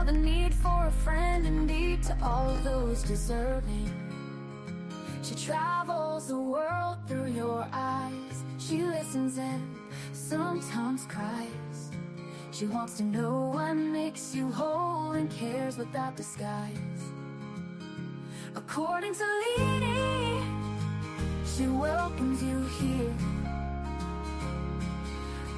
the need for a friend indeed to all those deserving. She travels the world through your eyes. She listens and sometimes cries. She wants to know what makes you whole and cares without disguise. According to Leanie, she welcomes you here.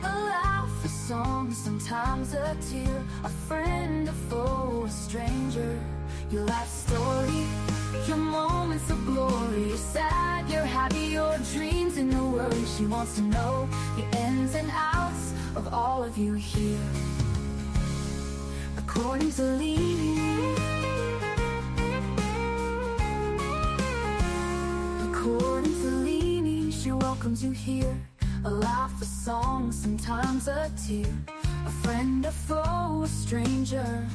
A laugh, a song, sometimes a tear. A friend, a foe, a stranger. Your life story, your moments of glory. You're sad, you're happy, your dreams and your worries. She wants to know the ins and outs of all of you here. According to Leanie, according to Leanie, she welcomes you here. A laugh, a song, sometimes a tear. A friend, a foe, a stranger.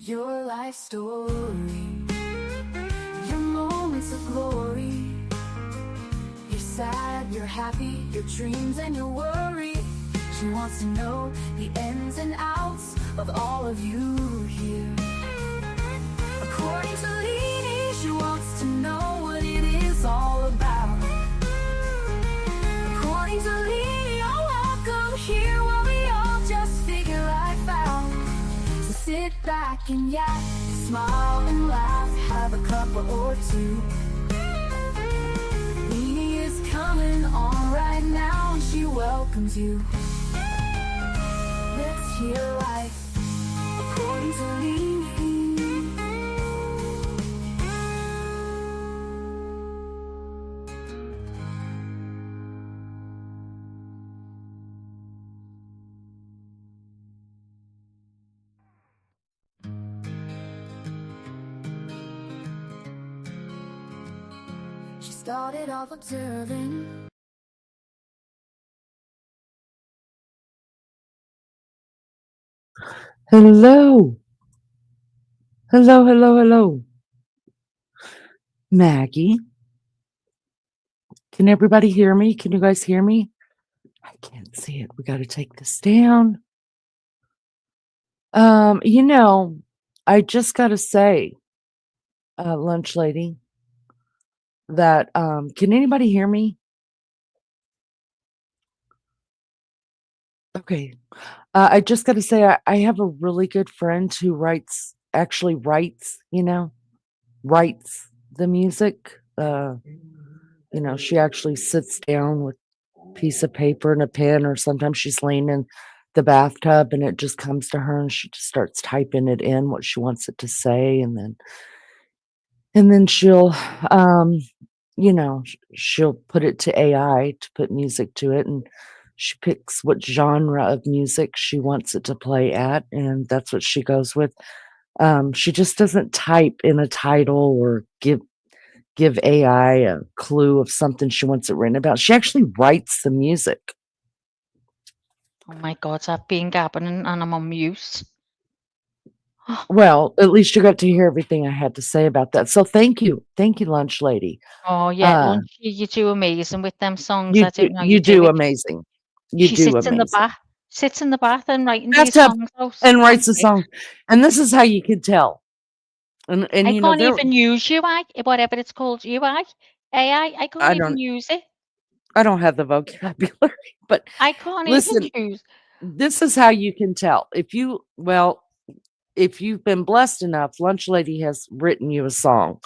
Your life story, your moments of glory. You're sad, you're happy, your dreams and your worry. She wants to know the ins and outs of all of you here. According to Leanie, she wants to know what it is all about. According to Leanie, you're welcome here while we all just figure life out. So sit back and yak, smile and laugh, have a cup or two. Leanie is coming on right now and she welcomes you. Let's hear life according to Leanie. She started off observing. Hello. Hello, hello, hello. Maggie. Can everybody hear me? Can you guys hear me? I can't see it. We got to take this down. I just got to say, lunch lady, that can anybody hear me? Okay. I just got to say, I have a really good friend who writes the music. She actually sits down with a piece of paper and a pen, or sometimes she's laying in the bathtub and it just comes to her and she just starts typing it in what she wants it to say, and then she'll put it to AI to put music to it, and she picks what genre of music she wants it to play at, and that's what she goes with. She just doesn't type in a title or give AI a clue of something she wants it written about. She actually writes the music. Oh my God, I've been gabbing and I'm on mute. Well, at least you got to hear everything I had to say about that. So thank you, lunch lady. Oh yeah, Lunch, you do amazing with them songs. You I didn't know you you do do it. amazing. You She do sits in the amazing. bath and writing these Bathtub songs out. and writes a song, and this is how you can tell. And I you know can't even use UI, whatever it's called, UI, AI. I can't even use it. I don't have the vocabulary, but I can't listen, even use. this is how you can tell. If you've been blessed enough, Lunch Lady has written you a song.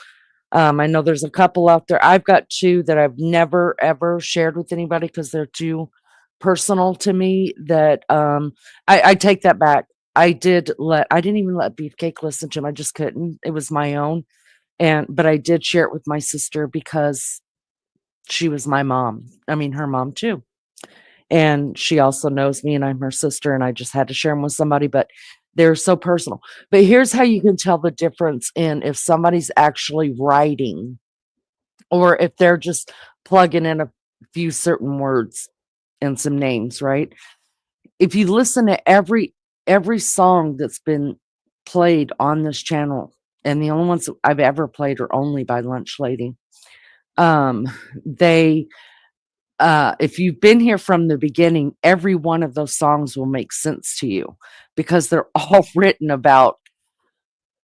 I know there's a couple out there. I've got two that I've never ever shared with anybody because they're too personal to me. That I take that back. I didn't even let Beefcake listen to them. I just couldn't. It was my own, but I did share it with my sister because she was my mom. I mean, her mom too. And she also knows me and I'm her sister, and I just had to share them with somebody, but they're so personal. But here's how you can tell the difference in if somebody's actually writing or if they're just plugging in a few certain words and some names, right? If you listen to every song that's been played on this channel, and the only ones that I've ever played are only by Lunch Lady, they if you've been here from the beginning, every one of those songs will make sense to you because they're all written about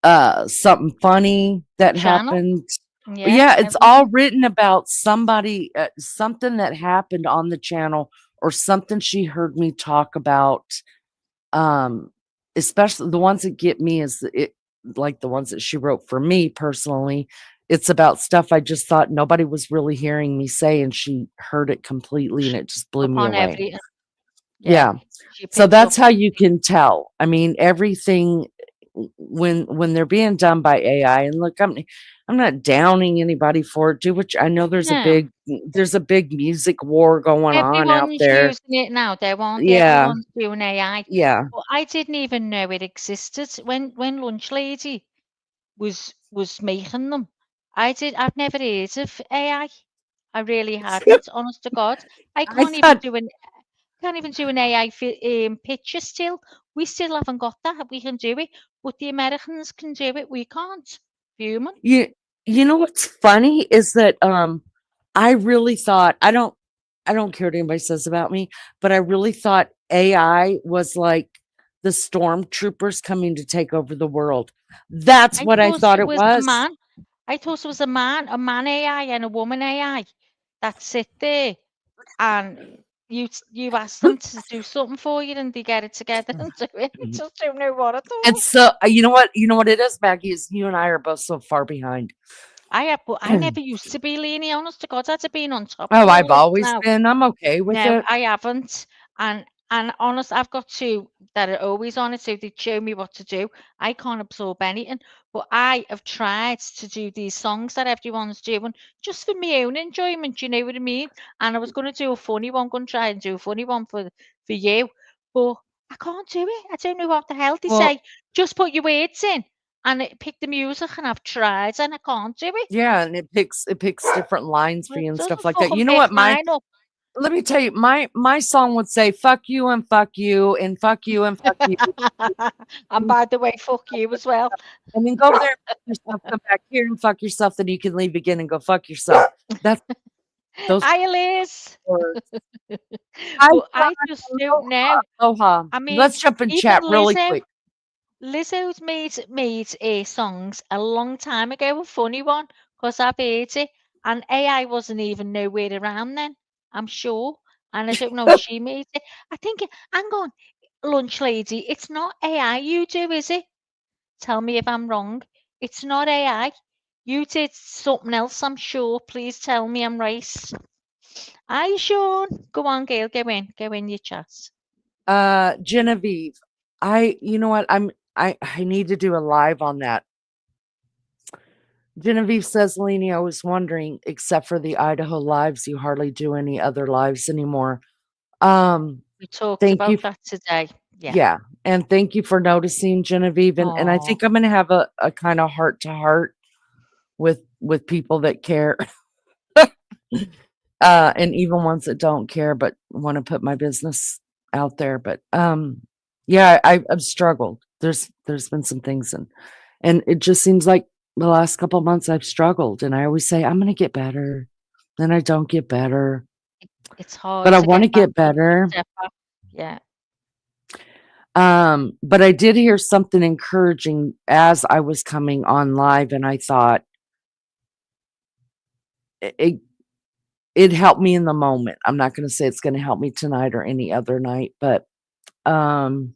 something funny that Channel. happened. Yeah, Yeah, it's all everything. written about somebody, something that happened on the channel or something she heard me talk about. Um, Especially the ones that get me is it like the ones that she wrote for me personally. It's about stuff I just thought nobody was really hearing me say, and she heard it completely, and it just blew me Upon away. everything. Yeah. Yeah. She So picks that's up how you can tell. I mean, everything when they're being done by AI, and look, I'm not downing anybody for it. Do what I know no. there's a big music war going on out Everyone's there. using it now. They want Yeah, everyone's doing AI. yeah. But I didn't even know it existed when Lunch Lady was making them. I've never heard of AI. I really hadn't, honest to God. I I can't even thought do an can't even do an AI picture still. We still haven't got that. We can do it, but the Americans can do it. We can't. Human. you you know what's funny is that I really thought I don't care what anybody says about me, but I really thought AI was like the stormtroopers coming to take over the world. That's I what I thought thought it it was a was. man. I thought it was a man AI and a woman AI that sit there and you ask them to do something for you and they get it together and do it. I just don't know what at And all. so, you know what it is, Maggie, is you and I are both so far behind. I have, but I never used to be leaning, honest to God. I'd have been on top of Oh, all I've this always now. been. I'm okay with No, it. I haven't. And honest, I've got two that are always on it, so they show me what to do. I can't absorb anything, but I have tried to do these songs that everyone's doing just for my own enjoyment. You know what I mean? And I was going to do a funny one, going to try and do a funny one for you, but I can't do it. I don't know what the hell they Well, say. Just put your words in and pick the music, and I've tried and I can't do it. yeah, and it picks different lines for It you and stuff doesn't like that. fucking You know pick what my mine up. let me tell you, my song would say "fuck you" and "fuck you" and "fuck you" and "fuck you," And by the way, fuck you as well. and then go there, fuck yourself, come back here and fuck yourself. Then you can leave again and go fuck yourself. That's those Hi, Liz. words. Hi, But John. I just don't know. Aloha. I mean, Let's jump in even chat really quick. Lizzo's made songs a long time ago, a funny one, because I've heard it, and AI wasn't even nowhere around then, I'm sure. And I don't know if she made it. I think, hang on, Lunch Lady, it's not AI you do, is it? Tell me if I'm wrong. It's not AI. You did something else, I'm sure. Please tell me I'm right. Hi, Sean. Go on, Gail. Go in your chat. Genevieve, you know what? I need to do a live on that. Genevieve says, Leanie, I was wondering, except for the Idaho lives, you hardly do any other lives anymore. Um, We talked Thank you. about that today. Yeah. Yeah. And thank you for noticing, Genevieve. And I Oh, think I'm gonna have a kind of heart to heart with people that care. And even ones that don't care but want to put my business out there. But yeah, I've struggled. There's been some things and it just seems like the last couple of months I've struggled, and I always say I'm gonna get better. Then I don't get better, it's hard but I to want get to back get to the better. step back. Yeah. But I did hear something encouraging as I was coming on live, and I thought it it helped me in the moment. I'm not going to say it's going to help me tonight or any other night, but um,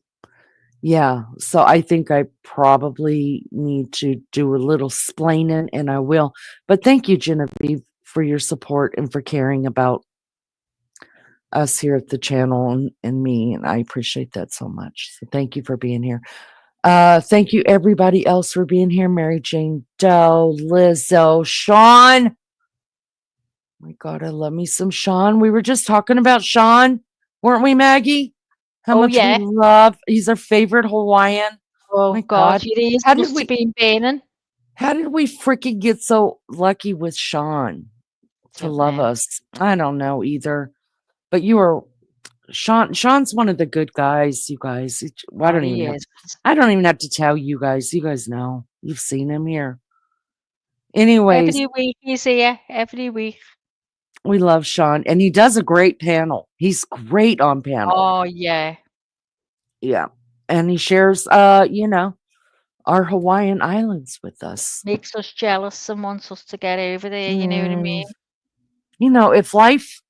yeah. So I think I probably need to do a little splaining, and I will. But thank you, Genevieve, for your support and for caring about us here at the channel and me, and I appreciate that so much. So thank you for being here. Thank you everybody else for being here. Mary Jane Doe, Lizzo, Sean. My God, I love me some Sean. We were just talking about Sean, weren't we, Maggie? How Oh, much we yeah. love. He's our favorite Hawaiian. Oh, My God. God, Your ears how did must have we? been burning. How did we freaking get so lucky with Sean to Don't love know. us? I don't know either. But you are Sean. Sean's one of the good guys. You guys. I God, don't even he have is. to. I don't even have to tell you guys. You guys know. You've seen him here. Anyways, Every week he's here. Every week. we love Sean, and he does a great panel. He's great on panel. Oh, yeah. Yeah. And he shares, you know, our Hawaiian Islands with us. Makes us jealous and wants us to get over there, you know what I Mm, mean? you know, if life,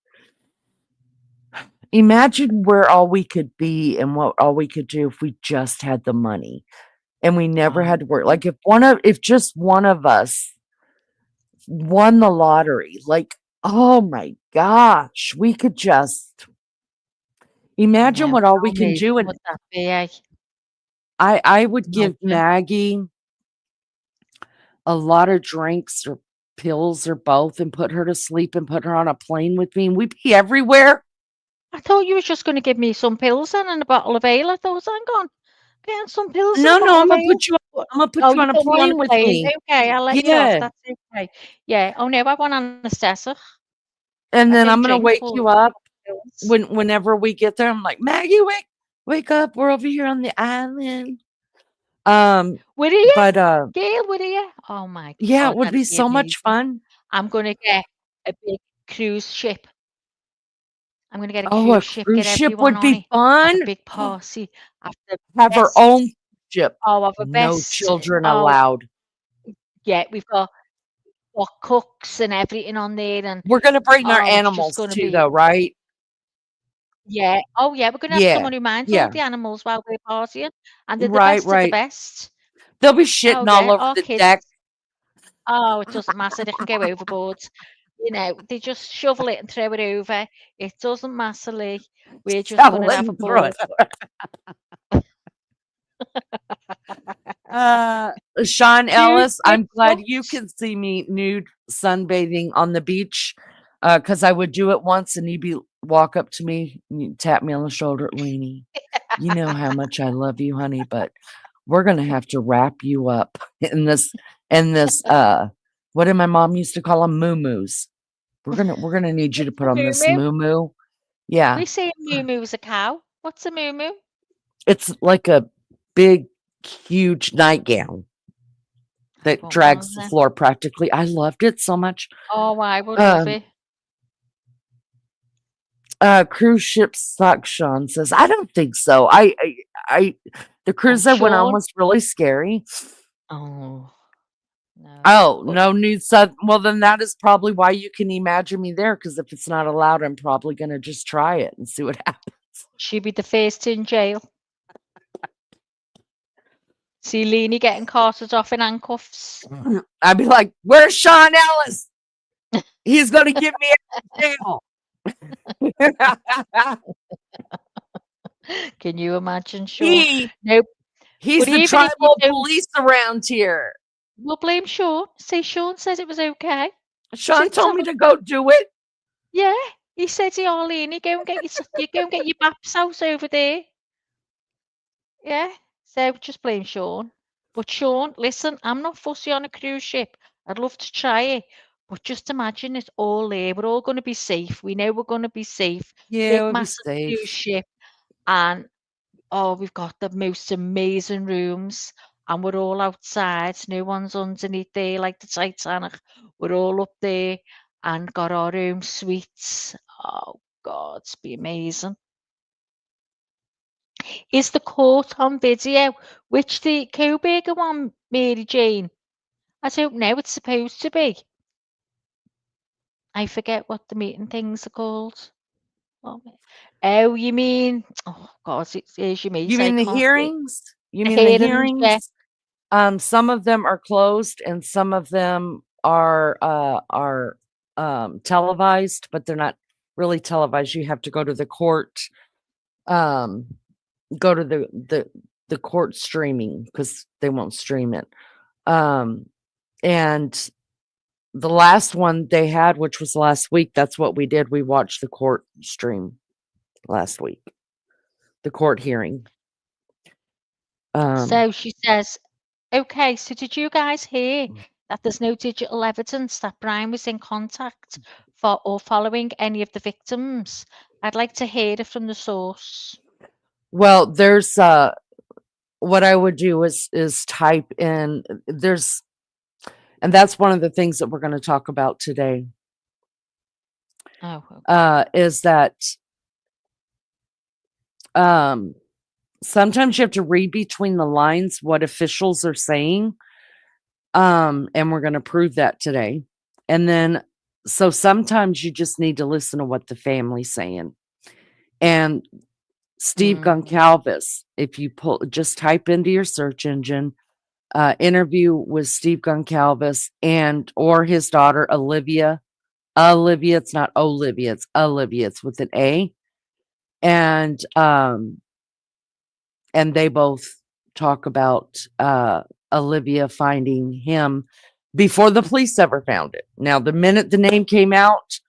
imagine where all we could be and what all we could do if we just had the money and we never I had to work. know. Like if just one of us won the lottery, like, oh my gosh, we could just I imagine know. what all How we can amazing do. And would that be, eh? I would give Imagine. Maggie a lot of drinks or pills or both and put her to sleep and put her on a plane with me, and we'd be everywhere. I thought you was just going to give me some pills then and a bottle of ale. I thought, hang on, getting some pills and a No, no, bottle I'm of gonna ale. put you What? I'm gonna put Oh, you you on a put me on a plane with plane. me. Okay, I'll let you off. Yeah. That's okay. Yeah. Oh no, I want anesthetic. And I then I'm don't gonna drink wake full you up pills. whenever we get there. I'm like, Maggie, wake up. We're over here on the island. Um, Would you? but Gail, would you? Oh my yeah, it God, would that'd be be so much amazing. fun. I'm going to get a big cruise ship. I'm going to get a Oh, a cruise ship, cruise get ship everyone would on be it, have a fun. big party, have the Have our best, own ship. have a No best, children oh, allowed. yeah, got cooks and everything on there, and We're gonna bring our oh, it's just animals going to too, be, though, right? yeah. Oh, yeah, we're going to have Yeah, someone who minds all yeah. the animals while we're partying, and they're the Right, best of the right. best. They'll be Oh, shitting all yeah, over our the kids, deck. oh, it doesn't matter. They can go overboard. You know, they just shovel it and throw it over. It doesn't matter, Lee. We're just going to have a Shoveling through ball. it. Sean Cruise Ellis, ship I'm glad you sucks. can see me nude sunbathing on the beach. Because I would do it once and you'd be walk up to me and you'd tap me on the shoulder, Lainey. You know how much I love you, honey, but we're gonna have to wrap you up in this what did my mom used to call them? Moo-moos. We're gonna need you to What's put a on this moo-moo? moo-moo. Yeah. We say a moo-moo is a cow. What's a moo-moo? It's like a big, huge nightgown I that want one of drags the them. floor practically. I loved it so much. Oh, I would love Um, it. cruise ship suck, Sean says. I don't think so. I the Oh, cruise I went on Sean. was really scary. Oh, no. Oh, But no new sub. Well, then that is probably why you can imagine me there. Because if it's not allowed, I'm probably gonna just try it and see what happens. she'd be the first in jail. See Leanie getting carted off in handcuffs. I'd be like, "Where's Sean Ellis? He's gonna get me out of jail." Can you imagine, Sean? he Nope. he's But the even if you tribal don't, police around here. we'll blame Sean. Say Sean says it was okay. Sean told Tell me him, to go do it. yeah. He said to Arlene, go and get you go and get your baps house over there. Yeah. So just blame Sean. But Sean, listen, I'm not fussy on a cruise ship. I'd love to try it. But just imagine it's all there. We're all going to be safe. We know we're going to be safe. Yeah, Big, we'll be massive cruise safe. ship. And oh, we've got the most amazing rooms. And we're all outside. No one's underneath there like the Titanic. We're all up there and got our own suites. Oh, God, it's be amazing. Is the court on video? Which the Coburger one, Mary Jane? I don't know. It's supposed to be. I forget what the meeting things are called. Oh, you mean? Oh God, it's your You mate. I mean the can't. hearings? You The mean the hearings, yeah. hearings? Some of them are closed and some of them are televised, but they're not really televised. You have to go to the court, um, go to the court streaming because they won't stream it. Um, and the last one they had, which was last week, that's what we did. We watched the court stream last week, the court hearing. So she says, okay, so did you guys hear that there's no digital evidence that Brian was in contact for or following any of the victims? I'd like to hear it from the source. Well, there's what I would do is type in there's and that's one of the things that we're going to talk about today. Oh, okay. Is that um sometimes you have to read between the lines what officials are saying. And we're going to prove that today. And then, so sometimes you just need to listen to what the family's saying. And Steve Goncalves, if you just type into your search engine, interview with Steve Goncalves and or his daughter Olivia. Olivia, it's not Olivia, it's Olivia. It's with an A. And they both talk about Olivia finding him before the police ever found it. Now, the minute the name came out,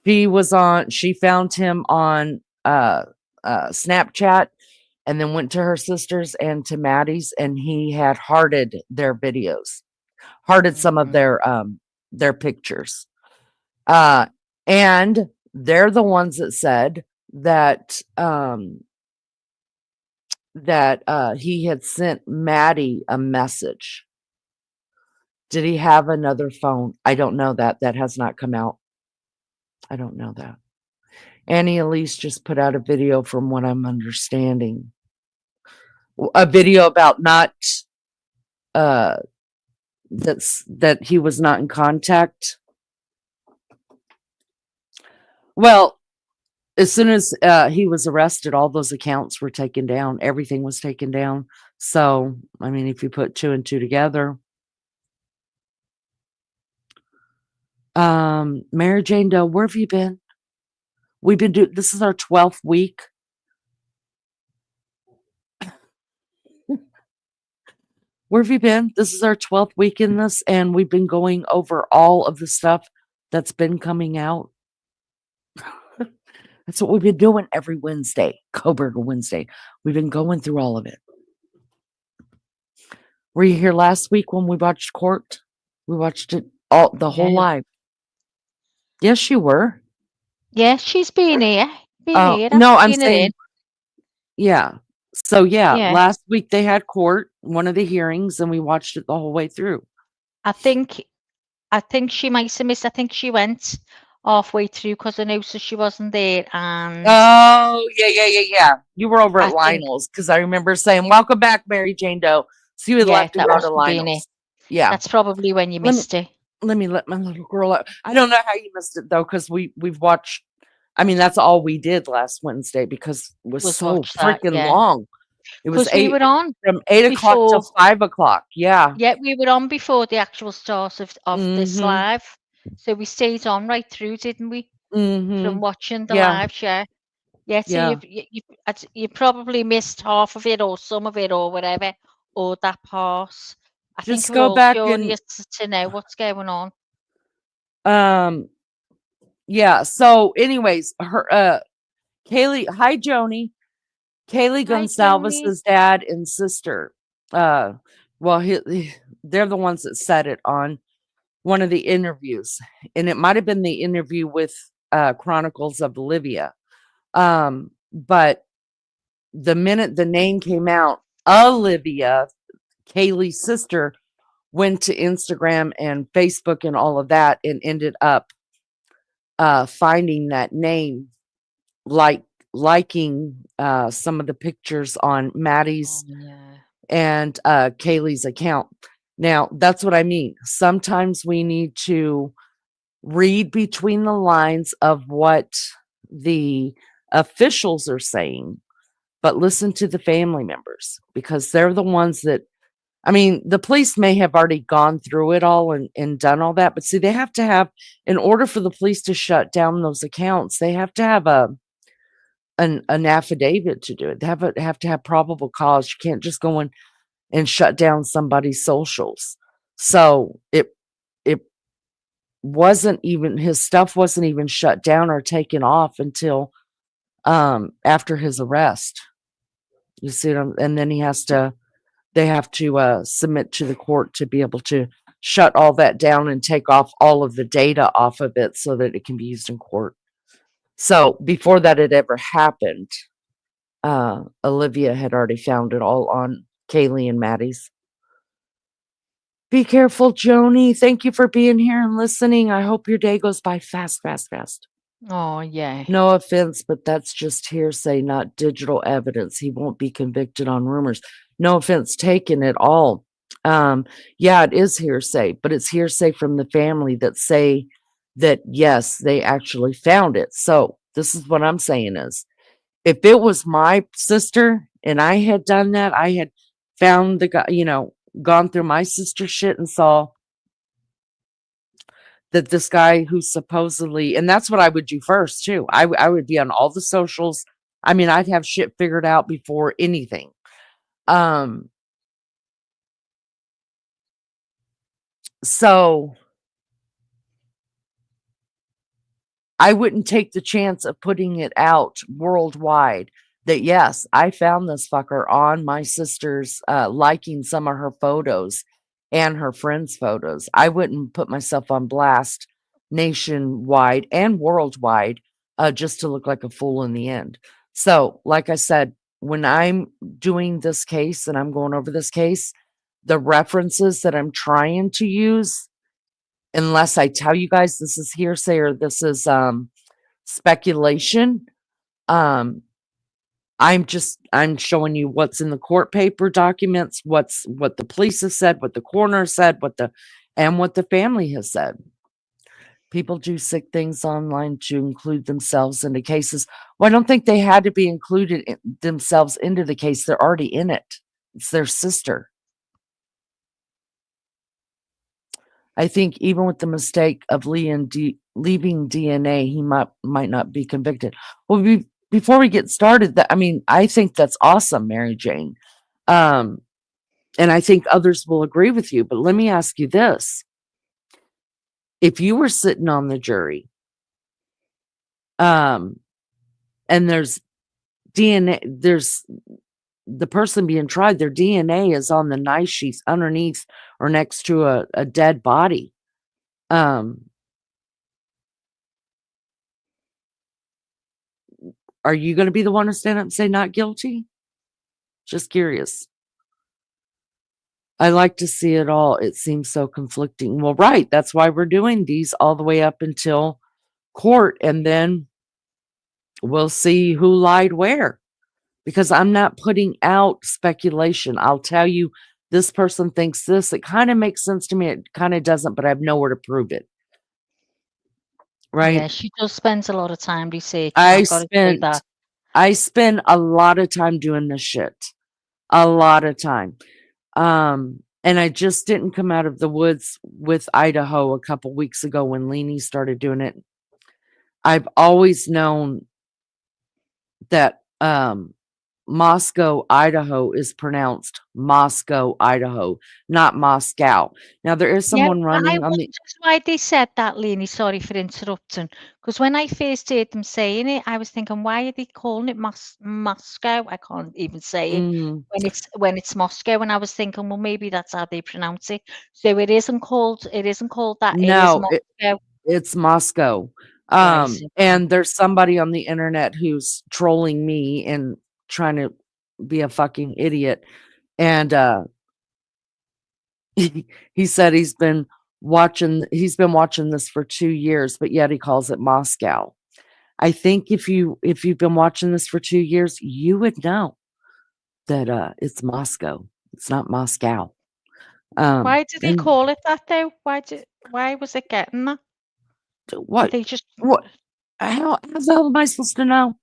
she found him on Snapchat, and then went to her sister's and to Maddie's, and he had hearted their videos, hearted some of their pictures. And they're the ones that said that he had sent Maddie a message. Did he have another phone? I don't know that. That has not come out. I don't know that. Annie Elise just put out a video, from what I'm understanding. A video about not that he was not in contact. Well, as soon as he was arrested, all those accounts were taken down. Everything was taken down. So, I mean, if you put 2 and 2 together. Mary Jane Doe, where have you been? We've been doing, this is our 12th week. Where have you been? This is our 12th week in this, and we've been going over all of the stuff that's been coming out. That's what we've been doing every Wednesday, Coburger Wednesday. We've been going through all of it. Were you here last week when we watched Court? We watched it all, the whole live. Yes, you were. Yeah, she's been here. No, I'm saying, yeah. So last week they had court, one of the hearings, and we watched it the whole way through. I think she might have missed. I think she went halfway through because I noticed she wasn't there. And oh yeah. You were over at Lionel's, because I remember saying, "Welcome back, Mary Jane Doe." So you had left to go to Lionel's. Yeah, that's probably when you missed it. Let me let my little girl out. I don't know how you missed it though, because we've watched. I mean, that's all we did last Wednesday, because it was so freaking long. It was we were on from 8 o'clock till 5 o'clock. Yeah. Yeah, we were on before the actual start of this live. So we stayed on right through, didn't we? From watching the live share. Yeah, so you probably missed half of it or some of it or whatever, or that part. I Just think go we're all back curious to know what's going on. Yeah, so anyways, her Kaylee, hi Joni. Kaylee Goncalves' dad and sister. Well, they're the ones that said it on one of the interviews, and it might have been the interview with Chronicles of Olivia. But the minute the name came out, Olivia, Kaylee's sister, went to Instagram and Facebook and all of that, and ended up finding that name, liking some of the pictures on Maddie's and Kaylee's account. Now, that's what I mean. Sometimes we need to read between the lines of what the officials are saying, but listen to the family members, because they're the ones that, I mean, the police may have already gone through it all and done all that, but see, they have to have, in order for the police to shut down those accounts, they have to have an affidavit to do it. They have to have probable cause. You can't just go in and shut down somebody's socials. So it wasn't even, his stuff wasn't even shut down or taken off until after his arrest. You see what and then they have to submit to the court to be able to shut all that down and take off all of the data off of it so that it can be used in court. So before that had ever happened, Olivia had already found it all on Kaylee and Maddie's. Be careful, Joni. Thank you for being here and listening. I hope your day goes by fast. Oh, yeah. No offense, but that's just hearsay, not digital evidence. He won't be convicted on rumors. No offense taken at all. Yeah, it is hearsay, but it's hearsay from the family that say that yes, they actually found it. So this is what I'm saying is if it was my sister and I had done that, I had found the guy, gone through my sister's shit and saw that this guy who's supposedly, and that's what I would do first too. I would be on all the socials. I mean, I'd have shit figured out before anything. Um, so I wouldn't take the chance of putting it out worldwide that yes, I found this fucker on my sister's liking some of her photos and her friends' photos. I wouldn't put myself on blast nationwide and worldwide just to look like a fool in the end. So, like I said, when I'm doing this case and I'm going over this case, the references that I'm trying to use, unless I tell you guys this is hearsay or this is speculation, um I'm showing you what's in the court paper documents, what the police have said, what the coroner said, what the family has said. People do sick things online to include themselves into cases. Well, I don't think they had to be included themselves into the case. They're already in it. It's their sister. I think even with the mistake of leaving DNA, he might not be convicted. Well, before we get started, I think that's awesome, Mary Jane. And I think others will agree with you. But let me ask you this. If you were sitting on the jury, and there's DNA, there's the person being tried, their DNA is on the knife sheath underneath or next to a dead body. Are you going to be the one to stand up and say not guilty? Just curious. I like to see it all. It seems so conflicting. Well, right. That's why we're doing these all the way up until court. And then we'll see who lied where. Because I'm not putting out speculation. I'll tell you, this person thinks this. It kind of makes sense to me. It kind of doesn't, but I have nowhere to prove it. Right? Yeah, she just spends a lot of time researching. I've got to say that. I spend a lot of time doing this shit. A lot of time. And I just didn't come out of the woods with Idaho a couple weeks ago when Leanie started doing it. I've always known that Moscow, Idaho is pronounced Moscow, Idaho, not Moscow. Now there is Yeah, someone I running on the wondered why they said that, Lenny. Sorry for interrupting. Because when I first heard them saying it, I was thinking, why are they calling it Moscow? I can't even say it when it's Moscow. And I was thinking, well, maybe that's how they pronounce it. So it isn't called that. It is no, Moscow. it's Moscow. Right. Okay. And there's somebody on the internet who's trolling me and trying to be a fucking idiot. And he said he's been watching this for 2 years, but yet he calls it Moscow. I think if you've been watching this for 2 years, you would know that it's Moscow. It's not Moscow. Why did they And call it that though? Why was it getting that? what They just what how the hell am I supposed to know?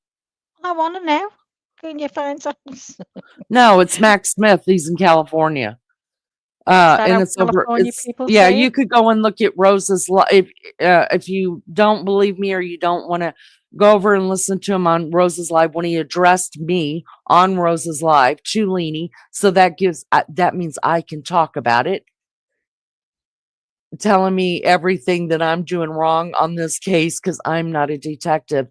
I want to know. Can you find out? No, it's Max Smith. He's in California. Is that And how it's over. California It's people yeah. say You it? could go and look at Rose's live if you don't believe me or you don't want to go over and listen to him on Rose's live when he addressed me on Rose's live to Leanie. So that means I can talk about it, telling me everything that I'm doing wrong on this case because I'm not a detective.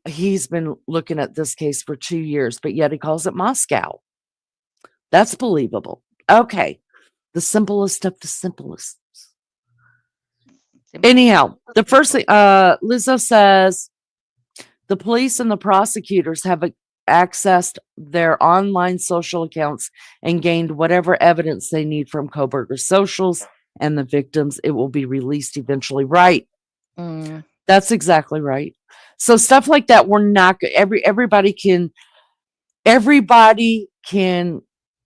He's been looking at this case for 2 years, but yet he calls it Moscow. That's believable. Okay. The simplest of the simplest. Anyhow, the first thing, Lizzo says the police and the prosecutors have accessed their online social accounts and gained whatever evidence they need from Kohberger's socials and the victims. It will be released eventually. Right. That's exactly right. So stuff like that, we're not everybody can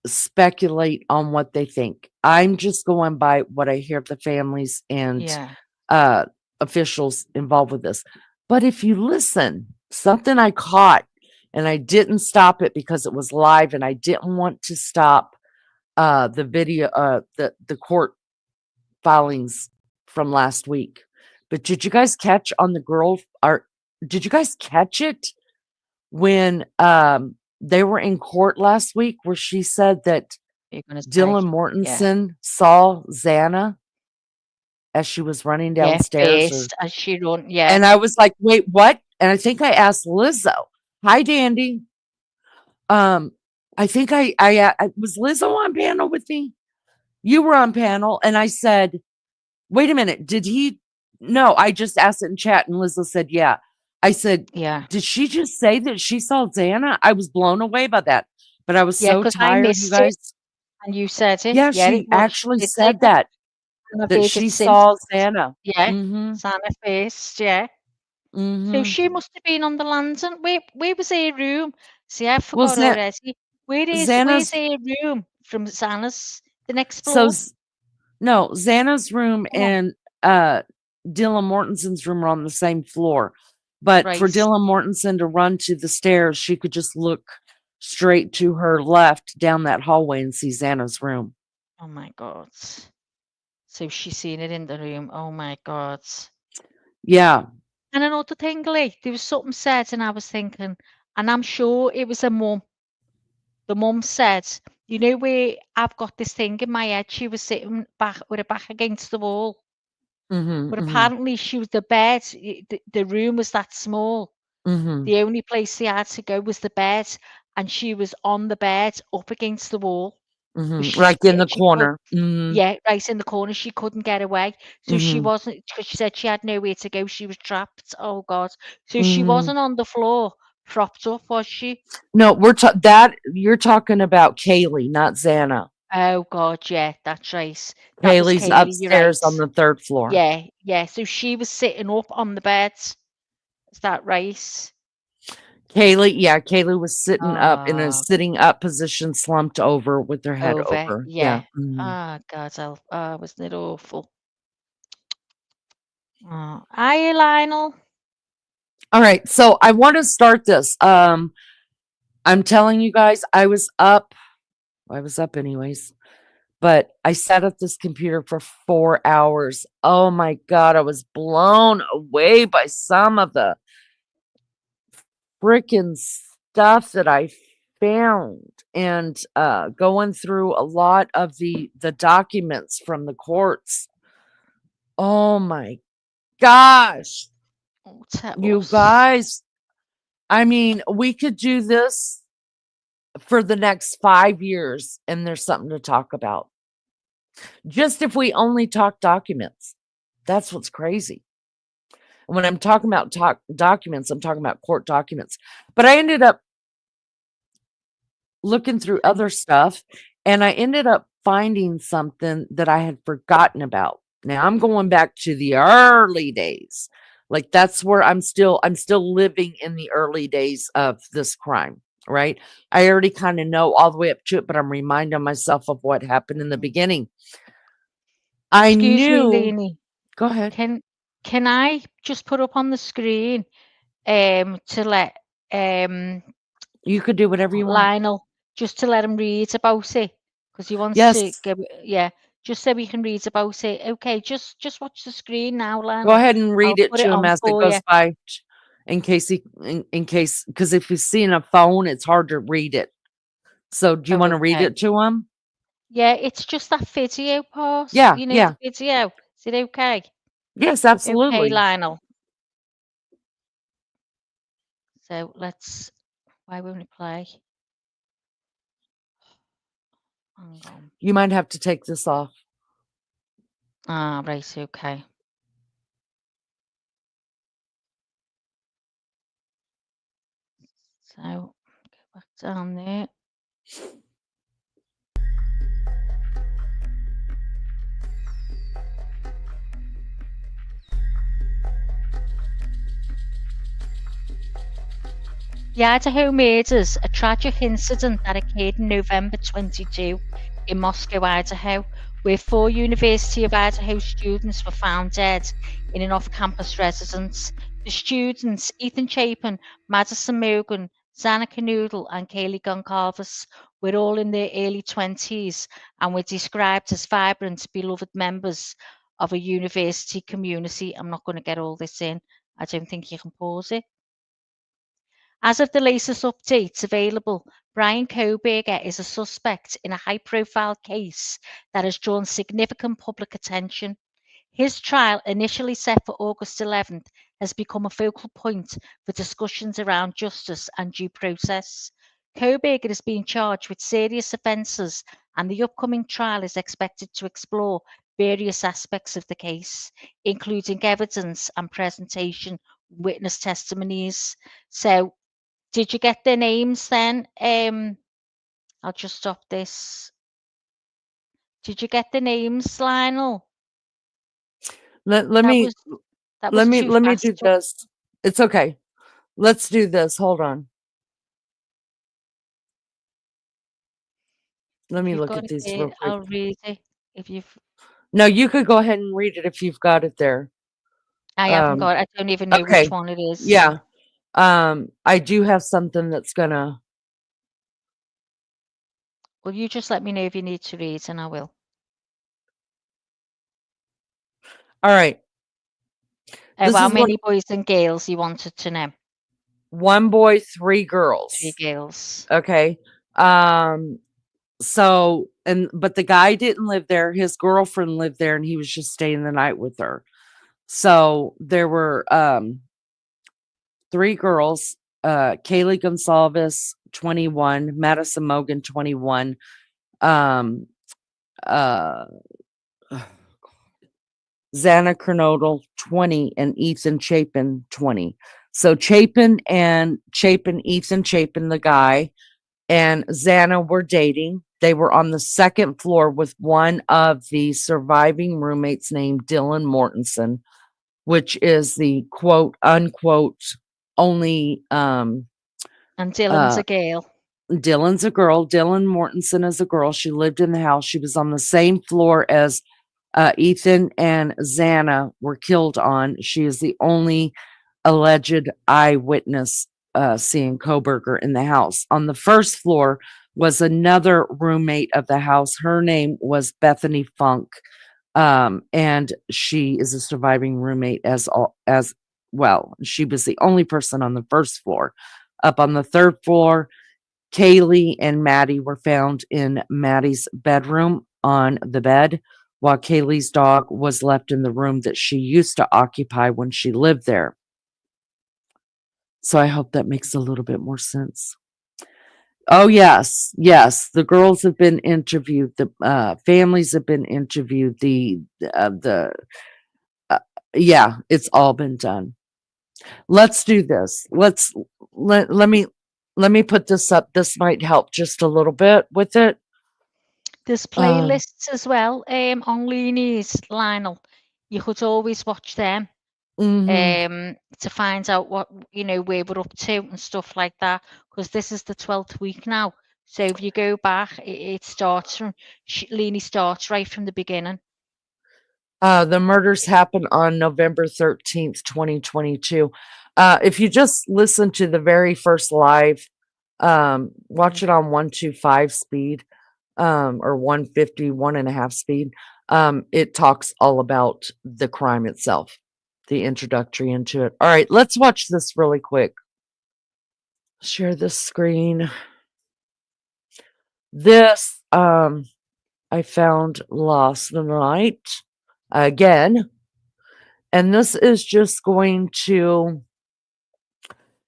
speculate on what they think. I'm just going by what I hear the families and Yeah. uh officials involved with this. But if you listen, something I caught, and I didn't stop it because it was live and I didn't want to stop the video, the court filings from last week. But did you guys catch on the girl, or did you guys catch it when they were in court last week where she said that You're gonna say. Dylan Yeah. Mortensen saw Xana as she was running Yeah, downstairs? first as she run. Yeah. And I was like, wait, what? And I think I asked Lizzo. Hi, Dandy. Um, I think I was Lizzo on panel with me. You were on panel, and I said, wait a minute, did he? No, I just asked it in chat, and Lizzo said, yeah. I said, Yeah. did she just say that she saw Xana? I was blown away by that, but I was Yeah, so 'cause I tired, you missed it guys. and you said it. Yeah, Yeah, it she was. She actually did say said that, and I've that heard it she since. saw Xana. Yeah. Mm-hmm. Santa first, yeah. So Mm-hmm. she must have been on the landing. Where was her room? See, I Well, forgot already. Where's Xana's her room from Santa's? The next so floor? Z- no, Xana's room Yeah. and Dylan Mortensen's room are on the same floor. But for Right. Dylan Mortensen to run to the stairs, she could just look straight to her left down that hallway and see Xana's room. Oh my God. So she's seen it in the room. Oh my God. Yeah. And another thing, Lee, there was something said, and I was thinking, and I'm sure it was a mum. The mum said, you know where I've got this thing in my head, she was sitting back with her back against the wall. Mm-hmm. But Mm-hmm. apparently she was the bed, the room was that small. Mm-hmm. The only place they had to go was the bed, and she was on the bed up against the wall. Mm-hmm. She Like in the she could, corner. Mm-hmm. yeah, right in the corner. She couldn't get away. So she Mm-hmm. wasn't, because she said she had nowhere to go. She was trapped. Oh God. So she Mm-hmm. wasn't on the floor, propped up, was she? No, you're talking about Kaylee, not Xana. Oh God, yeah, that's right. That was Kaylee's Kaylee, you're right. upstairs on the third floor. Yeah, yeah. So she was sitting up on the bed. Is that right? Kaylee was sitting up in a Ah, sitting up position, slumped over with her head over. over. Yeah. Yeah. Mhm. Ah, God, wasn't it awful? Oh, hi, Lionel. All right. So I want to start this. I'm telling you guys, I was up. I was up anyways, but I sat at this computer for 4 hours. Oh my God. I was blown away by some of the freaking stuff that I found, and going through a lot of the documents from the courts. Oh my gosh, Oh, tell you us. guys. I mean, we could do this for the next 5 years and there's something to talk about. Just if we only talk documents. That's what's crazy. And when I'm talking about documents, I'm talking about court documents. But I ended up looking through And other stuff, and I ended up finding something that I had forgotten about. Now I'm going back to the early days. Like that's where I'm still living in the early days of this crime, right? I already kind of know all the way up to it, but I'm reminding myself of what happened in the beginning. I excuse me, knew, Lainey. go ahead. Can I just put up on the screen to let You could do whatever you want. Lionel, just to let him read about it, because he wants to Yes. go, yeah, just so we can read about it. Okay, just watch the screen now, Go Lionel. ahead and I'll read it put it to him on as it for you. goes by, in case because if you see in a phone, it's hard to read it. So do you want to read Okay. it to him? Yeah, it's just that video part. Yeah, You know, yeah. the video. Is it okay? Yes, Okay, absolutely. Lionel. So why won't it play? Hang on. You might have to take this off. Ah, right, okay. So go back down there. The Idaho murders, a tragic incident that occurred in November 22 in Moscow, Idaho, where 4 University of Idaho students were found dead in an off-campus residence. The students, Ethan Chapin, Madison Morgan, Zana Canoodle, and Kaylee Goncalves, were all in their early 20s and were described as vibrant, beloved members of a university community. I'm not going to get all this in. I don't think you can pause it. As of the latest updates available, Brian Koberger is a suspect in a high-profile case that has drawn significant public attention. His trial, initially set for August 11th, has become a focal point for discussions around justice and due process. Koberger is being charged with serious offences, and the upcoming trial is expected to explore various aspects of the case, including evidence and presentation, witness testimonies. So, did you get their names then? I'll just stop this. Did you get the names, Lionel? Let That me was that was too let me fast. do this. It's okay. Let's do this. Hold on. Let If me you've look got at it these there, real quick. I'll read it. If you've, No, you could go ahead and read it if you've got it there. I haven't got. I don't even know which Okay. one it is. Yeah. I do have something that's gonna. Well, you just let me know if you need to read, and I will. All right. This How is what many boys and girls you wanted to know? 1 boy, 3 3 girls. girls. Okay. So but the guy didn't live there. His girlfriend lived there, and he was just staying the night with her. So there were 3 girls, Kaylee Gonsalves, 21, Madison Mogan, 21, um, uh, Xana Kernodle, 20, and Ethan Chapin, 20. So Ethan Chapin, the guy, and Xana were dating. They were on the second floor with one of the surviving roommates named Dylan Mortensen, which is the quote unquote only And Dylan's uh a girl. Dylan's a girl. Dylan Mortensen is a girl. She lived in the house. She was on the same floor as Ethan and Xana were killed on. She is the only alleged eyewitness seeing Koberger in the house. On the first floor was another roommate of the house. Her name was Bethany Funk, and she is a surviving roommate as well. She was the only person on the first floor. Up on the third floor, Kaylee and Maddie were found in Maddie's bedroom on the bed, while Kaylee's dog was left in the room that she used to occupy when she lived there. So I hope that makes a little bit more sense. Oh, yes. Yes. The girls have been interviewed. The families have been interviewed. Yeah, it's all been done. Let's do this. Let me put this up. This might help just a little bit with it. There's Um, playlists as well on Looney's, Lionel. You could always watch them to find out what, where we're up to and stuff like that, because this is the 12th week now. So if you go back, it starts from, Looney starts right from the beginning. The murders happened on November 13th, 2022. If you just listen to the very first live, watch it on 125 speed, or 150, 1.5 speed. It talks all about the crime itself, the introductory into it. All right, let's watch this really quick. Share this screen. This, I found last night again. And this is just going to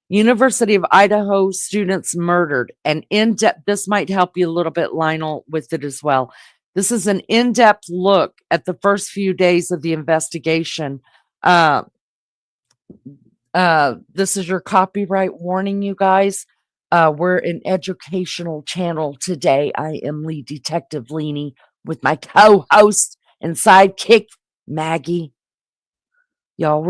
University of Idaho students murdered. An in-depth, this might help you a little bit, Lionel, with it as well. This is an in-depth look at the first few days of the investigation. This is your copyright warning, you guys. We're an educational channel today. I am lead detective Leanie with my co-host and sidekick Maggie. Y'all,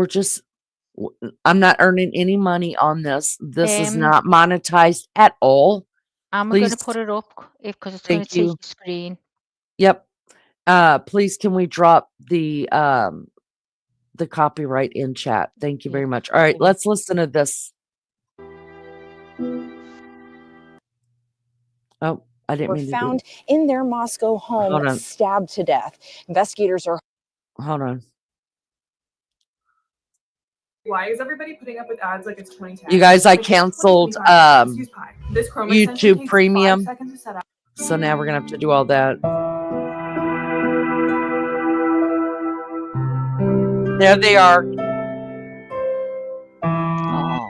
I'm not earning any money on this. This is Um, not monetized at all. I'm Please, gonna put it up because it's gonna thank take you. your screen. Yep. Please, can we drop the copyright in chat? Thank you Yeah. very much. All right, Yeah. let's listen to this. Oh, I didn't were mean to found in their Moscow home, Hold on. stabbed to death. Investigators are Hold on. Why is everybody putting up with ads like it's 2010? You guys, I Like it's canceled 2025. Just use Pi. This Chrome extension YouTube takes 5 Premium, seconds to set up. so now we're gonna have to do all that. There they are. Oh.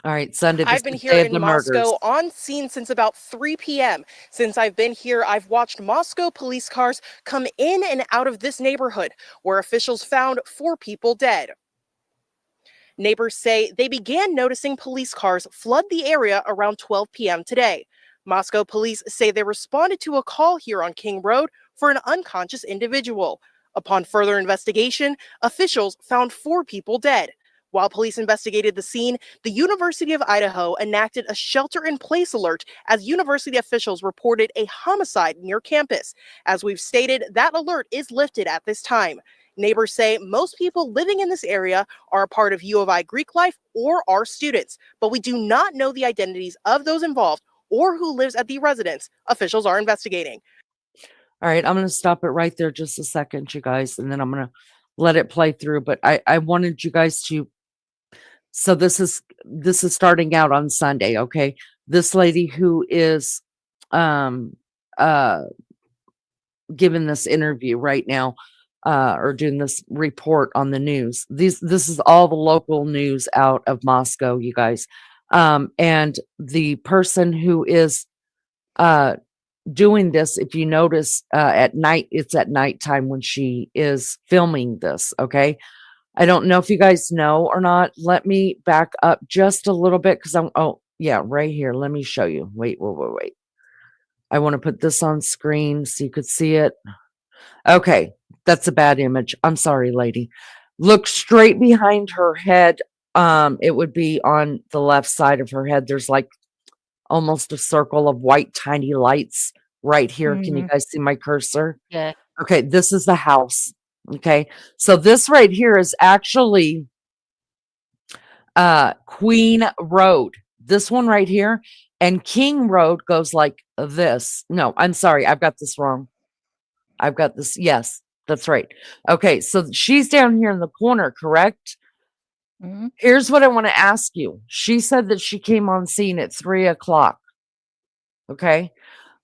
All right, Sunday, this I've is been the here day of in the murders. Moscow on scene since about 3 p.m. Since I've been here, I've watched Moscow police cars come in and out of this neighborhood, where officials found 4 people dead. Neighbors say they began noticing police cars flood the area around 12 p.m. today. Moscow police say they responded to a call here on King Road for an unconscious individual. Upon further investigation, officials found 4 people dead. While police investigated the scene, the University of Idaho enacted a shelter-in-place alert as university officials reported a homicide near campus. As we've stated, that alert is lifted at this time. Neighbors say most people living in this area are a part of U of I Greek life or are students, but we do not know the identities of those involved or who lives at the residence. Officials are investigating. All right, I'm going to stop it right there just a second, you guys, and then I'm going to let it play through. But I wanted you guys to. So this is starting out on Sunday, okay? This lady who is uh giving this interview right now, or doing this report on the news. This is all the local news out of Moscow, you guys. And the person who is doing this, if you notice, at night, it's at nighttime when she is filming this, okay? I don't know if you guys know or not. Let me back up just a little bit because oh, yeah, right here. Let me show you. Wait. I want to put this on screen so you could see it. Okay, that's a bad image. I'm sorry, lady. Look straight behind her head. It would be on the left side of her head. There's like almost a circle of white tiny lights right here. Can you guys see my cursor? Yeah. Okay, this is the house. Okay, so this right here is actually Queen Road. This one right here, and King Road goes like this. No, I'm sorry, I've got this wrong. I've got this. Yes, that's right. Okay, so she's down here in the corner, correct? Mm-hmm. Here's what I want to ask you. She said that she came on scene at 3:00. Okay.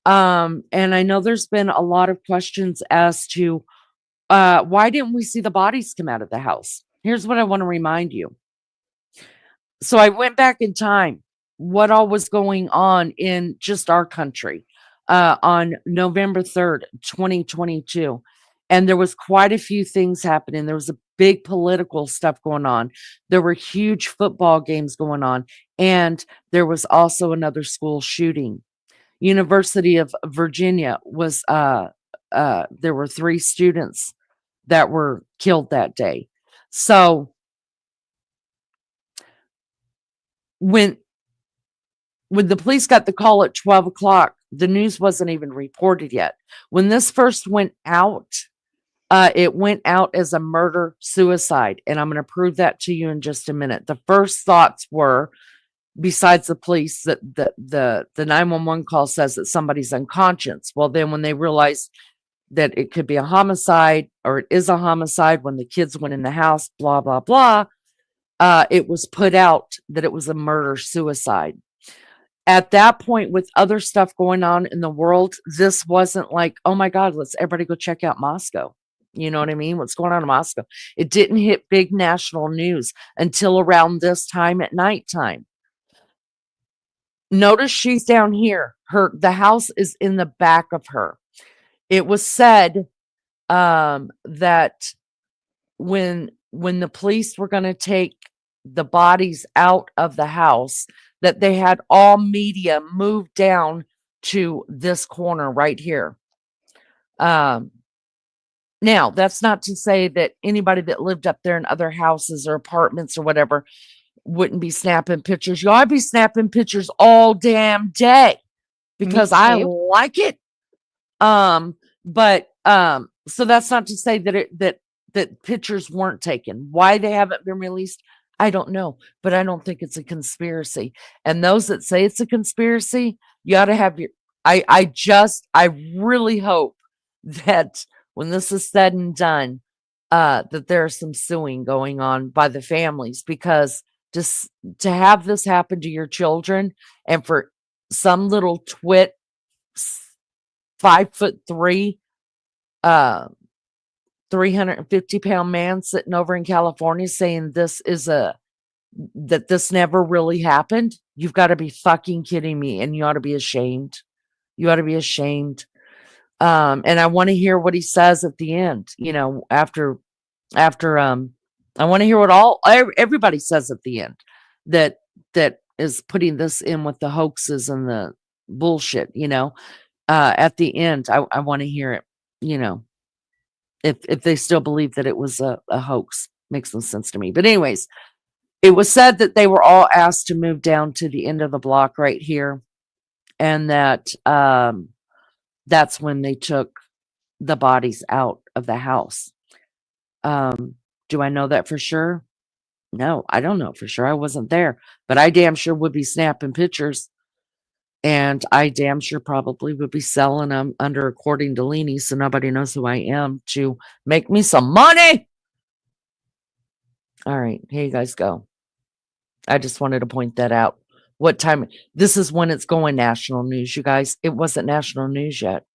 And I know there's been a lot of questions as to why didn't we see the bodies come out of the house? Here's what I want to remind you. So I went back in time, what all was going on in just our country on November 3rd, 2022. And there was quite a few things happening. There was a big political stuff going on. There were huge football games going on. And there was also another school shooting. University of Virginia was there were 3 students that were killed that day. So when the police got the call at 12:00, the news wasn't even reported yet. When this first went out, it went out as a murder suicide, and I'm going to prove that to you in just a minute. The first thoughts were, besides the police, that the 911 call says that somebody's unconscious. Well, then when they realized that it could be a homicide, or it is a homicide, when the kids went in the house, blah blah blah, it was put out that it was a murder suicide. At that point, with other stuff going on in the world, this wasn't like, oh my God, let's everybody go check out Moscow. You know what I mean? What's going on in Moscow? It didn't hit big national news until around this time at nighttime. Notice she's down here. The house is in the back of her. It was said that when the police were going to take the bodies out of the house, that they had all media moved down to this corner right here. Now, that's not to say that anybody that lived up there in other houses or apartments or whatever wouldn't be snapping pictures. You ought to be snapping pictures all damn day because I too. like it. But so that's not to say that that pictures weren't taken. Why they haven't been released, I don't know. But I don't think it's a conspiracy. And those that say it's a conspiracy, you ought to have your. I really hope that when this is said and done, that there's some suing going on by the families, because just to have this happen to your children, and for some little twit 5'3", 350-pound man sitting over in California saying that this never really happened. You've got to be fucking kidding me, and you ought to be ashamed. You ought to be ashamed. And I want to hear what he says at the end, after I want to hear what everybody says at the end that is putting this in with the hoaxes and the bullshit, at the end. I want to hear it, if they still believe that it was a hoax. Makes no sense to me. But anyways, it was said that they were all asked to move down to the end of the block right here, and that that's when they took the bodies out of the house. Do I know that for sure? No, I don't know for sure. I wasn't there, but I damn sure would be snapping pictures, and I damn sure probably would be selling them under according to Leanie, so nobody knows who I am, to make me some money. All right, here you guys go. I just wanted to point that out. What time? This is when it's going national news, you guys. It wasn't national news yet.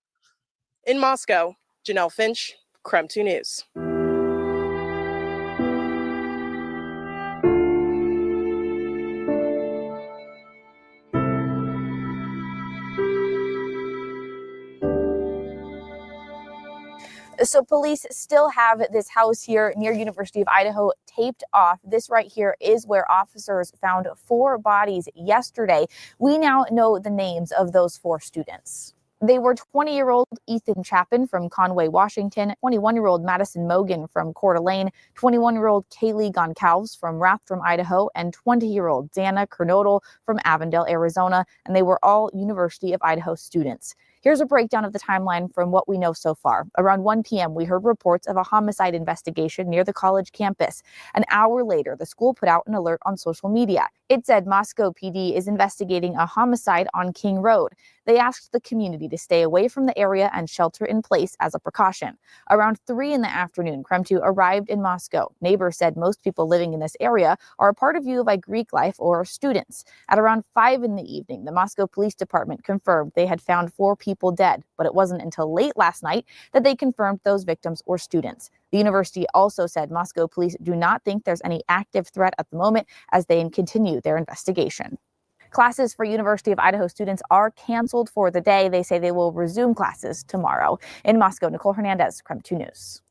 In Moscow, Janelle Finch, Creme 2 News. So police still have this house here near University of Idaho taped off. This right here is where officers found 4 bodies yesterday. We now know the names of those 4 students. They were 20-year-old Ethan Chapin from Conway, Washington, 21-year-old Madison Mogan from Coeur d'Alene, 21-year-old Kaylee Goncalves from Rathdrum, Idaho, and 20-year-old Dana Kernodle from Avondale, Arizona, and they were all University of Idaho students. Here's a breakdown of the timeline from what we know so far. Around 1 p.m., we heard reports of a homicide investigation near the college campus. An hour later, the school put out an alert on social media. It said Moscow PD is investigating a homicide on King Road. They asked the community to stay away from the area and shelter in place as a precaution. Around 3 in the afternoon, Creme 2 arrived in Moscow. Neighbors said most people living in this area are a part of U of I Greek life or are students. At around 5 in the evening, the Moscow Police Department confirmed they had found 4 people dead, but it wasn't until late last night that they confirmed those victims were students. The university also said Moscow police do not think there's any active threat at the moment as they continue their investigation. Classes for University of Idaho students are canceled for the day. They say they will resume classes tomorrow. In Moscow, Nicole Hernandez, Creme 2 News.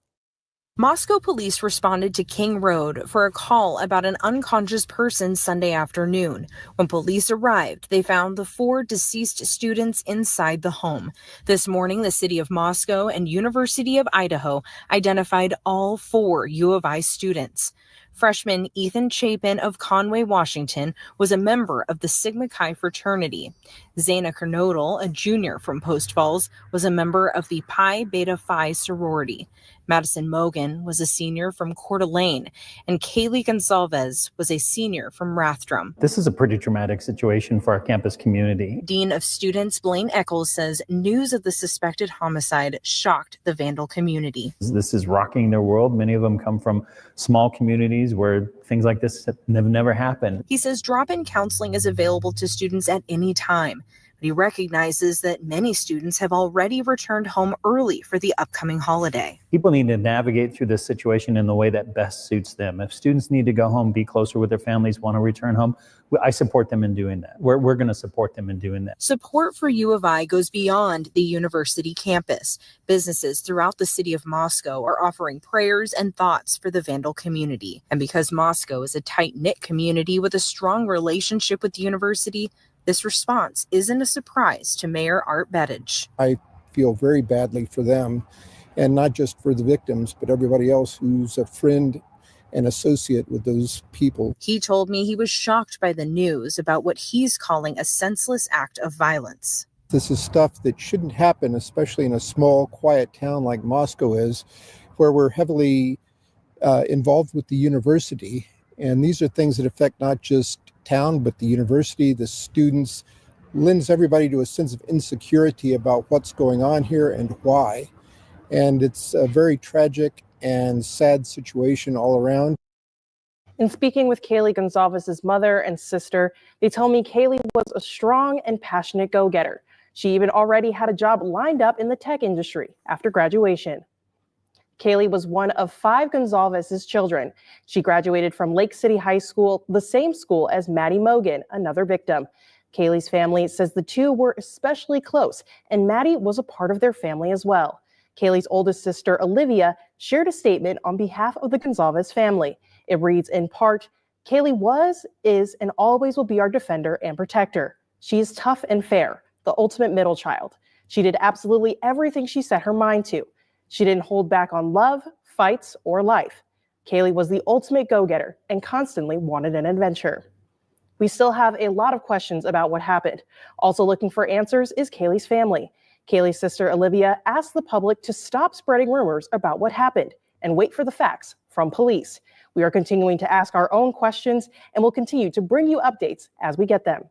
Moscow police responded to King Road for a call about an unconscious person Sunday afternoon. When police arrived, they found the 4 deceased students inside the home. This morning, the city of Moscow and University of Idaho identified all 4 U of I students. Freshman Ethan Chapin of Conway, Washington, was a member of the Sigma Chi fraternity. Zana Kernodle, a junior from Post Falls, was a member of the Pi Beta Phi sorority. Madison Mogan was a senior from Coeur d'Alene, and Kaylee Goncalves was a senior from Rathdrum. This is a pretty traumatic situation for our campus community. Dean of Students Blaine Eccles says news of the suspected homicide shocked the Vandal community. This is rocking their world. Many of them come from small communities where things like this have never happened. He says drop-in counseling is available to students at any time. but he recognizes that many students have already returned home early for the upcoming holiday. People need to navigate through this situation in the way that best suits them. If students need to go home, be closer with their families, want to return home, I support them in doing that. We're going to support them in doing that. Support for U of I goes beyond the university campus. Businesses throughout the city of Moscow are offering prayers and thoughts for the Vandal community. And because Moscow is a tight-knit community with a strong relationship with the university, this response isn't a surprise to Mayor Art Bedic. I feel very badly for them, and not just for the victims, but everybody else who's a friend and associate with those people. He told me he was shocked by the news about what he's calling a senseless act of violence. This is stuff that shouldn't happen, especially in a small, quiet town like Moscow is, where we're heavily involved with the university. And these are things that affect not just town, but the university, the students, lends everybody to a sense of insecurity about what's going on here and why. And it's a very tragic and sad situation all around. In speaking with Kaylee Gonzalez's mother and sister, they tell me Kaylee was a strong and passionate go-getter. She even already had a job lined up in the tech industry after graduation. Kaylee was one of 5 Gonzalez's children. She graduated from Lake City High School, the same school as Maddie Mogan, another victim. Kaylee's family says the two were especially close, and Maddie was a part of their family as well. Kaylee's oldest sister, Olivia, shared a statement on behalf of the Gonzalez family. It reads in part, "Kaylee was, is, and always will be our defender and protector. She is tough and fair, the ultimate middle child. She did absolutely everything she set her mind to. She didn't hold back on love, fights, or life. Kaylee was the ultimate go-getter and constantly wanted an adventure." We still have a lot of questions about what happened. Also looking for answers is Kaylee's family. Kaylee's sister, Olivia, asked the public to stop spreading rumors about what happened and wait for the facts from police. We are continuing to ask our own questions and will continue to bring you updates as we get them.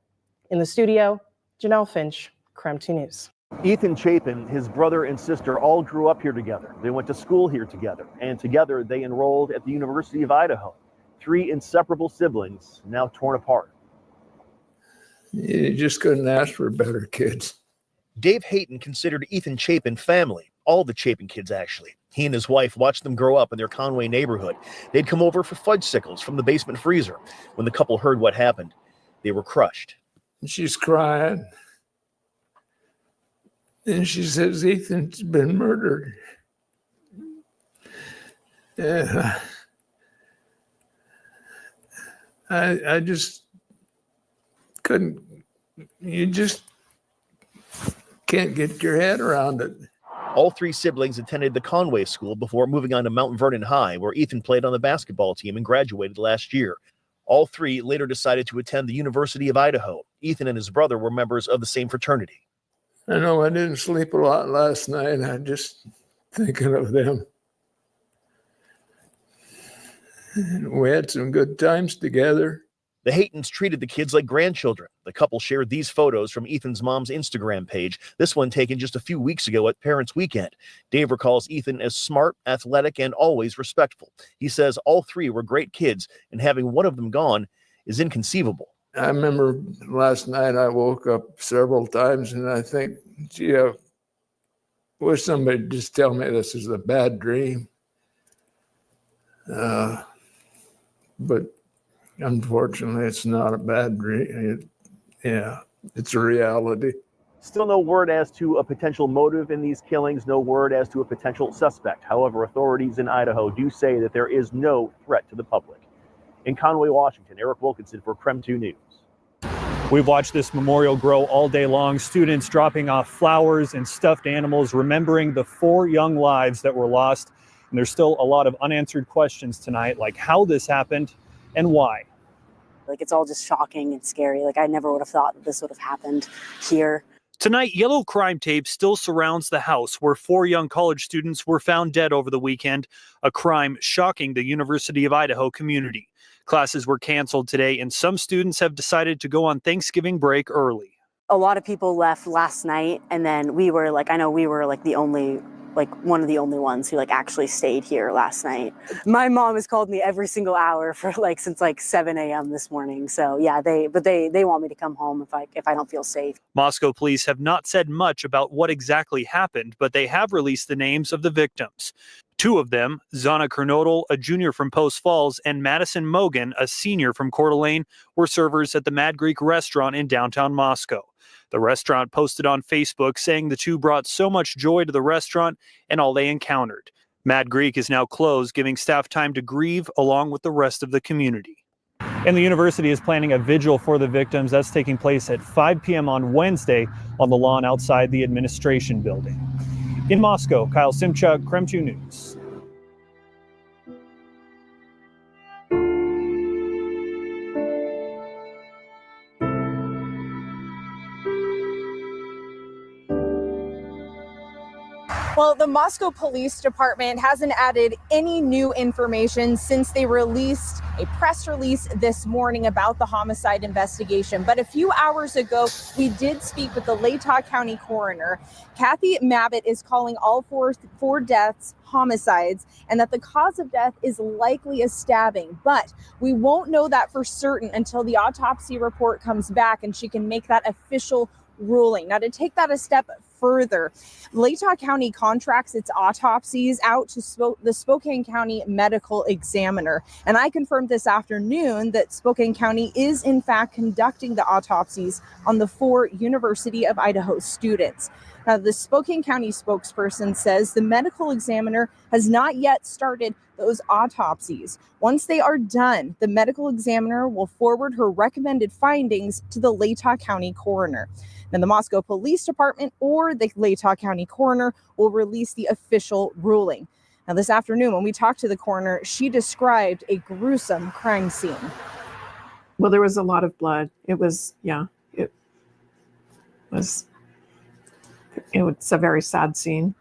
In the studio, Janelle Finch, KREM 2 News. Ethan Chapin, his brother and sister, all grew up here together. They went to school here together, and together they enrolled at the University of Idaho. 3 inseparable siblings, now torn apart. You just couldn't ask for better kids. Dave Hayton considered Ethan Chapin family, all the Chapin kids actually. He and his wife watched them grow up in their Conway neighborhood. They'd come over for fudgesicles from the basement freezer. When the couple heard what happened, they were crushed. She's crying. And she says, Ethan's been murdered. Yeah. I just couldn't, you just can't get your head around it. All 3 siblings attended the Conway School before moving on to Mount Vernon High, where Ethan played on the basketball team and graduated last year. All 3 later decided to attend the University of Idaho. Ethan and his brother were members of the same fraternity. I know I didn't sleep a lot last night. I'm just thinking of them. We had some good times together. The Haytons treated the kids like grandchildren. The couple shared these photos from Ethan's mom's Instagram page, this one taken just a few weeks ago at Parents' Weekend. Dave recalls Ethan as smart, athletic, and always respectful. He says all 3 were great kids, and having one of them gone is inconceivable. I remember last night I woke up several times and I think, gee, I wish somebody would just tell me this is a bad dream. But unfortunately, it's not a bad dream. It's a reality. Still no word as to a potential motive in these killings, no word as to a potential suspect. However, authorities in Idaho do say that there is no threat to the public. In Conway, Washington, Eric Wilkinson for KREM 2 News. We've watched this memorial grow all day long. Students dropping off flowers and stuffed animals, remembering the 4 young lives that were lost. And there's still a lot of unanswered questions tonight, like how this happened and why. Like, it's all just shocking and scary. Like, I never would have thought that this would have happened here. Tonight, yellow crime tape still surrounds the house where 4 young college students were found dead over the weekend, a crime shocking the University of Idaho community. Classes were canceled today, and some students have decided to go on Thanksgiving break early. a lot of people left last night, and then we were like, I know we were like one of the only ones who like actually stayed here last night. My mom has called me every single hour for like since like 7 a.m. this morning. So yeah, they want me to come home if I don't feel safe. Moscow police have not said much about what exactly happened, but they have released the names of the victims. Two of them, Zana Kernodle, a junior from Post Falls, and Madison Mogan, a senior from Coeur d'Alene, were servers at the Mad Greek restaurant in downtown Moscow. The restaurant posted on Facebook saying the two brought so much joy to the restaurant and all they encountered. Mad Greek is now closed, giving staff time to grieve along with the rest of the community. And the university is planning a vigil for the victims. That's taking place at 5 p.m. on Wednesday on the lawn outside the administration building. In Moscow, Kyle Simchuk, KREM 2 News. Well, the Moscow Police Department hasn't added any new information since they released a press release this morning about the homicide investigation. But a few hours ago, we did speak with the Latah County coroner. Kathy Mabbitt is calling all four deaths homicides, and that the cause of death is likely a stabbing. But we won't know that for certain until the autopsy report comes back and she can make that official ruling. Now, to take that a step further, Latah County contracts its autopsies out to the Spokane County Medical Examiner. And I confirmed this afternoon that Spokane County is in fact conducting the autopsies on the 4 University of Idaho students. Now, the Spokane County spokesperson says the medical examiner has not yet started those autopsies. Once they are done, the medical examiner will forward her recommended findings to the Latah County coroner. Then the Moscow Police Department or the Latah County coroner will release the official ruling. Now, this afternoon, when we talked to the coroner, she described a gruesome crime scene. Well, there was a lot of blood. It was a very sad scene.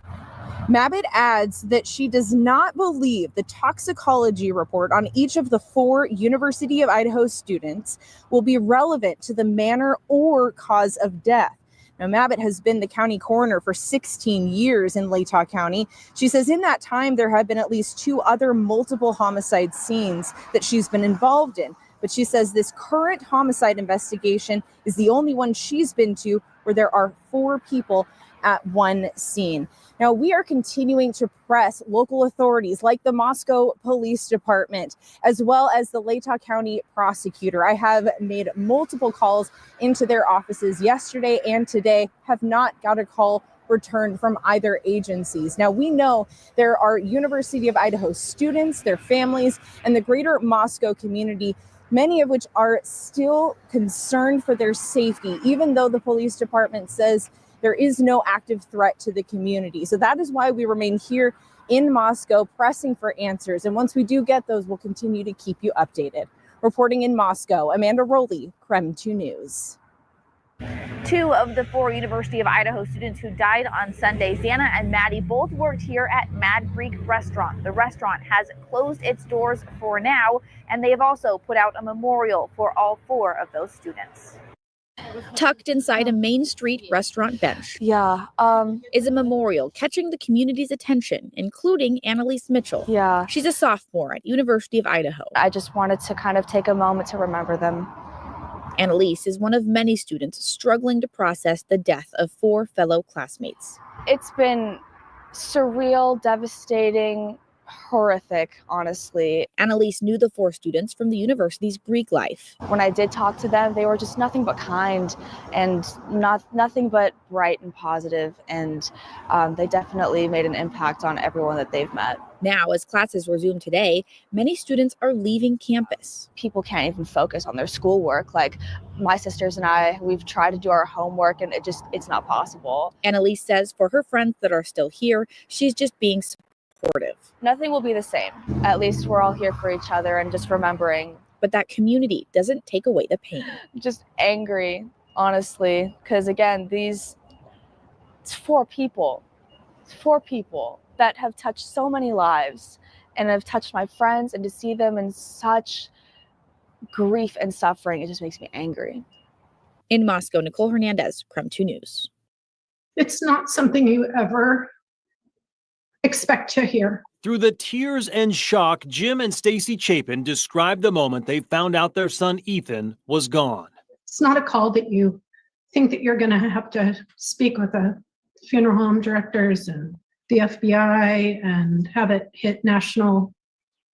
Mabbitt adds that she does not believe the toxicology report on each of the 4 University of Idaho students will be relevant to the manner or cause of death. Now, Mabbitt has been the county coroner for 16 years in Latah County. She says in that time, there have been at least 2 other multiple homicide scenes that she's been involved in. But she says this current homicide investigation is the only one she's been to where there are 4 people at one scene. Now, we are continuing to press local authorities like the Moscow Police Department, as well as the Latah County prosecutor. I have made multiple calls into their offices yesterday and today, have not got a call returned from either agencies. Now, we know there are University of Idaho students, their families, and the greater Moscow community, many of which are still concerned for their safety, even though the police department says there is no active threat to the community. So that is why we remain here in Moscow pressing for answers. And once we do get those, we'll continue to keep you updated. Reporting in Moscow, Amanda Rowley, KREM 2 News. 2 of the 4 University of Idaho students who died on Sunday, Xana and Maddie, both worked here at Mad Greek Restaurant. The restaurant has closed its doors for now, and they have also put out a memorial for all 4 of those students. Tucked inside a Main Street restaurant bench is a memorial catching the community's attention, including Annalise Mitchell. She's a sophomore at University of Idaho. I just wanted to kind of take a moment to remember them. Annalise is one of many students struggling to process the death of 4 fellow classmates. It's been surreal, devastating, horrific, honestly. Annalise knew the 4 students from the university's Greek life. When I did talk to them, they were just nothing but kind and nothing but bright and positive, and they definitely made an impact on everyone that they've met. Now, as classes resume today, many students are leaving campus. People can't even focus on their schoolwork. Like my sisters and I, we've tried to do our homework and it's not possible. Annalise says for her friends that are still here, she's just being supportive. Nothing will be the same. At least we're all here for each other and just remembering. But that community doesn't take away the pain. Just angry, honestly, because again, it's 4 people. It's 4 people that have touched so many lives and have touched my friends, and to see them in such grief and suffering, it just makes me angry. In Moscow, Nicole Hernandez, KREM 2 News. It's not something you ever expect to hear. Through the tears and shock, Jim and Stacy Chapin described the moment they found out their son Ethan was gone. It's not a call that you think that you're going to have to speak with the funeral home directors and the FBI and have it hit national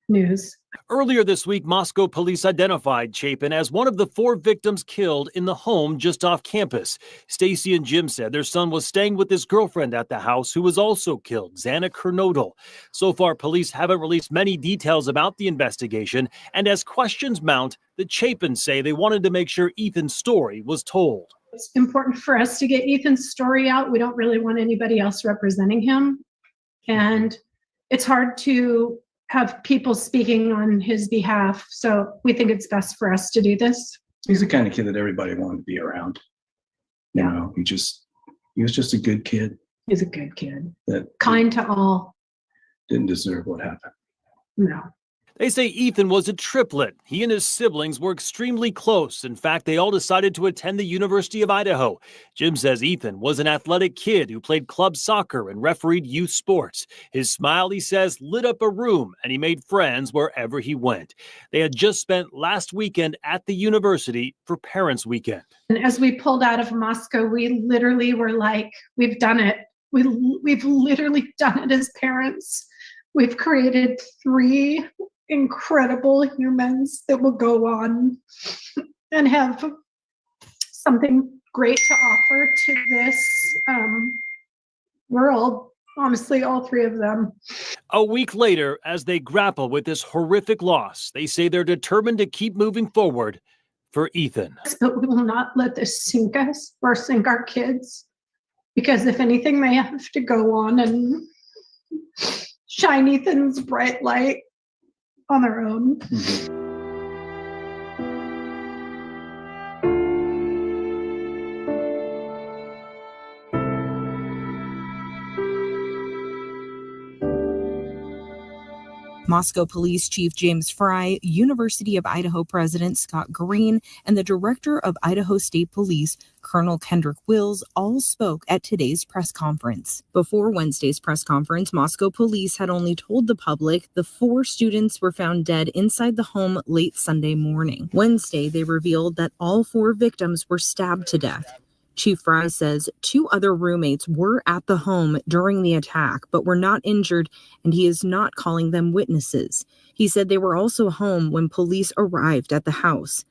news. Earlier this week, Moscow police identified Chapin as one of the 4 victims killed in the home just off campus. Stacy and Jim said their son was staying with his girlfriend at the house, who was also killed, Xana Kernodle. So far, police haven't released many details about the investigation, and as questions mount, the Chapins say they wanted to make sure Ethan's story was told. It's important for us to get Ethan's story out. We don't really want anybody else representing him. And it's hard to have people speaking on his behalf. So we think it's best for us to do this. He's the kind of kid that everybody wanted to be around. You know, he was just a good kid. He's a good kid. That kind to all. Didn't deserve what happened. No. They say Ethan was a triplet. He and his siblings were extremely close. In fact, they all decided to attend the University of Idaho. Jim says Ethan was an athletic kid who played club soccer and refereed youth sports. His smile, he says, lit up a room, and he made friends wherever he went. They had just spent last weekend at the university for Parents' Weekend. And as we pulled out of Moscow, we literally were like, we've done it. We've literally done it as parents. We've created 3 incredible humans that will go on and have something great to offer to this world. Honestly, all 3 of them. A week later, as they grapple with this horrific loss, they say they're determined to keep moving forward for Ethan. But we will not let this sink us or sink our kids, because if anything, they have to go on and shine Ethan's bright light on their own. Moscow Police Chief James Fry, University of Idaho President Scott Green, and the Director of Idaho State Police, Colonel Kendrick Wills, all spoke at today's press conference. Before Wednesday's press conference, Moscow police had only told the public the 4 students were found dead inside the home late Sunday morning. Wednesday, they revealed that all 4 victims were stabbed to death. Chief Fry says 2 other roommates were at the home during the attack, but were not injured, and he is not calling them witnesses. He said they were also home when police arrived at the house.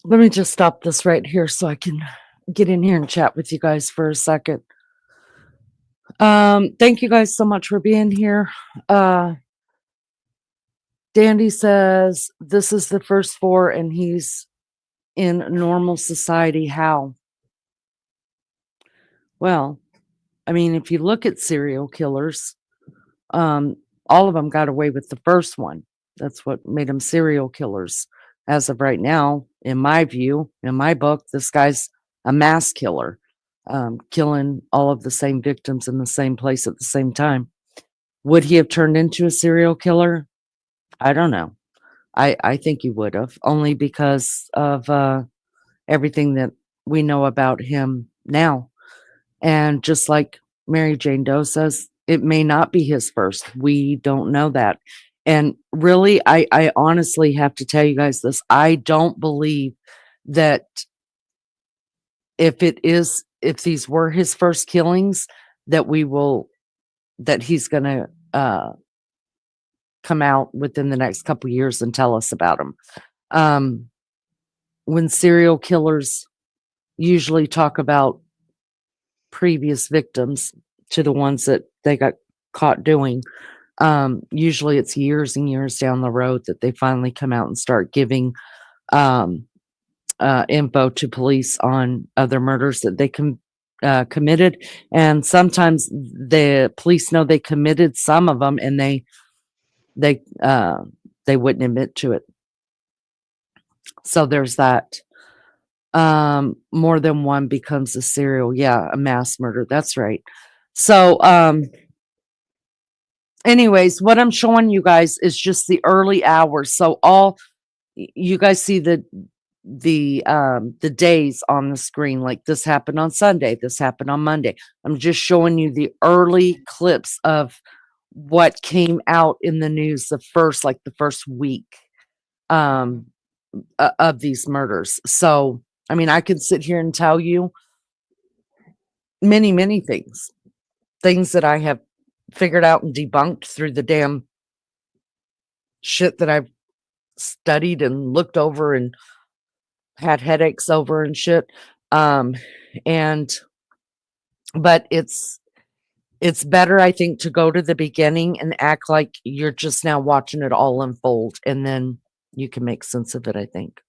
Let me just stop this right here so I can get in here and chat with you guys for a second. Thank you guys so much for being here. Dandy says this is the first 4 and he's in normal society. How? Well, I mean, if you look at serial killers, all of them got away with the first one. That's what made them serial killers. As of right now, in my view, in my book, this guy's a mass killer, killing all of the same victims in the same place at the same time. Would he have turned into a serial killer? I don't know. I think he would have, only because of everything that we know about him now. And just like Mary Jane Doe says, it may not be his first. We don't know that. And really, I honestly have to tell you guys this. I don't believe that if these were his first killings, that he's going to come out within the next couple years and tell us about them. When serial killers usually talk about previous victims to the ones that they got caught doing, usually it's years and years down the road that they finally come out and start giving info to police on other murders that they committed. And sometimes the police know they committed some of them, and they wouldn't admit to it. So there's that. More than one becomes a serial, a mass murder. That's right. So anyways, what I'm showing you guys is just the early hours. So all, you guys see the days on the screen, like this happened on Sunday, this happened on Monday. I'm just showing you the early clips of what came out in the news the first week of these murders. So, I mean, I could sit here and tell you many things that I have figured out and debunked through the damn shit that I've studied and looked over and had headaches over and shit. And but it's better, I think, to go to the beginning and act like you're just now watching it all unfold, and then you can make sense of it, I think.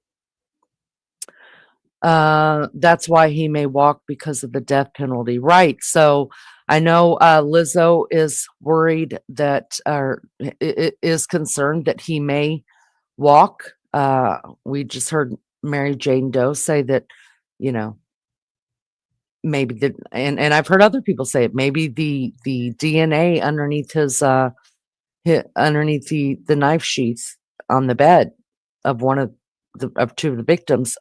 That's why he may walk, because of the death penalty. Right. So I know Lizzo is worried that, or is concerned that he may walk. We just heard Mary Jane Doe say that, you know, maybe and I've heard other people say it, maybe the DNA underneath his underneath the knife sheath on the bed of two of the victims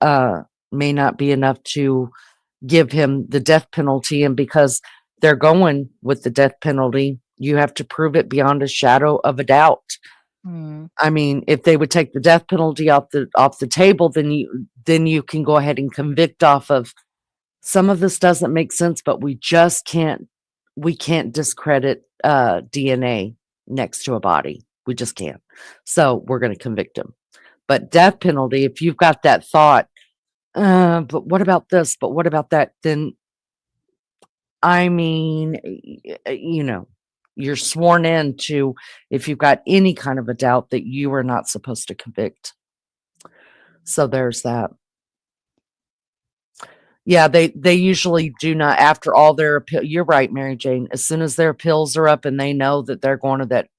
may not be enough to give him the death penalty. And because they're going with the death penalty, you have to prove it beyond a shadow of a doubt. I mean, if they would take the death penalty off the table, then you can go ahead and convict off of. Some of this doesn't make sense, but we can't discredit DNA next to a body. We just can't. So we're going to convict him. But death penalty, if you've got that thought, but what about this? But what about that? Then, I mean, you're sworn in to, if you've got any kind of a doubt, that you are not supposed to convict. So there's that. Yeah, they usually do not, after all their appeal. You're right, Mary Jane. As soon as their appeals are up and they know that they're going to that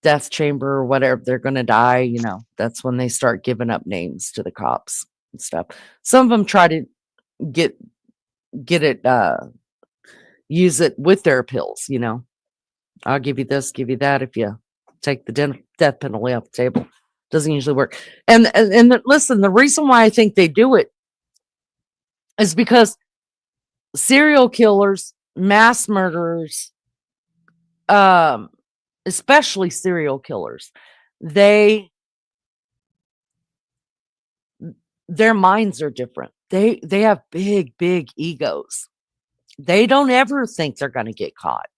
death chamber or whatever, they're going to die, that's when they start giving up names to the cops and stuff. Some of them try to get it, use it with their appeals. I'll give you this, give you that if you take the death penalty off the table. Doesn't usually work. And listen, the reason why I think they do it is because serial killers, mass murderers, especially serial killers, their minds are different. They have big egos. They don't ever think they're going to get caught.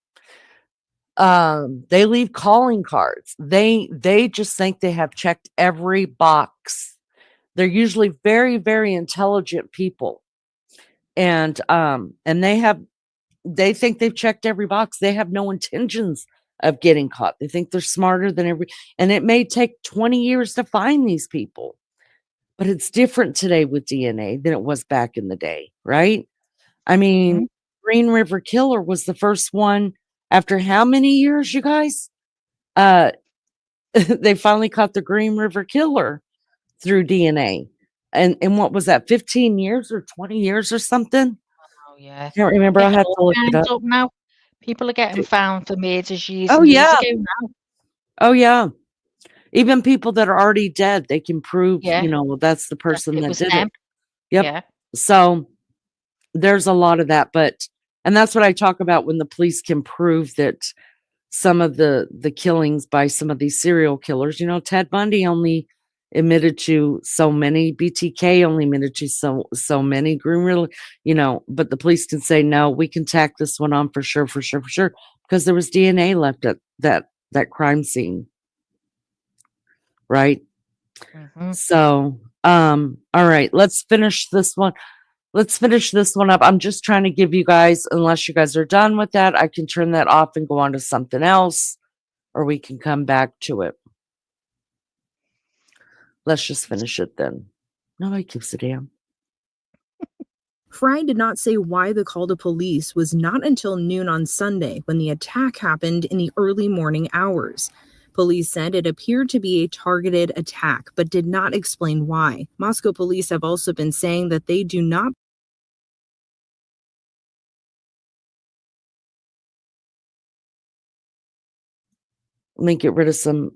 They leave calling cards. They just think they have checked every box. They're usually very intelligent people. And they think they've checked every box. They have no intentions of getting caught. They think they're smarter than and it may take 20 years to find these people. But it's different today with DNA than it was back in the day, right? I mean, Green River Killer was the first one after how many years, you guys? They finally caught the Green River Killer through DNA. And what was that, 15 years or 20 years or something? Oh, yeah. Can't remember. I have to look it up. Now. People are getting found for murders years Oh, and years yeah. ago now. Oh, yeah. Even people that are already dead, they can prove, well, that's the person that did it. Yep. Yeah. So there's a lot of that, and that's what I talk about when the police can prove that some of the killings by some of these serial killers, Ted Bundy only admitted to so many, BTK only admitted to so many, Green River, but the police can say, no, we can tack this one on for sure, because there was DNA left at that crime scene. Right. So, all right, let's finish this one. Up. I'm just trying to give you guys, unless you guys are done with that, I can turn that off and go on to something else, or we can come back to it. Let's just finish it then. Nobody gives a damn. Fry did not say why the call to police was not until noon on Sunday, when the attack happened in the early morning hours. Police said it appeared to be a targeted attack, but did not explain why. Moscow police have also been saying that they do not Let me get rid of some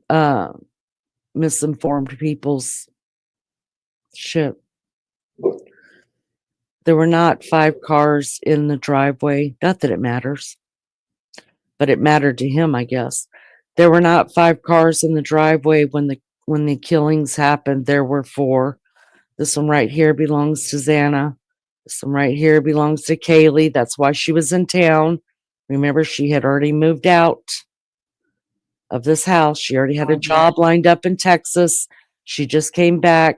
misinformed people's Shit. There were not 5 cars in the driveway. Not that it matters, but it mattered to him, I guess. There were not 5 cars in the driveway when the killings happened. There were 4. This one right here belongs to Xana. This one right here belongs to Kaylee. That's why she was in town. Remember, she had already moved out of this house. She already had a job lined up in Texas. She just came back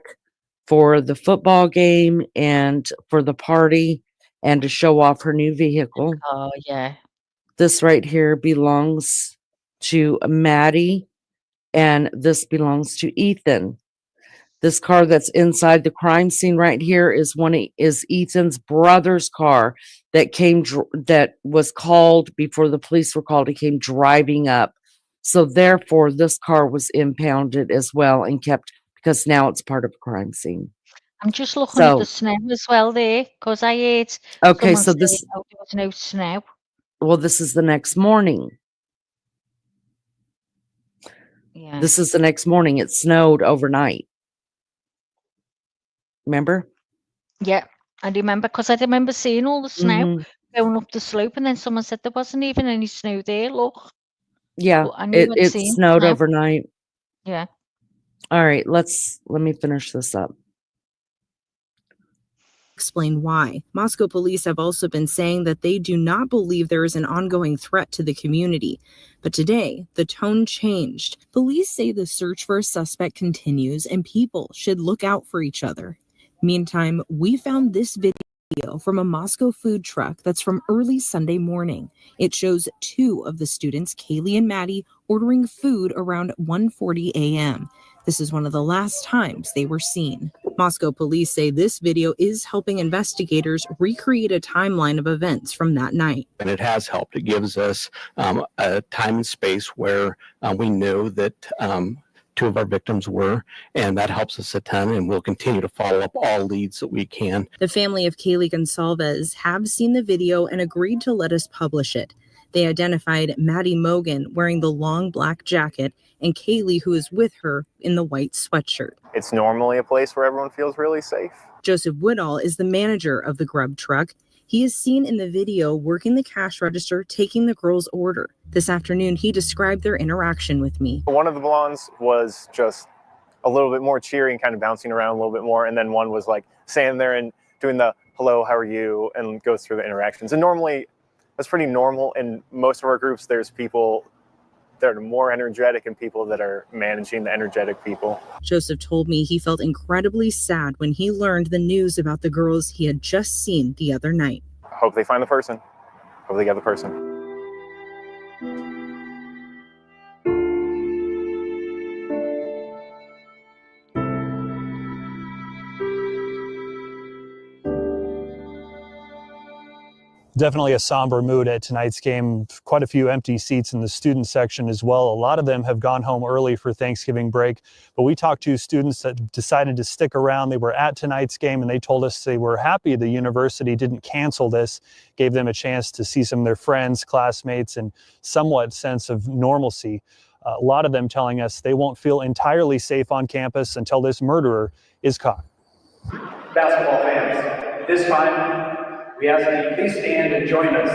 for the football game and for the party and to show off her new vehicle. Oh, yeah. This right here belongs to Maddie, and this belongs to Ethan. This car that's inside the crime scene right here is Ethan's brother's car that was called before the police were called. He came driving up. So therefore, this car was impounded as well and kept because now it's part of a crime scene. I'm just looking at the snow as well there because I heard Okay, someone so say, this, oh, there was no snow. well, this is the next morning. Yeah. This is the next morning. It snowed overnight. Remember? Yeah, I remember because I remember seeing all the snow Mhm. going up the slope, and then someone said there wasn't even any snow there. Look, Yeah, but I knew I'd it seen snowed snow. overnight. Yeah. All right, let me finish this up. Explain why. Moscow police have also been saying that they do not believe there is an ongoing threat to the community. But today, the tone changed. Police say the search for a suspect continues and people should look out for each other. Meantime, we found this video from a Moscow food truck that's from early Sunday morning. It shows 2 of the students, Kaylee and Maddie, ordering food around 1:40 a.m. This is one of the last times they were seen. Moscow police say this video is helping investigators recreate a timeline of events from that night. And it has helped. It gives us a time and space where we know that 2 of our victims were, and that helps us a ton, and we'll continue to follow up all leads that we can. The family of Kaylee Gonsalves have seen the video and agreed to let us publish it. They identified Maddie Mogan wearing the long black jacket and Kaylee, who is with her, in the white sweatshirt. It's normally a place where everyone feels really safe. Joseph Woodall is the manager of the grub truck. He is seen in the video working the cash register, taking the girl's order. This afternoon, he described their interaction with me. One of the blondes was just a little bit more cheery and kind of bouncing around a little bit more. And then one was like standing there and doing the hello, how are you? And goes through the interactions. And normally that's pretty normal. In most of our groups, there's people that are more energetic and people that are managing the energetic people. Joseph told me he felt incredibly sad when he learned the news about the girls he had just seen the other night. I hope they find the person. Hope they get the person. Definitely a somber mood at tonight's game. Quite a few empty seats in the student section as well. A lot of them have gone home early for Thanksgiving break, but we talked to students that decided to stick around. They were at tonight's game and they told us they were happy the university didn't cancel this, gave them a chance to see some of their friends, classmates, and somewhat sense of normalcy. A lot of them telling us they won't feel entirely safe on campus until this murderer is caught. Basketball fans, this time, we ask that you please stand and join us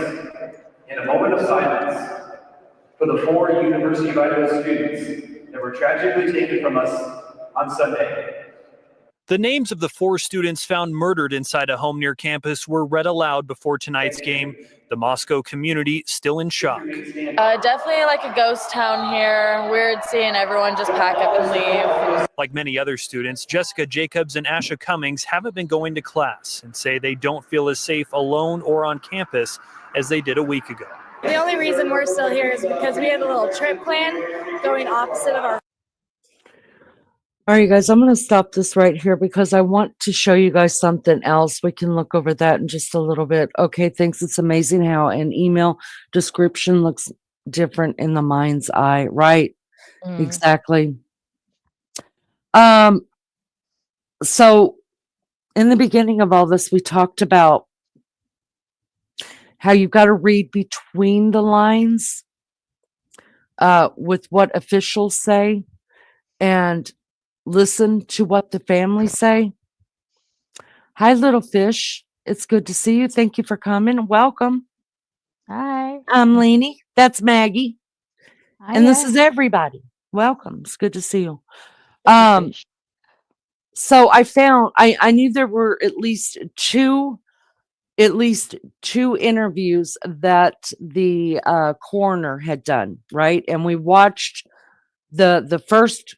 in a moment of silence for the 4 University of Idaho students that were tragically taken from us on Sunday. The names of the 4 students found murdered inside a home near campus were read aloud before tonight's game. The Moscow community still in shock. Definitely like a ghost town here. Weird seeing everyone just pack up and leave. Like many other students, Jessica Jacobs and Asha Cummings haven't been going to class and say they don't feel as safe alone or on campus as they did a week ago. The only reason we're still here is because we had a little trip planned going opposite of our. All right, you guys, I'm going to stop this right here because I want to show you guys something else. We can look over that in just a little bit. Okay, thanks. It's amazing how an email description looks different in the mind's eye, right? Exactly. So in the beginning of all this, we talked about how you've got to read between the lines with what officials say and listen to what the families say. Hi, little fish. It's good to see you. Thank you for coming. Welcome. Hi. I'm Lainey. That's Maggie. And this Hiya. is everybody. Welcome. It's good to see you. Little fish. So I knew there were at least two interviews that the coroner had done, right? And we watched the first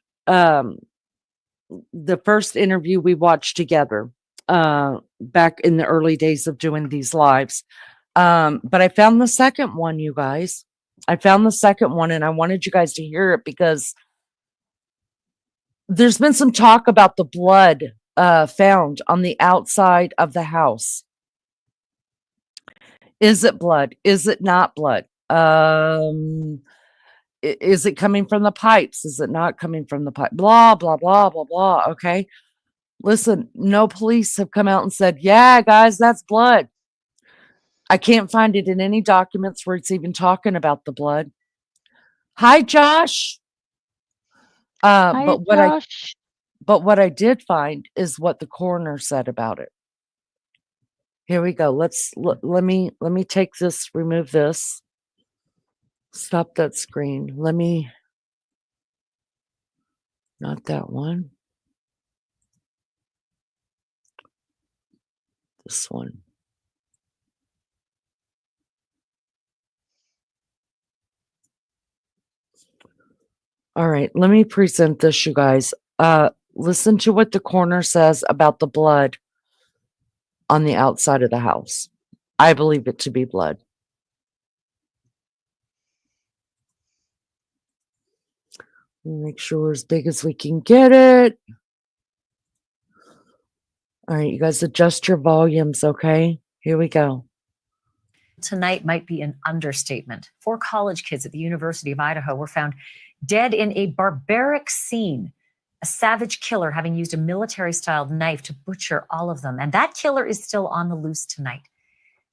interview we watched together back in the early days of doing these lives. But I found the second one, you guys. I found the second one, and I wanted you guys to hear it because there's been some talk about the blood found on the outside of the house. Is it blood? Is it not blood? Is it coming from the pipes? Is it not coming from the pipe? Blah, blah, blah, blah, blah. Okay. Listen, no police have come out and said, yeah, guys, that's blood. I can't find it in any documents where it's even talking about the blood. Hi, Josh. Hi, But Josh. what I did find is what the coroner said about it. Here we go. Let me take this, remove this. Stop that screen. Not that one. This one. All right, let me present this, you guys. Listen to what the coroner says about the blood on the outside of the house. I believe it to be blood. Make sure we're as big as we can get it. All right, you guys adjust your volumes, okay? Here we go. Tonight might be an understatement. 4 college kids at the University of Idaho were found dead in a barbaric scene. A savage killer having used a military-styled knife to butcher all of them. And that killer is still on the loose tonight.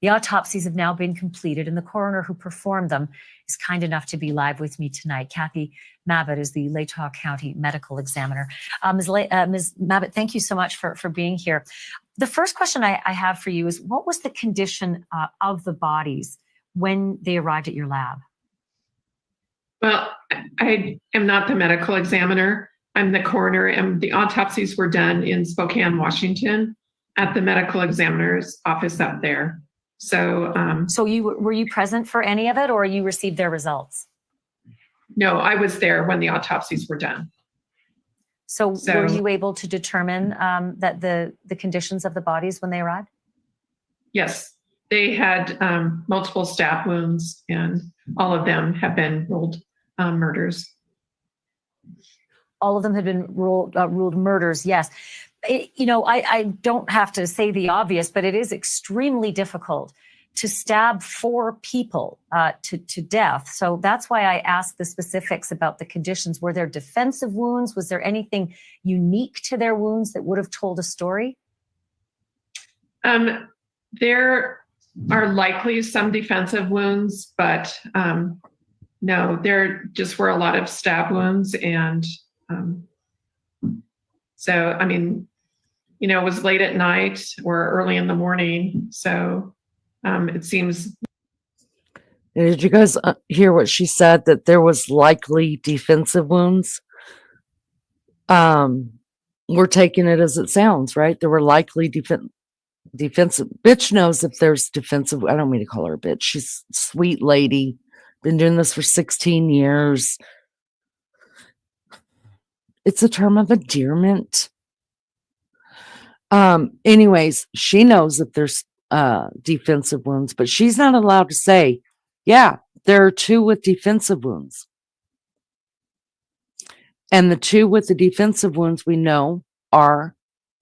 The autopsies have now been completed, and the coroner who performed them is kind enough to be live with me tonight. Kathy Mabbitt is the Latah County medical examiner. Ms. Mabbitt, thank you so much for being here. The first question I have for you is, what was the condition of the bodies when they arrived at your lab? Well, I am not the medical examiner. I'm the coroner, and the autopsies were done in Spokane, Washington, at the medical examiner's office up there. So, were you present for any of it, or you received their results? No, I was there when the autopsies were done. So were you able to determine that the conditions of the bodies when they arrived? Yes, they had multiple stab wounds, and all of them have been ruled murders. All of them had been ruled murders, yes. I don't have to say the obvious, but it is extremely difficult to stab 4 people to death. So that's why I asked the specifics about the conditions. Were there defensive wounds? Was there anything unique to their wounds that would have told a story? There are likely some defensive wounds, but no, there just were a lot of stab wounds. And so, I mean, it was late at night or early in the morning. So it seems. Did you guys hear what she said, that there was likely defensive wounds? We're taking it as it sounds, right? There were likely defensive. Bitch knows if there's defensive. I don't mean to call her a bitch. She's a sweet lady. Been doing this for 16 years. It's a term of endearment. Anyways, she knows if there's defensive wounds, but she's not allowed to say, yeah, there are 2 with defensive wounds. And the 2 with the defensive wounds we know are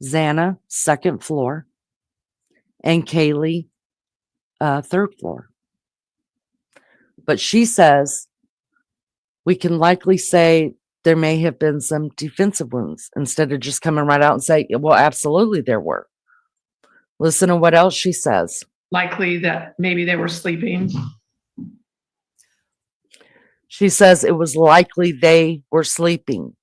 Xana, 2nd floor, and Kaylee, 3rd floor. But she says we can likely say there may have been some defensive wounds, instead of just coming right out and say, well, absolutely there were. Listen to what else she says. Likely that maybe they were sleeping. She says it was likely they were sleeping.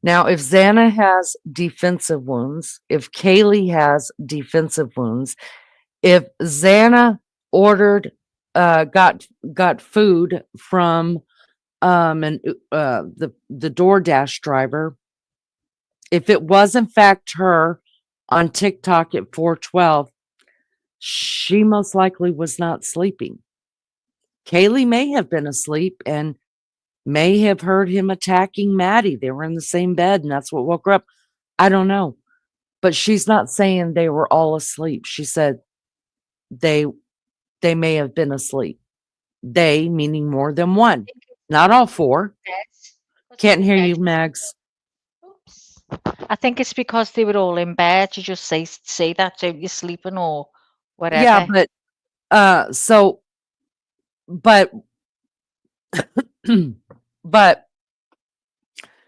Now, if Xana has defensive wounds, if Kaylee has defensive wounds, if Xana ordered, got food from the DoorDash driver, if it was in fact her on TikTok at 412, she most likely was not sleeping. Kaylee may have been asleep and may have heard him attacking Maddie. They were in the same bed and that's what woke her up. I don't know. But she's not saying they were all asleep. She said they may have been asleep. They meaning more than one. Not all four. Can't hear you, Mags. I think it's because they were all in bed. You just say that, so you're sleeping or whatever. Yeah, but but but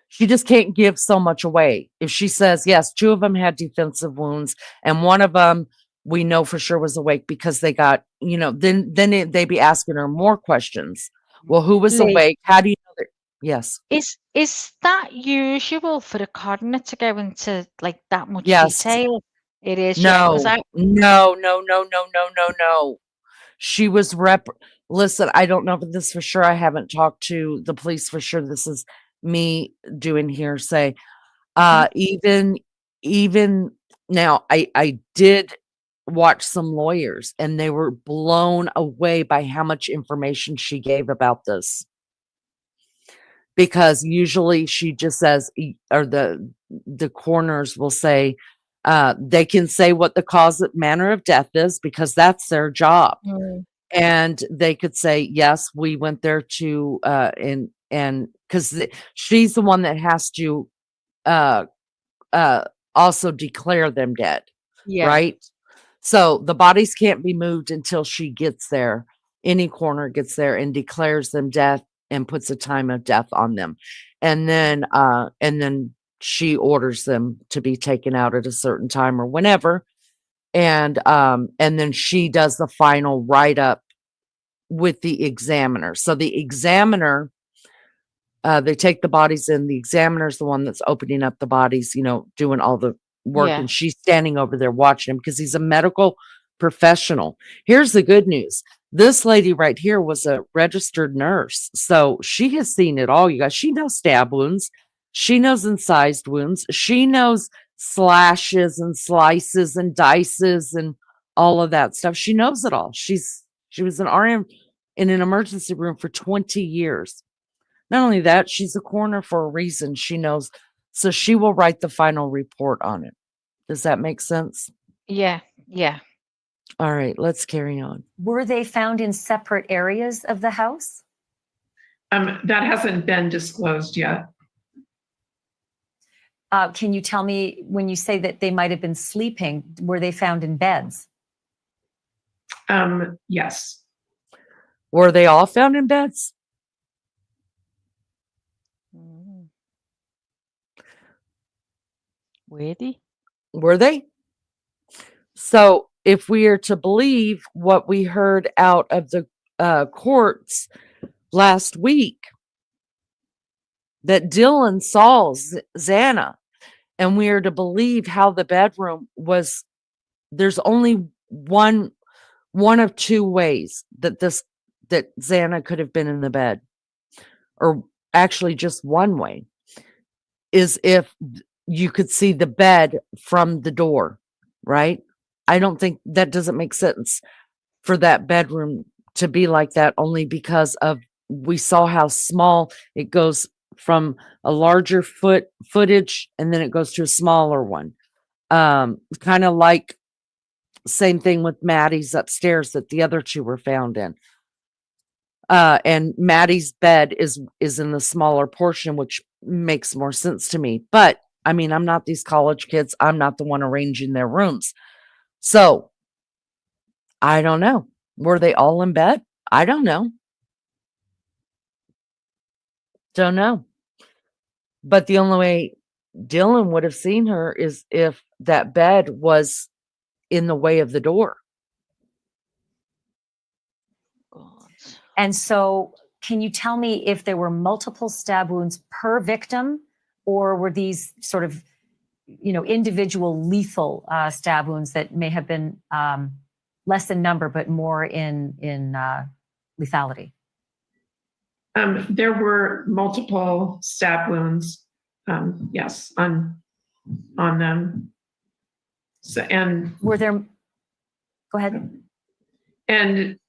she just can't give so much away. If she says, yes, 2 of them had defensive wounds and one of them we know for sure was awake because they got, then they'd be asking her more questions. Well, who was Lee, awake? How do you know that? Yes. Is that usual for the coroner to go into like that much Yes. detail? It is, yeah. No. No. She was listen, I don't know this for sure. I haven't talked to the police for sure. This is me doing hearsay. Even now, I did watch some lawyers and they were blown away by how much information she gave about this. Because usually she just says, or the coroners will say, they can say what the cause manner of death is because that's their job. And they could say, yes, we went there to, and because she's the one that has to also declare them dead, right? So the bodies can't be moved until she gets there. Any coroner gets there and declares them dead and puts a time of death on them. And then she orders them to be taken out at a certain time or whenever. And then she does the final write-up with the examiner. So the examiner, they take the bodies in. The examiner's the one that's opening up the bodies, doing all the work. Yeah. And she's standing over there watching him because he's a medical professional. Here's the good news. This lady right here was a registered nurse. So she has seen it all, you guys. She knows stab wounds. She knows incised wounds. She knows slashes and slices and dices and all of that stuff. She knows it all. She was an RN in an emergency room for 20 years. Not only that, she's a coroner for a reason. She knows. So she will write the final report on it. Does that make sense? Yeah. All right, let's carry on. Were they found in separate areas of the house? That hasn't been disclosed yet. Can you tell me, when you say that they might have been sleeping, were they found in beds? Yes. Were they all found in beds? Were they? So if we are to believe what we heard out of the courts last week, that Dylan saw Xana, and we are to believe how the bedroom was, there's only one of 2 ways that Xana could have been in the bed, or actually just one way, is if you could see the bed from the door, right? I don't think that doesn't make sense for that bedroom to be like that, only because of we saw how small it goes from a larger footage and then it goes to a smaller one. Kind of like same thing with Maddie's upstairs that the other 2 were found in. And Maddie's bed is in the smaller portion, which makes more sense to me. But I mean, I'm not these college kids. I'm not the one arranging their rooms. So I don't know. Were they all in bed? I don't know. Don't know. But the only way Dylan would have seen her is if that bed was in the way of the door. And so can you tell me if there were multiple stab wounds per victim, or were these sort of, individual lethal stab wounds that may have been less in number, but more in lethality? There were multiple stab wounds, yes, on them. So, and were there? Go ahead. And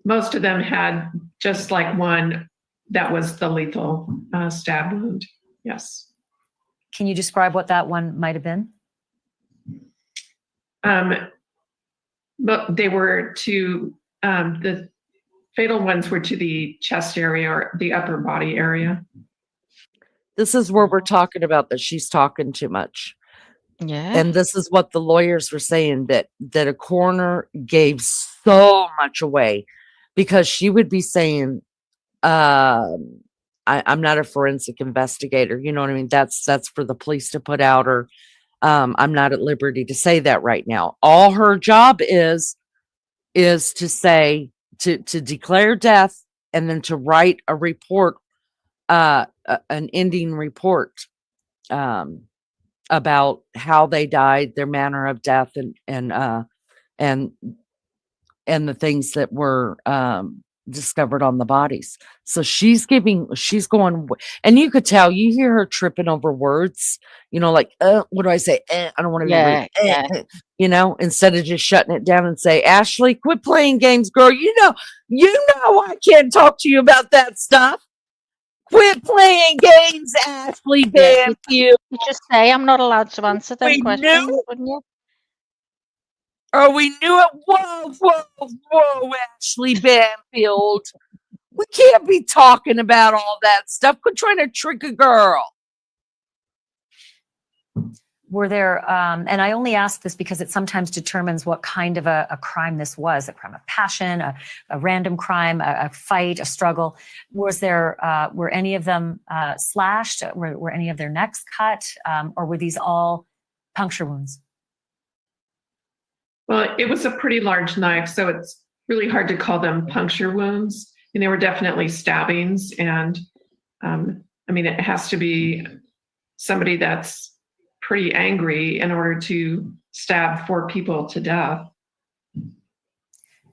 most of them had just like one that was the lethal stab wound. Yes. Can you describe what that one might have been? But they were to the fatal ones were to the chest area or the upper body area. This is where we're talking about that she's talking too much. Yeah. And this is what the lawyers were saying, that a coroner gave so much away, because she would be saying, I'm not a forensic investigator. You know what I mean? That's for the police to put out, or I'm not at liberty to say that right now. All her job is to say, to declare death, and then to write a report, an ending report, about how they died, their manner of death, and the things that were discovered on the bodies. So she's going, and you could tell, you hear her tripping over words, like, what do I say? I don't want to read, instead of just shutting it down and say, Ashley, quit playing games, girl. You know, I can't talk to you about that stuff. Quit playing games, Ashley Banfield. You just say I'm not allowed to answer them questions, wouldn't you? Oh, we knew it. Whoa, Ashley Banfield. We can't be talking about all that stuff. Quit trying to trick a girl. Were there, and I only ask this because it sometimes determines what kind of a crime this was, a crime of passion, a random crime, a fight, a struggle. Was there, were any of them slashed? Were any of their necks cut? Or were these all puncture wounds? Well, it was a pretty large knife, so it's really hard to call them puncture wounds. And they were definitely stabbings. And it has to be somebody that's pretty angry in order to stab 4 people to death.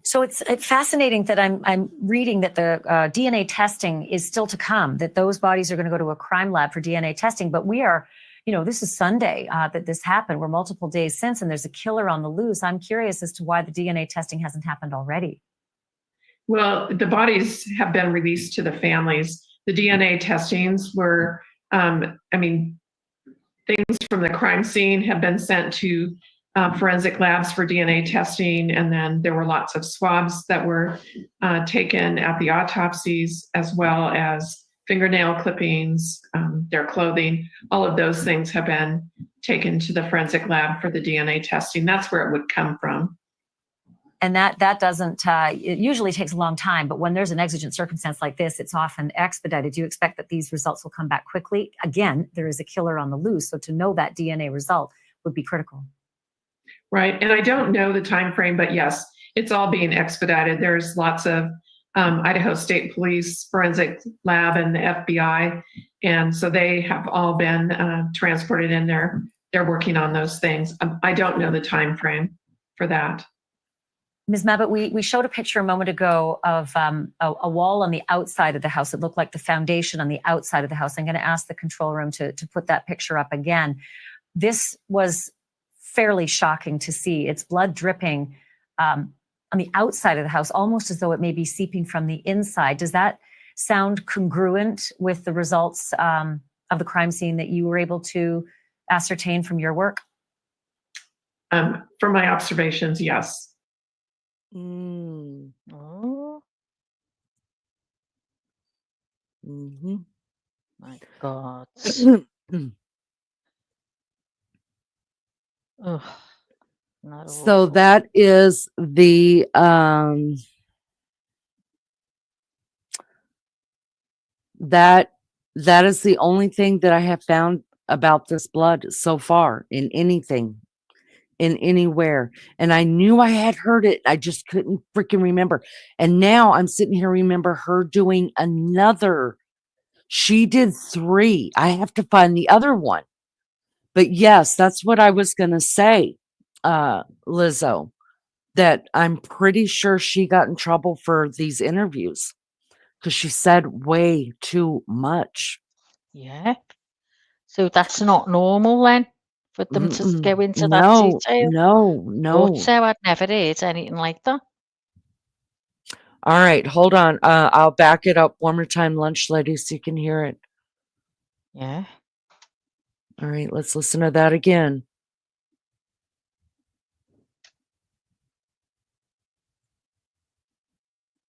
So it's fascinating that I'm reading that the DNA testing is still to come, that those bodies are going to go to a crime lab for DNA testing. But we are, this is Sunday that this happened. We're multiple days since, and there's a killer on the loose. I'm curious as to why the DNA testing hasn't happened already. Well, the bodies have been released to the families. The DNA testings were, things from the crime scene have been sent to forensic labs for DNA testing. And then there were lots of swabs that were taken at the autopsies, as well as fingernail clippings, their clothing. All of those things have been taken to the forensic lab for the DNA testing. That's where it would come from. And that doesn't, it usually takes a long time, but when there's an exigent circumstance like this, it's often expedited. Do you expect that these results will come back quickly? Again, there is a killer on the loose, so to know that DNA result would be critical. Right, and I don't know the time frame, but yes, it's all being expedited. There's lots of Idaho State Police Forensic Lab and the FBI, and so they have all been transported in there. They're working on those things. I don't know the time frame for that. Ms. Mabbutt, we showed a picture a moment ago of a wall on the outside of the house. It looked like the foundation on the outside of the house. I'm going to ask the control room to put that picture up again. This was fairly shocking to see. It's blood dripping on the outside of the house, almost as though it may be seeping from the inside. Does that sound congruent with the results of the crime scene that you were able to ascertain from your work? From my observations, yes. Oh. Mm-hmm. My God. Ugh, not So awful. that is the that is the only thing that I have found about this blood so far in anything, in anywhere. And I knew I had heard it. I just couldn't freaking remember. And now I'm sitting here, remember her doing another She did 3. I have to find the other one. But yes, that's what I was going to say, Lizzo, that I'm pretty sure she got in trouble for these interviews because she said way too much. Yeah. So that's not normal then for them to go into that No, detail. Thought so. I'd never heard anything like that. All right, hold on. I'll back it up one more time, lunch lady, so you can hear it. Yeah. All right, let's listen to that again.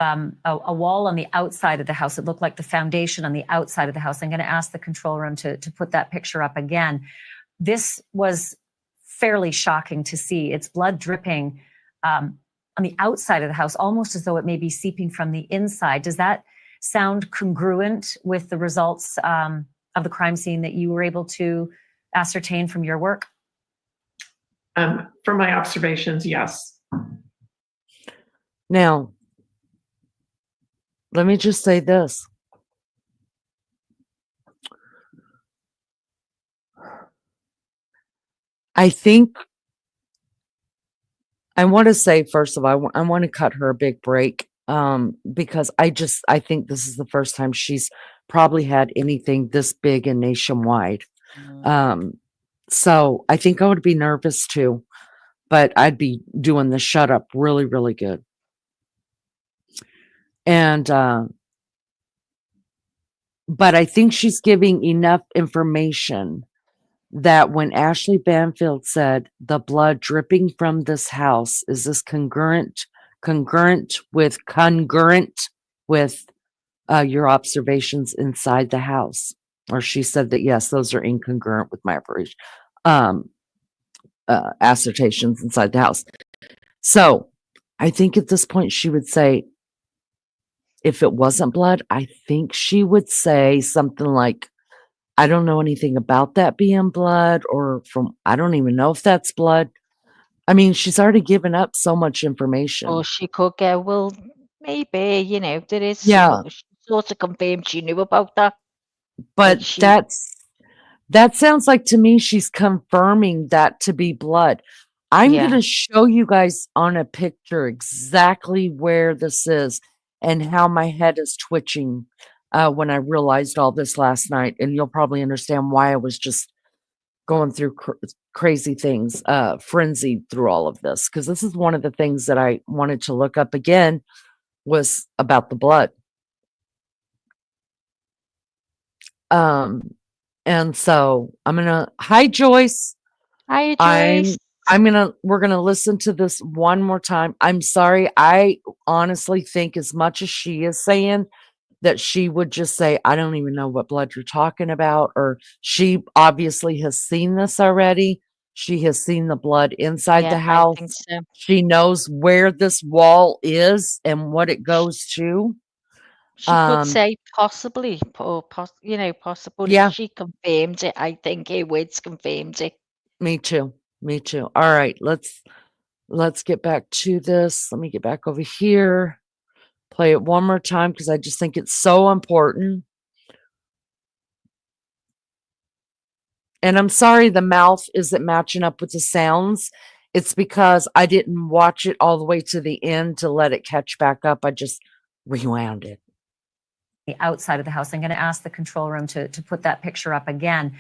A wall on the outside of the house. It looked like the foundation on the outside of the house. I'm going to ask the control room to put that picture up again. This was fairly shocking to see. It's blood dripping on the outside of the house, almost as though it may be seeping from the inside. Does that sound congruent with the results of the crime scene that you were able to ascertain from your work? From my observations, yes. Now, let me just say this. I think I want to say, first of all, I want to cut her a big break because I think this is the first time she's probably had anything this big and nationwide. So I think I would be nervous too, but I'd be doing the shut up really, really good. And, but I think she's giving enough information that when Ashley Banfield said the blood dripping from this house, is this congruent with your observations inside the house? Or she said that yes, those are incongruent with my assertions inside the house. So I think at this point she would say, if it wasn't blood, I think she would say something like, I don't know anything about that being blood, or I don't even know if that's blood. I mean, she's already given up so much information. Or she could go, well, maybe, there is Yeah. she sort of confirmed she knew about that. But that sounds like to me she's confirming that to be blood. I'm going to show you guys on a picture exactly where this is and how my head is twitching when I realized all this last night. And you'll probably understand why I was just going through crazy things, frenzied through all of this. Because this is one of the things that I wanted to look up again was about the blood. And so I'm going to, hi, Joyce. Hi, Joyce. We're going to listen to this one more time. I'm sorry. I honestly think as much as she is saying that she would just say, I don't even know what blood you're talking about. Or she obviously has seen this already. She has seen the blood inside the house. I think so. She knows where this wall is and what it goes to. She could say possibly, or possibly. Yeah. She confirmed it. I think her words confirmed it. Me too. All right, let's get back to this. Let me get back over here. Play it one more time because I just think it's so important. And I'm sorry the mouth isn't matching up with the sounds. It's because I didn't watch it all the way to the end to let it catch back up. I just rewound it. The outside of the house. I'm going to ask the control room to put that picture up again.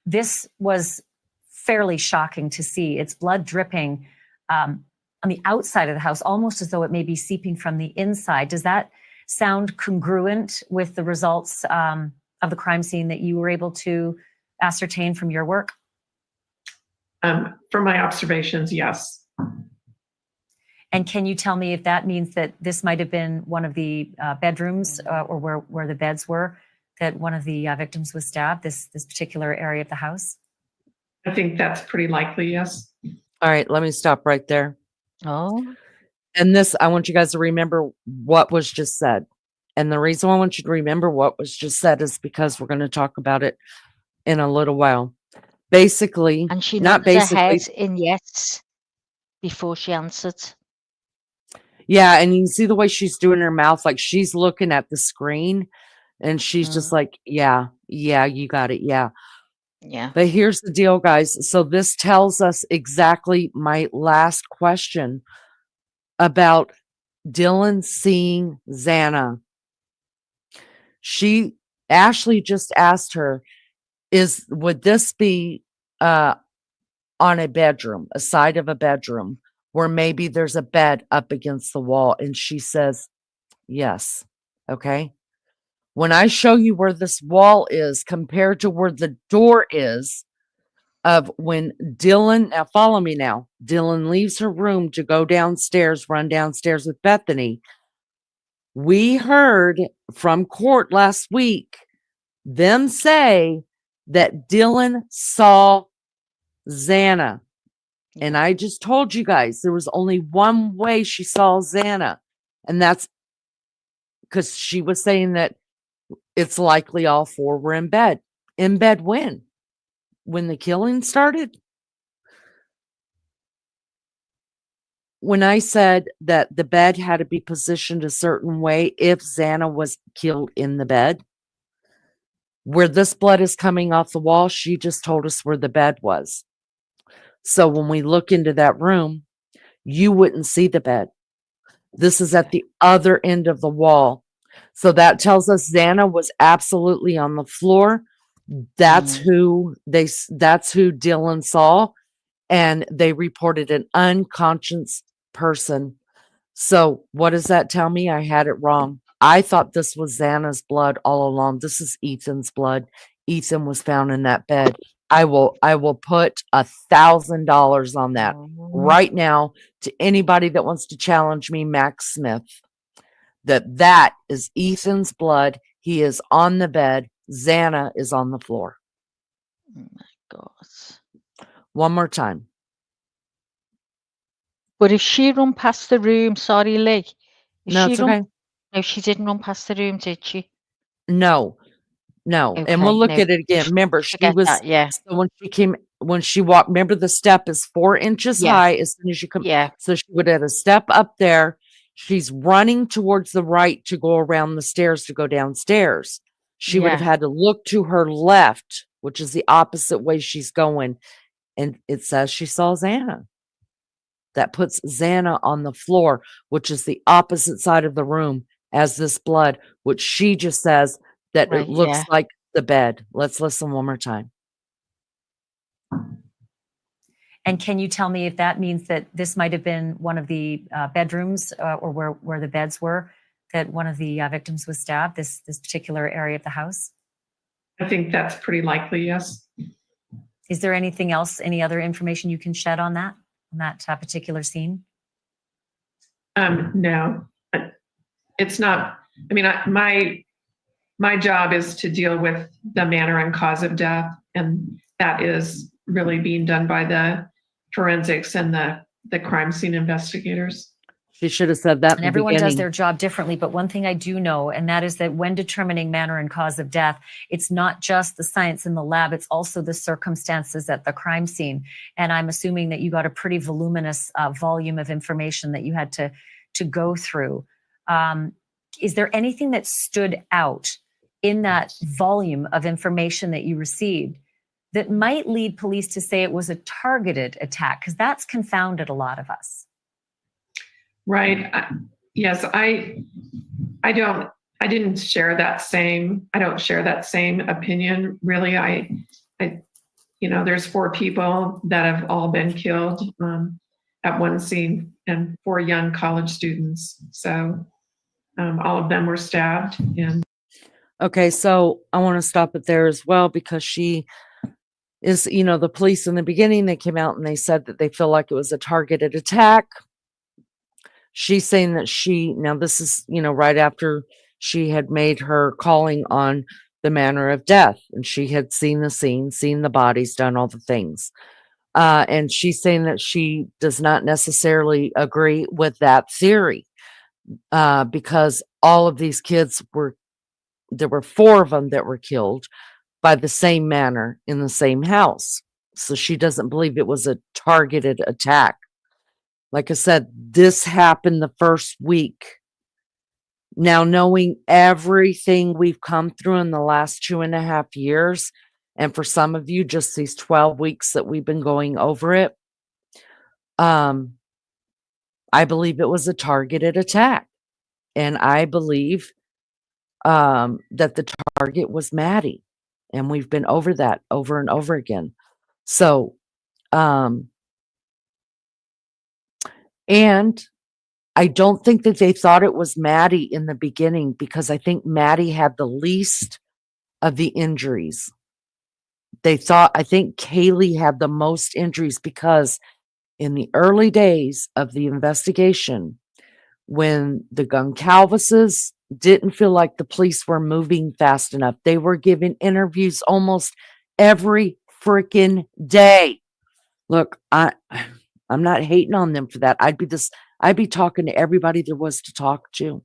This was fairly shocking to see. It's blood dripping on the outside of the house, almost as though it may be seeping from the inside. Does that sound congruent with the results of the crime scene that you were able to ascertain from your work? From my observations, yes. And can you tell me if that means that this might have been one of the bedrooms or where the beds were, that one of the victims was stabbed, this particular area of the house? I think that's pretty likely, yes. All right, let me stop right there. Oh. And this, I want you guys to remember what was just said. And the reason I want you to remember what was just said is because we're going to talk about it in a little while. Basically, and she not nodded her basically. head in yes before she answered. Yeah, and you can see the way she's doing her mouth, like she's looking at the screen. And she's just like, yeah, you got it. Yeah. Yeah. But here's the deal, guys. So this tells us exactly my last question about Dylan seeing Xana. Ashley just asked her, would this be on a bedroom, a side of a bedroom, where maybe there's a bed up against the wall? And she says, yes. Okay. When I show you where this wall is compared to where the door is, of when Dylan, now follow me now, Dylan leaves her room to go downstairs, run downstairs with Bethany. We heard from court last week them say that Dylan saw Xana. And I just told you guys there was only one way she saw Xana. And that's because she was saying that it's likely all four were in bed. In bed when? When the killing started? When I said that the bed had to be positioned a certain way if Xana was killed in the bed, where this blood is coming off the wall, she just told us where the bed was. So when we look into that room, you wouldn't see the bed. This is at the other end of the wall. So that tells us Xana was absolutely on the floor. That's who Dylan saw, and they reported an unconscious person. So what does that tell me? I had it wrong. I thought this was Xana's blood all along. This is Ethan's blood. Ethan was found in that bed. I will put $1,000 on that right now to anybody that wants to challenge me, Max Smith, that is Ethan's blood. He is on the bed. Xana is on the floor. Oh my God. One more time. But if she run past the room, sorry, Lee. No, it's okay. No, she didn't run past the room, did she? No. And we'll look at it again. Remember, she was, so when she walked, remember the step is 4 inches high as soon as you come. Yeah. So she would have a step up there. She's running towards the right to go around the stairs to go downstairs. She would have had to look to her left, which is the opposite way she's going. And it says she saw Xana. That puts Xana on the floor, which is the opposite side of the room as this blood, which she just says that it looks like the bed. Let's listen one more time. And can you tell me if that means that this might have been one of the bedrooms or where the beds were, that one of the victims was stabbed, this particular area of the house? I think that's pretty likely, yes. Is there anything else, any other information you can shed on that particular scene? No, it's not. I mean, my job is to deal with the manner and cause of death, and that is really being done by the forensics and the crime scene investigators. She should have said that. And everyone does their job differently. But one thing I do know, and that is that when determining manner and cause of death, it's not just the science in the lab, it's also the circumstances at the crime scene. And I'm assuming that you got a pretty voluminous volume of information that you had to go through. Is there anything that stood out in that volume of information that you received that might lead police to say it was a targeted attack? Because that's confounded a lot of us. Right. Yes, I didn't share that same, I don't share that same opinion. Really, I there's 4 people that have all been killed at one scene and 4 young college students. So all of them were stabbed. And okay, so I want to stop it there as well, because she is, the police in the beginning, they came out and they said that they feel like it was a targeted attack. She's saying that now this is, right after she had made her calling on the manner of death, and she had seen the scene, seen the bodies, done all the things. And she's saying that she does not necessarily agree with that theory, because all of these kids there were 4 of them that were killed by the same manner in the same house. So she doesn't believe it was a targeted attack. Like I said, this happened the first week Now, knowing everything we've come through in the last 2.5 years, and for some of you, just these 12 weeks that we've been going over it, I believe it was a targeted attack. And I believe that the target was Maddie. And we've been over that over and over again. So, and I don't think that they thought it was Maddie in the beginning, because I think Maddie had the least of the injuries. I think Kaylee had the most injuries, because in the early days of the investigation, when the Goncalveses didn't feel like the police were moving fast enough, they were giving interviews almost every freaking day. Look, I'm not hating on them for that. I'd be talking to everybody there was to talk to.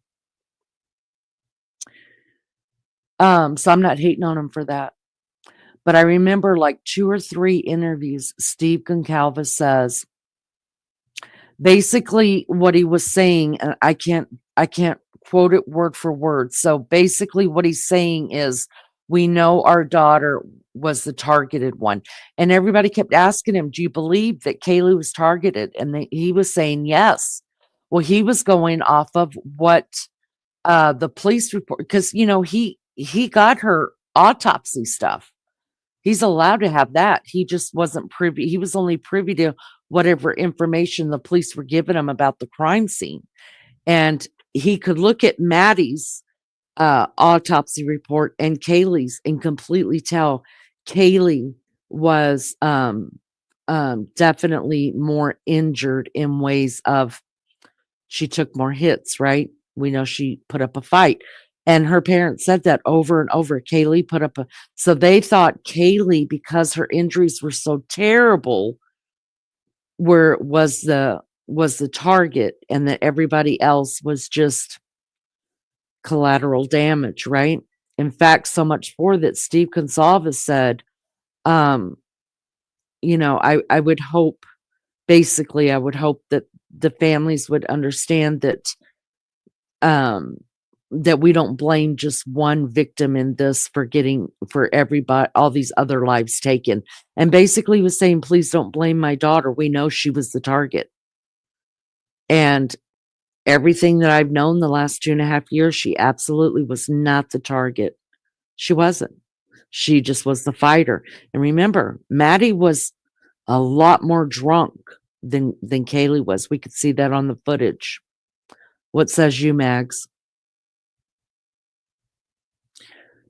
So I'm not hating on them for that. But I remember like 2 or 3 interviews, Steve Goncalves says, basically what he was saying, and I can't quote it word for word. So basically what he's saying is, we know our daughter was the targeted one. And everybody kept asking him, do you believe that Kaylee was targeted? And he was saying yes. Well, he was going off of what the police report, because, you know, he got her autopsy stuff. He's allowed to have that. He just wasn't privy. He was only privy to whatever information the police were giving him about the crime scene. And he could look at Maddie's autopsy report and Kaylee's and completely tell Kaylee was definitely more injured in ways of, she took more hits, right? We know she put up a fight. And her parents said that over and over. Kaylee put up so they thought Kaylee, because her injuries were so terrible, was the target, and that everybody else was just collateral damage, right? In fact, so much for that, Steve Gonsalves said, you know, I would hope, basically, I would hope that the families would understand that that we don't blame just one victim in this for everybody, all these other lives taken. And basically was saying, please don't blame my daughter. We know she was the target. And everything that I've known the last 2.5 years, she absolutely was not the target. She wasn't. She just was the fighter. And remember, Maddie was a lot more drunk than Kaylee was. We could see that on the footage. What says you, Mags?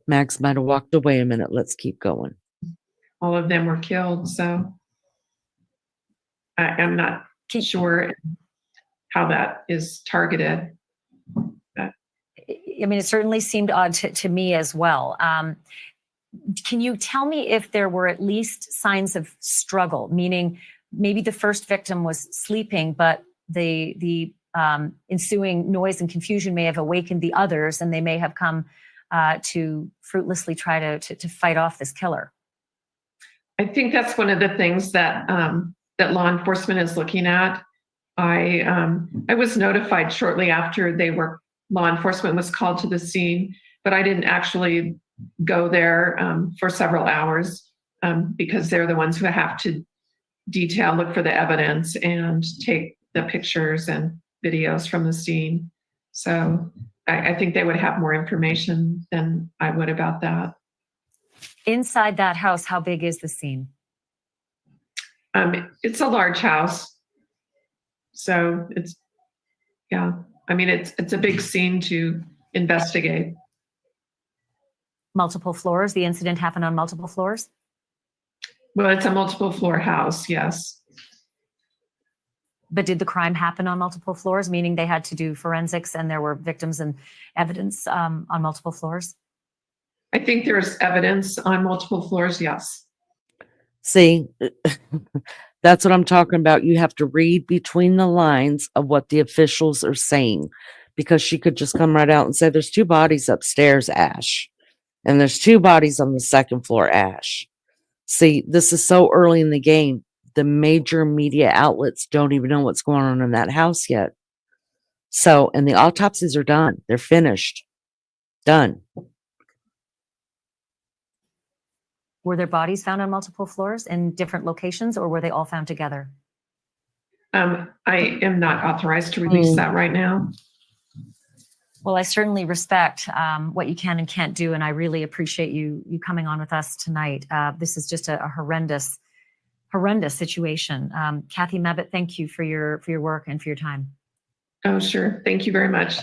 Max might have walked away a minute. Let's keep going. All of them were killed, so I'm not sure how that is targeted. I mean, it certainly seemed odd to me as well. Can you tell me if there were at least signs of struggle, meaning maybe the first victim was sleeping, but the ensuing noise and confusion may have awakened the others, and they may have come to fruitlessly try to fight off this killer? I think that's one of the things that that law enforcement is looking at. I was notified shortly after law enforcement was called to the scene, but I didn't actually go there for several hours because they're the ones who have to look for the evidence and take the pictures and videos from the scene. So I think they would have more information than I would about that. Inside that house, how big is the scene? It's a large house. So it's a big scene to investigate. Multiple floors? The incident happened on multiple floors? Well, it's a multiple floor house, yes. But did the crime happen on multiple floors, meaning they had to do forensics and there were victims and evidence on multiple floors? I think there's evidence on multiple floors, yes. See, that's what I'm talking about. You have to read between the lines of what the officials are saying, because she could just come right out and say, there's 2 bodies upstairs, Ash, and there's 2 bodies on the 2nd floor, Ash. See, this is so early in the game. The major media outlets don't even know what's going on in that house yet. So, and the autopsies are done. They're finished. Done. Were there bodies found on multiple floors in different locations, or were they all found together? I am not authorized to release that right now. Well, I certainly respect what you can and can't do, and I really appreciate you coming on with us tonight. This is just a horrendous situation. Kathy Mebbitt, thank you for your work and for your time. Oh, sure. Thank you very much.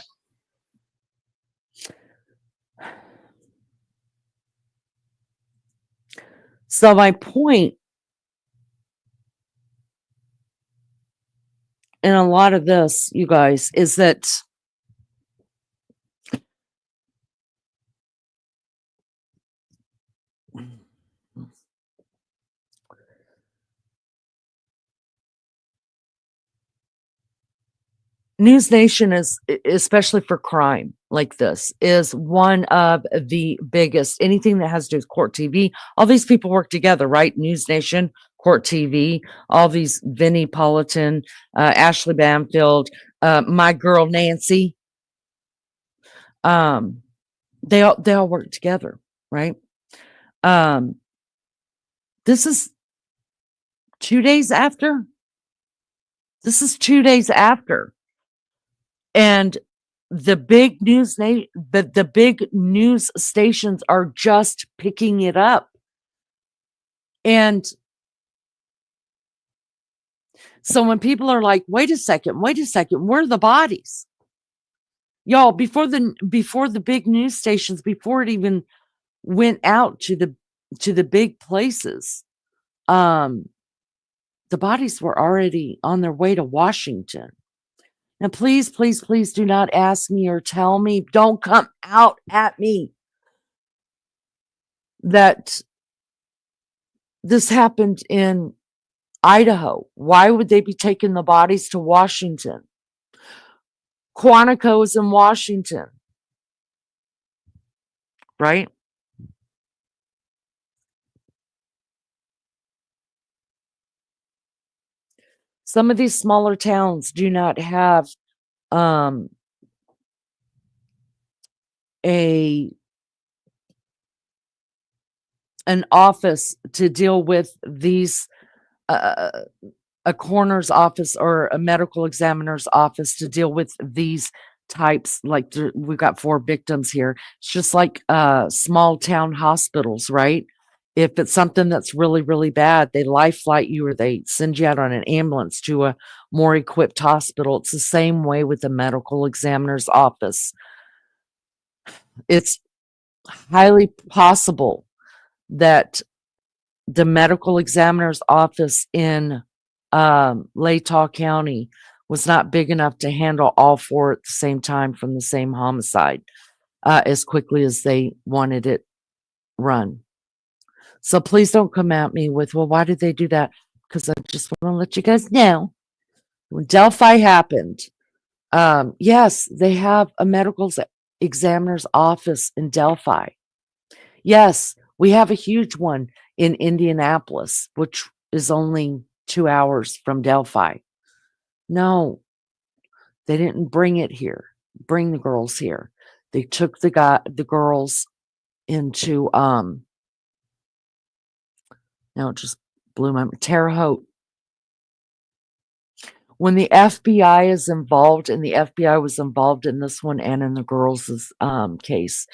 So my point in a lot of this, you guys, is that News Nation is, especially for crime like this, is one of the biggest. Anything that has to do with Court TV, all these people work together, right? News Nation, Court TV, all these Vinnie Politan, Ashley Bamfield, my girl Nancy. They all work together, right? This is 2 days after. This is 2 days after. And the big the big news stations are just picking it up. And so when people are like, wait a second, where are the bodies? Y'all, before the big news stations, before it even went out to the big places, the bodies were already on their way to Washington. And please, please, please do not ask me or tell me, don't come out at me that this happened in Idaho. Why would they be taking the bodies to Washington? Quantico is in Washington, right? Some of these smaller towns do not have an office to deal with these, a coroner's office or a medical examiner's office to deal with these types. Like we've got 4 victims here. It's just like small town hospitals, right? If it's something that's really, really bad, they life flight you or they send you out on an ambulance to a more equipped hospital. It's the same way with the medical examiner's office. It's highly possible that the medical examiner's office in Latah County was not big enough to handle all 4 at the same time from the same homicide as quickly as they wanted it run. So please don't come at me with, well, why did they do that? Because I just want to let you guys know when Delphi happened, yes, they have a medical examiner's office in Delphi. Yes, we have a huge one in Indianapolis, which is only 2 hours from Delphi. No, they didn't bring the girls here. They took the girls into, now it just blew my Terre Haute. When the FBI is involved, and the FBI was involved in this one and in the girls' case,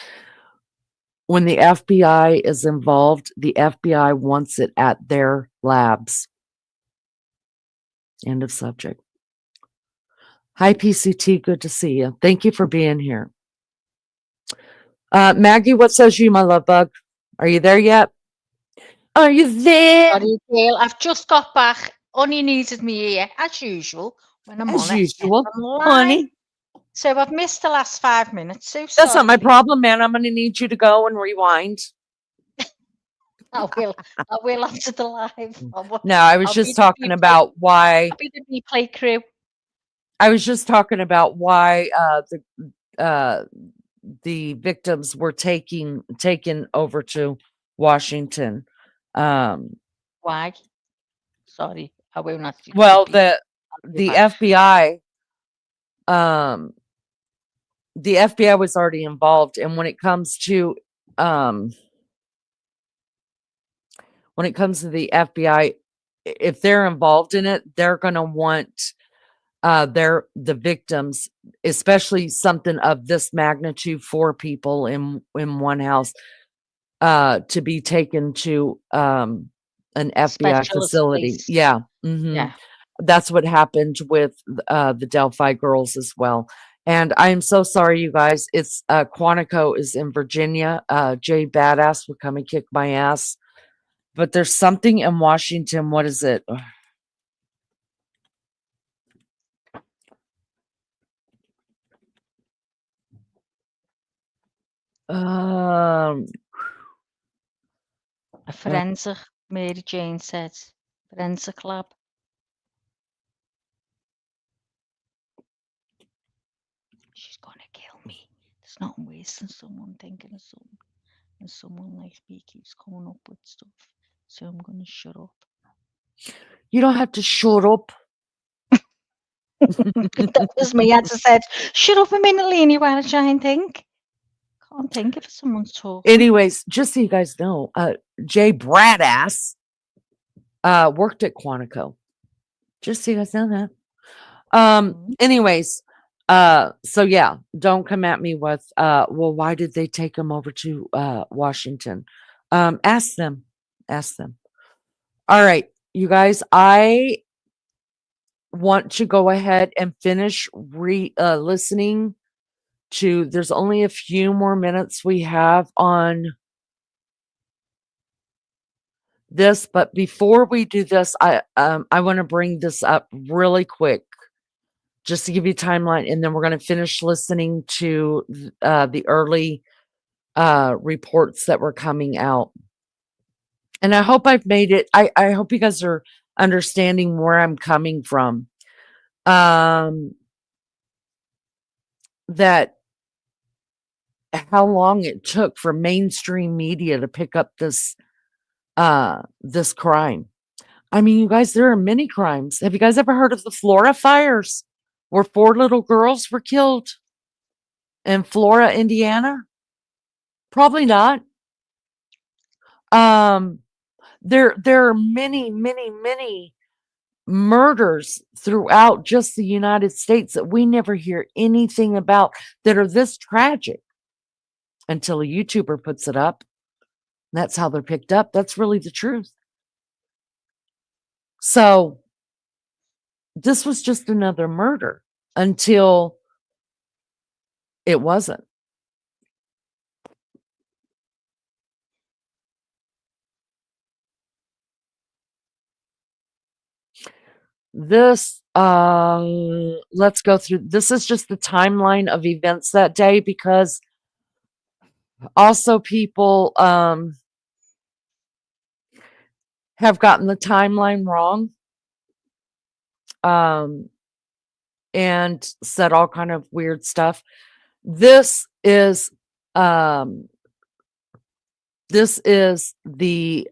when the FBI is involved, the FBI wants it at their labs. End of subject. Hi, PCT. Good to see you. Thank you for being here. Maggie, what says you, my love bug? Are you there yet? Are you there? Sorry, Gail. I've just got back. Only needed me here, as usual, when I'm As on it. usual, I'm live. honey. So I've missed the last 5 minutes. So That's sorry. not my problem, man. I'm going to need you to go and rewind. I will after the live. No, I was just talking about why. I'll be the replay crew. I was just talking about why the victims were taken over to Washington. Why? Sorry, I will not. Well, the FBI the FBI was already involved. And when it comes to the FBI, if they're involved in it, they're going to want the victims, especially something of this magnitude, 4 people in one house, to be taken to an FBI Specialist facility. place. Yeah. Mhm. Yeah. That's what happened with the Delphi girls as well. And I am so sorry, you guys. It's Quantico is in Virginia. Jay Badass would come and kick my ass. But there's something in Washington. What is it? A forensic, Mary Jane said. Forensic lab. She's gonna kill me. There's nothing worse than someone thinking of something. And someone like me keeps coming up with stuff. So I'm gonna shut up. You don't have to shut up. That was me. I just said, shut up a minute, Leanie, while I try and think. Can't think if someone's talking. Anyways, just so you guys know, Jay Bradass worked at Quantico. Just so you guys know that. Anyways, so yeah, don't come at me with well, why did they take him over to Washington? Ask them. All right, you guys, I want to go ahead and finish listening to, there's only a few more minutes we have on this, but before we do this, I want to bring this up really quick just to give you a timeline, and then we're going to finish listening to the early reports that were coming out. And I hope I've made it, I hope you guys are understanding where I'm coming from. That how long it took for mainstream media to pick up this crime. I mean, you guys, there are many crimes. Have you guys ever heard of the Florida fires where 4 little girls were killed in Florida, Indiana? Probably not. There are many murders throughout just the United States that we never hear anything about that are this tragic until a YouTuber puts it up. That's how they're picked up. That's really the truth. So this was just another murder until it wasn't. This, let's go through. This is just the timeline of events that day, because also people have gotten the timeline wrong and said all kind of weird stuff. This is the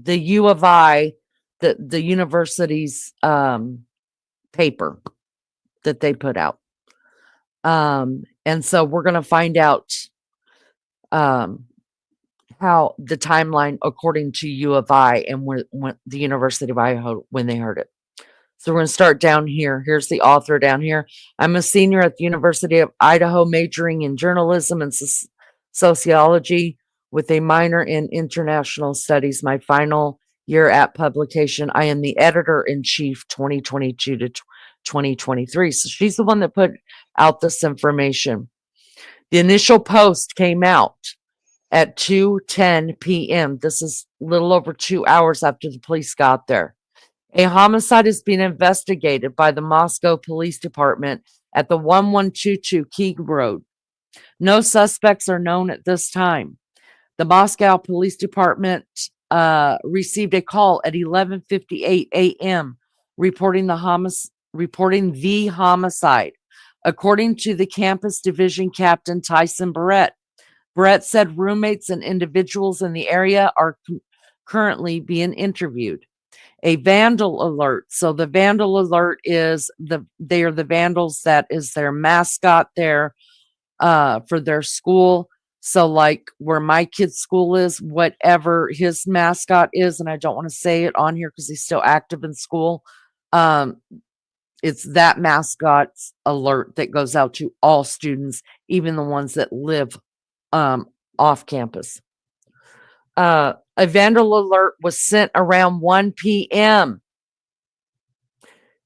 U of I, the university's paper that they put out. And so we're going to find out how the timeline according to U of I and when the University of Idaho, when they heard it. So we're going to start down here. Here's the author down here. I'm a senior at the University of Idaho, majoring in journalism and sociology with a minor in international studies. My final year at publication, I am the editor-in-chief 2022 to 2023. So she's the one that put out this information. The initial post came out at 2:10 p.m. This is a little over 2 hours after the police got there. A homicide is being investigated by the Moscow Police Department at the 1122 Keeg Road. No suspects are known at this time. The Moscow Police Department received a call at 11:58 a.m. reporting the homicide. According to the campus division captain Tyson Barrett said roommates and individuals in the area are currently being interviewed. a vandal alert. So the vandal alert is they are the vandals, that is their mascot there for their school. So like where my kid's school is, whatever his mascot is, and I don't want to say it on here because he's still active in school. It's that mascot's alert that goes out to all students, even the ones that live off campus. A vandal alert was sent around 1 p.m.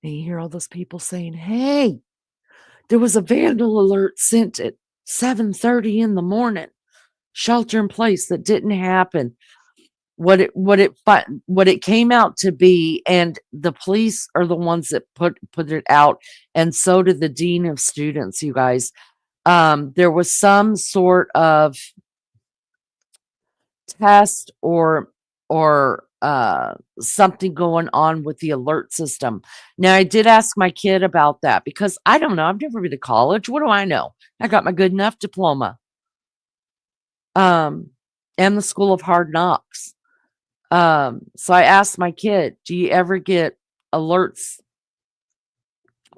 And you hear all those people saying, hey, there was a vandal alert sent at 7:30 in the morning. Shelter in place. That didn't happen. What it came out to be, and the police are the ones that put it out, and so did the dean of students, you guys. There was some sort of test or something going on with the alert system. Now, I did ask my kid about that because I don't know. I've never been to college. What do I know? I got my good enough diploma. And the School of Hard Knocks. So I asked my kid, do you ever get alerts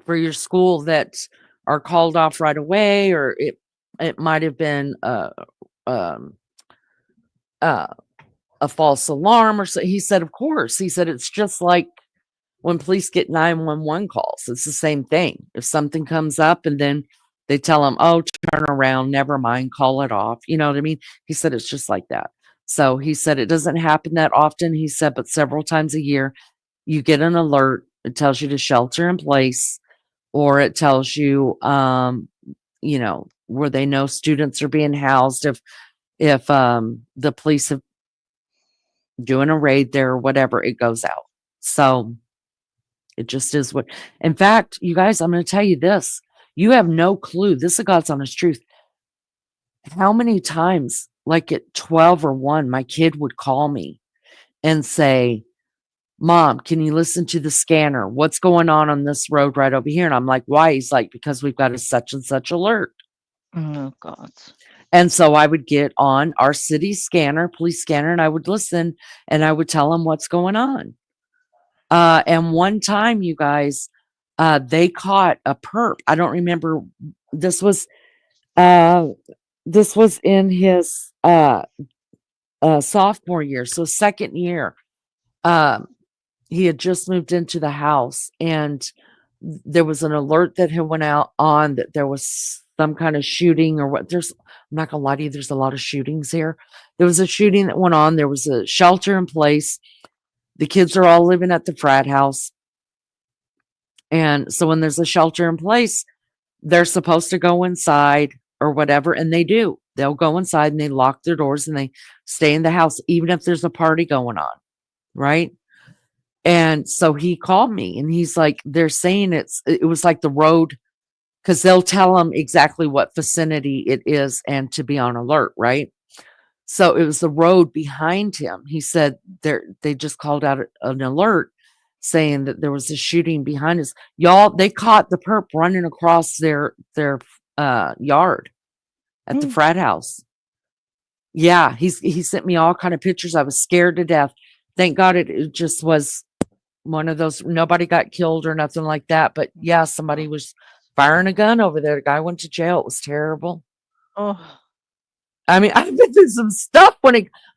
for your school that are called off right away, or it might have been a false alarm or so? He said, of course. He said, it's just like when police get 911 calls. It's the same thing. If something comes up and then they tell them, oh, turn around, never mind, call it off. You know what I mean? He said, it's just like that. So he said, it doesn't happen that often. He said, but several times a year, you get an alert. It tells you to shelter in place, or it tells you, you know, where they know students are being housed. If the police have doing a raid there or whatever, it goes out. So it just is what, in fact, you guys, I'm going to tell you this. You have no clue. This is God's honest truth. How many times, like at 12 or 1, my kid would call me and say, Mom, can you listen to the scanner? What's going on this road right over here? And I'm like, why? He's like, because we've got a such and such alert. Oh, God. And so I would get on our city scanner, police scanner, and I would listen and I would tell them what's going on. And one time, you guys, they caught a perp. I don't remember. This was in his sophomore year, so second year. He had just moved into the house, and there was an alert that had went out on that there was some kind of shooting or what. I'm not gonna lie to you, there's a lot of shootings here. There was a shooting that went on. There was a shelter in place. The kids are all living at the frat house. And so when there's a shelter in place, they're supposed to go inside or whatever, and they do. They'll go inside and they lock their doors and they stay in the house, even if there's a party going on, right? And so he called me and he's like, they're saying it was like the road, because they'll tell them exactly what vicinity it is and to be on alert, right? So it was the road behind him. He said they just called out an alert saying that there was a shooting behind us. Y'all, they caught the perp running across their yard at the frat house. Yeah, he sent me all kind of pictures. I was scared to death. Thank God it just was one of those, nobody got killed or nothing like that. But yeah, somebody was firing a gun over there. The guy went to jail. It was terrible. Oh. I mean, I've been through some stuff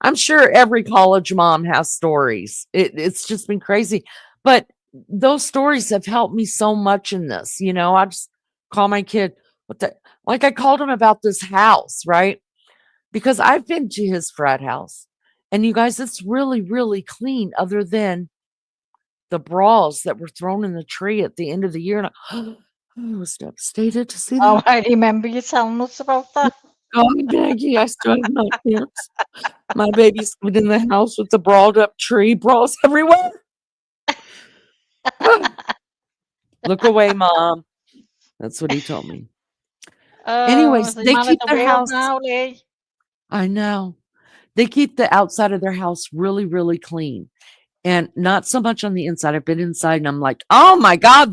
I'm sure every college mom has stories. It's just been crazy. But those stories have helped me so much in this. You know, I just call my kid, like I called him about this house, right? Because I've been to his frat house. And you guys, it's really, really clean other than the brawls that were thrown in the tree at the end of the year. And I was devastated to see that. Oh, I remember you telling us about that. Oh, Maggie, I still have nightmares. My baby's in the house with the brawled up tree, brawls everywhere. Look away, Mom. That's what he told me. Anyways, the they man keep of the their world house. now, Lee. I know. They keep the outside of their house really, really clean. And not so much on the inside. I've been inside and I'm like, oh my God.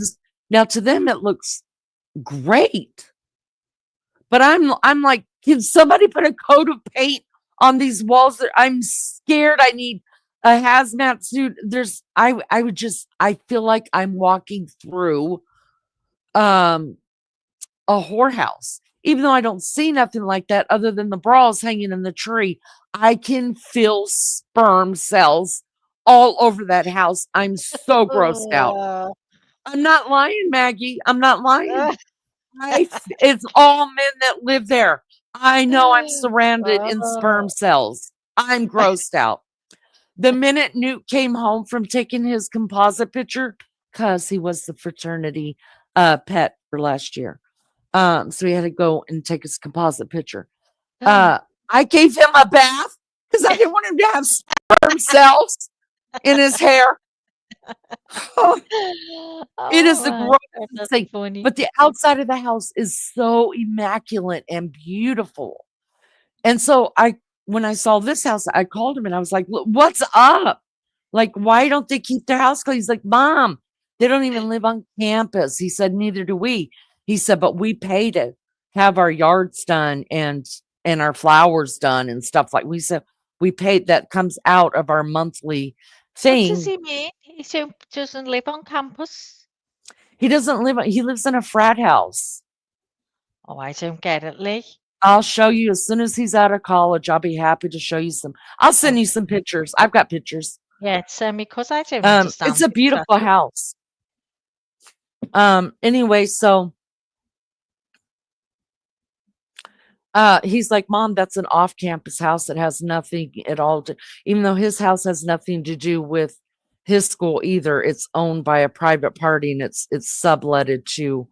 Now to them, it looks great. But I'm like, can somebody put a coat of paint on these walls? I'm scared. I need a hazmat suit. I feel like I'm walking through a whorehouse. Even though I don't see nothing like that other than the bras hanging in the tree, I can feel sperm cells all over that house. I'm so grossed out. I'm not lying, Maggie. I'm not lying. It's all men that live there. I know I'm surrounded in sperm cells. I'm grossed out. The minute Newt came home from taking his composite picture, because he was the fraternity pet for last year. So he had to go and take his composite picture. I gave him a bath because I didn't want him to have sperm cells in his hair. It is the grossest thing. But the outside of the house is so immaculate and beautiful. And so when I saw this house, I called him and I was like, what's up? Like, why don't they keep their house clean? He's like, Mom, they don't even live on campus. He said, neither do we. He said, but we pay to have our yards done and our flowers done and stuff like we said. We paid, that comes out of our monthly What thing. does he mean? He doesn't live on campus? He doesn't live, he lives in a frat house. Oh, I don't get it, Lee. I'll show you as soon as he's out of college. I'll be happy to show you some. I'll send you some pictures. I've got pictures. Yeah, send me because I don't understand. It's a beautiful house. Anyway, so he's like, Mom, that's an off-campus house that has nothing at all to, even though his house has nothing to do with his school either. It's owned by a private party and it's subletted to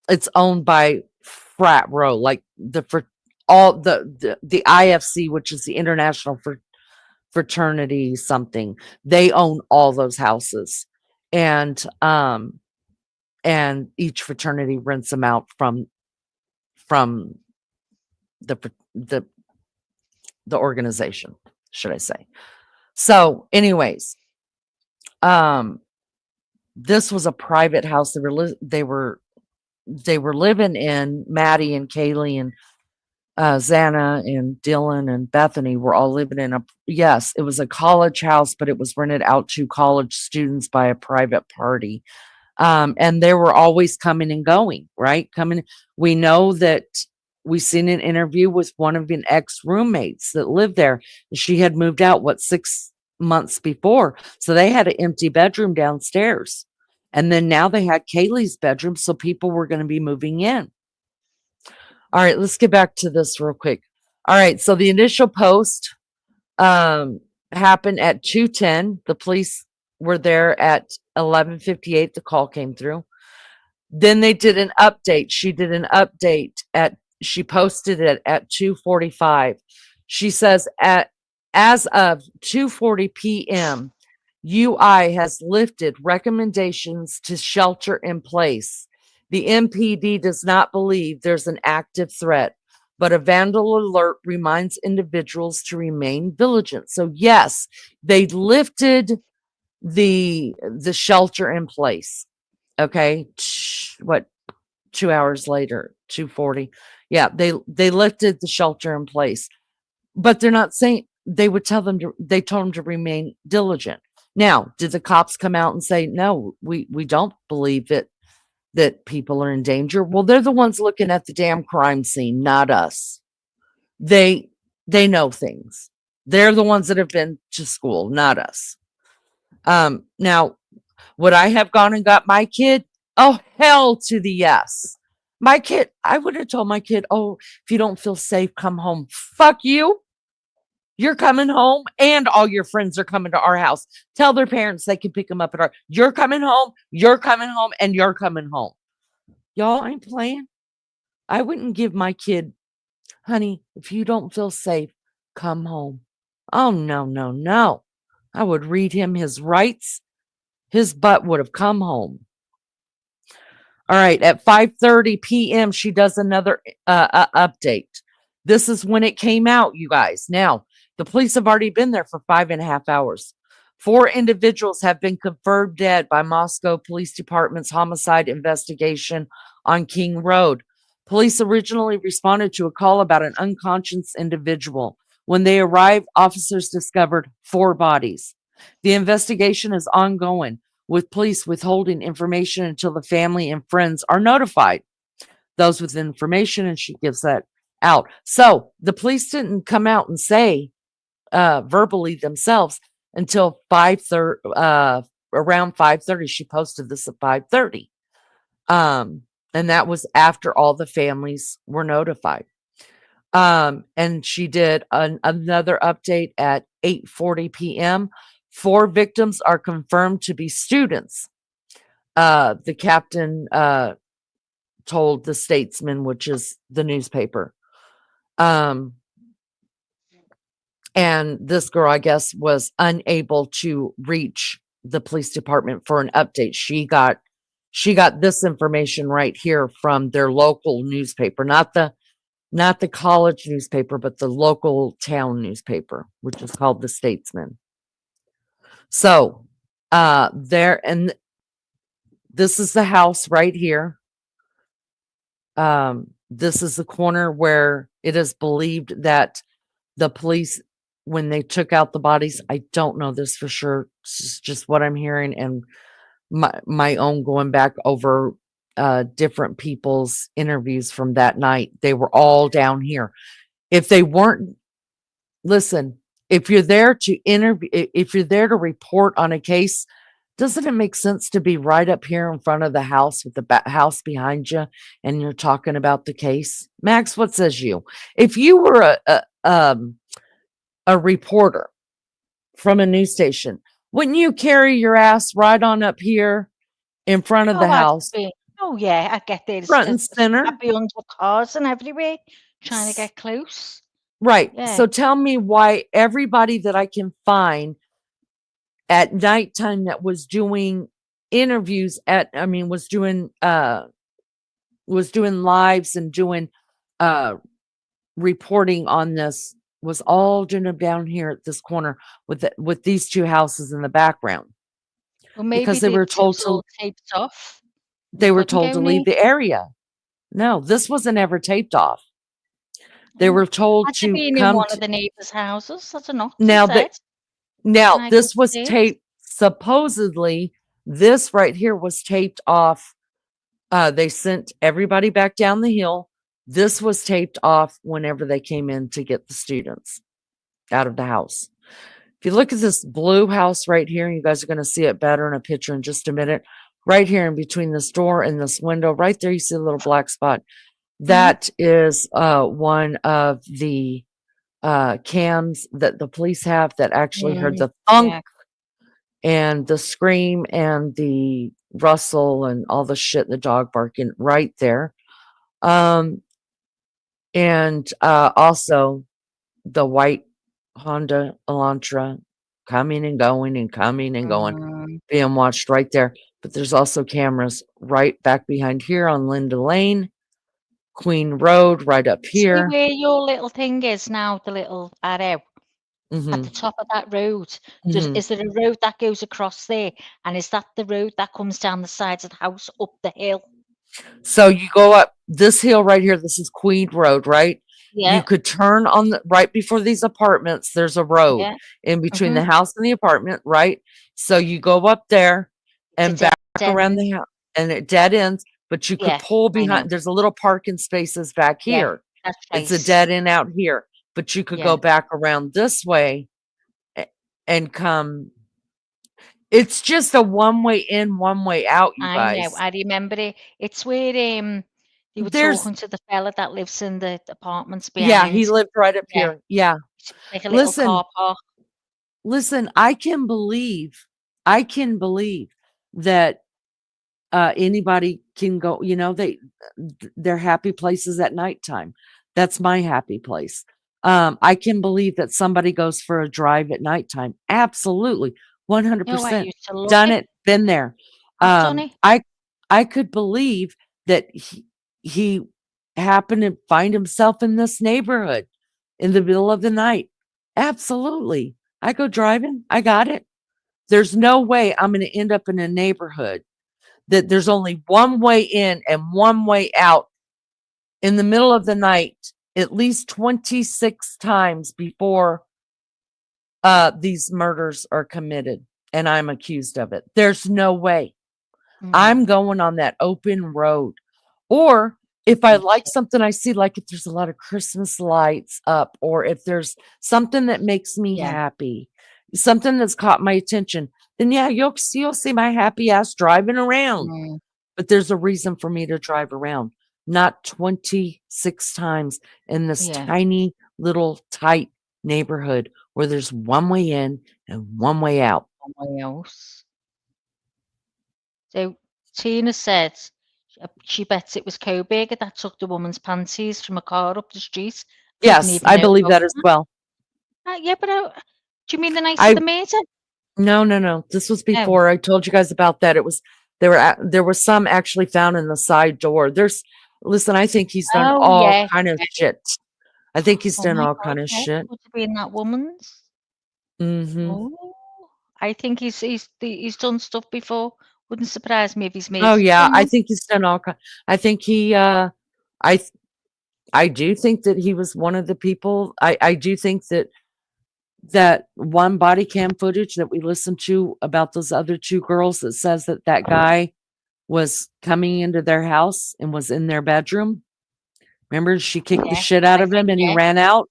it's owned by Frat Row, like the IFC, which is the International Fraternity something. They own all those houses, and each fraternity rents them out from the organization, should I say. So anyways, this was a private house. They were living in. Maddie and Kaylee and Xana and Dylan and Bethany were all living in it was a college house, but it was rented out to college students by a private party. And they were always coming and going, right? We know that we seen an interview with one of an ex-roommates that lived there. She had moved out, 6 months before. So they had an empty bedroom downstairs. And then now they had Kaylee's bedroom. So people were going to be moving in. All right, let's get back to this real quick. All right, so the initial post happened at 2:10. The police were there at 11:58. The call came through. Then they did an update. She did an update she posted it at 2:45. She says as of 2:40 p.m., UI has lifted recommendations to shelter in place. The MPD does not believe there's an active threat, but a vandal alert reminds individuals to remain vigilant. So yes, they lifted the shelter in place. Okay. 2 hours later, 2:40. Yeah, they lifted the shelter in place, but they're not saying they told them to remain diligent. Now, did the cops come out and say, no, we don't believe that people are in danger? Well, they're the ones looking at the damn crime scene, not us. They know things. They're the ones that have been to school, not us. Now, would I have gone and got my kid? Oh, hell to the yes. My kid, I would have told my kid, oh, if you don't feel safe, come home. Fuck you. You're coming home and all your friends are coming to our house. Tell their parents they can pick them up at you're coming home, and you're coming home. Y'all ain't playing. I wouldn't give my kid, honey, if you don't feel safe, come home. Oh, no, no, no. I would read him his rights. His butt would have come home. All right, at 5:30 p.m., she does another update. This is when it came out, you guys. Now, the police have already been there for 5.5 hours. 4 individuals have been confirmed dead by Moscow Police Department's homicide investigation on King Road. Police originally responded to a call about an unconscious individual. When they arrived, officers discovered 4 bodies. The investigation is ongoing, with police withholding information until the family and friends are notified. Those with information, and she gives that out. So the police didn't come out and say verbally themselves until 5:30, around 5:30. She posted this at 5:30. And that was after all the families were notified. And she did another update at 8:40 p.m. 4 victims are confirmed to be students. The captain told the Statesman, which is the newspaper. And this girl, I guess, was unable to reach the police department for an update. She got this information right here from their local newspaper, not the college newspaper, but the local town newspaper, which is called the Statesman. So and this is the house right here. This is the corner where it is believed that the police, when they took out the bodies, I don't know this for sure. It's just what I'm hearing, and my own going back over different people's interviews from that night. They were all down here. If they weren't, listen, if you're there to interview, if you're there to report on a case, doesn't it make sense to be right up here in front of the house with the house behind you and you're talking about the case? Max, what says you? If you were a reporter from a news station, wouldn't you carry your ass right on up here in front of the house? Oh yeah, I get there. Front and center. I'd be under cars and everywhere trying to get close. Right. Yeah. So tell me why everybody that I can find at nighttime that was doing interviews was doing lives and doing reporting on this was all down here at this corner with these 2 houses in the background. Well, maybe because they were told to taped off. They were couldn't told go to leave near. the area. No, this wasn't ever taped off. They were told Had you to been in come one of the neighbors' houses? That's a knock. now Said. that now Can I this go was upstairs? taped. Supposedly, this right here was taped off. They sent everybody back down the hill. This was taped off whenever they came in to get the students out of the house. If you look at this blue house right here, you guys are going to see it better in a picture in just a minute. Right here in between this door and this window, right there, you see a little black spot. That is one of the cams that the police have that actually heard the thunk and the scream and the rustle and all the shit, the dog barking right there. And also the white Honda Elantra coming and going and coming and going, being watched right there. But there's also cameras right back behind here on Linda Lane, Queen Road, right up See here. where your little thing is now, the little arrow at the top of that road. Is there a road that goes across there? And is that the road that comes down the sides of the house up the hill? So you go up this hill right here. This is Queen Road, right? Yeah. You could turn on the right before these apartments. There's a road Yeah. in between the house and the apartment, right? So you go up there and back around the house, and it dead ends. But you could Yeah, pull I know. behind. There's a little parking spaces back Yeah, here. that's It's a right. dead end out here. But you could Yeah. go back around this way and come. It's just a one way in, one way out, you I know. guys. I remember it. It's where you were There's talking to the fella that lives in the apartments Yeah, behind. he lived right up Yeah. here. Yeah. Like a little Listen, car park. listen, I can believe that anybody can go, they're happy places at nighttime. That's my happy place. I can believe that somebody goes for a drive at nighttime. Absolutely. Oh, I 100%. used to love Done it. it, been there. I've done it. I could believe that he happened to find himself in this neighborhood in the middle of the night. Absolutely. I go driving. I got it. There's no way I'm going to end up in a neighborhood that there's only one way in and one way out in the middle of the night at least 26 times before these murders are committed and I'm accused of it. There's no way. I'm going on that open road. Or if I like something I see, like if there's a lot of Christmas lights up, or if there's something that makes me happy, something that's caught my attention, then yeah, you'll see my happy ass driving around. But there's a reason for me to drive around, not 26 times in this tiny little tight neighborhood where there's one way in and one way out. Somewhere else. So Tina said she bets it was Coburger that took the woman's panties from a car up the street. Didn't Yes, even I know believe about that as well. Yeah, but do you mean the night of the murder? No. This was No. before. I told you guys about that. It was there were some actually found in the side door. Listen, I think he's done Oh, all yeah. kind of shit. I think he's Oh done my all God, kind of yeah. shit. Could have been that woman's. Mm-hmm. Oh, I think he's done stuff before. Wouldn't surprise me if he's made Oh yeah, I someone. think he's done all kind. I think he. I do think that he was one of the people. I do think that one body cam footage that we listened to about those other two girls that says that guy was coming into their house and was in their bedroom. Remember, she kicked the Yeah, shit out I of him think, and he yeah. ran out.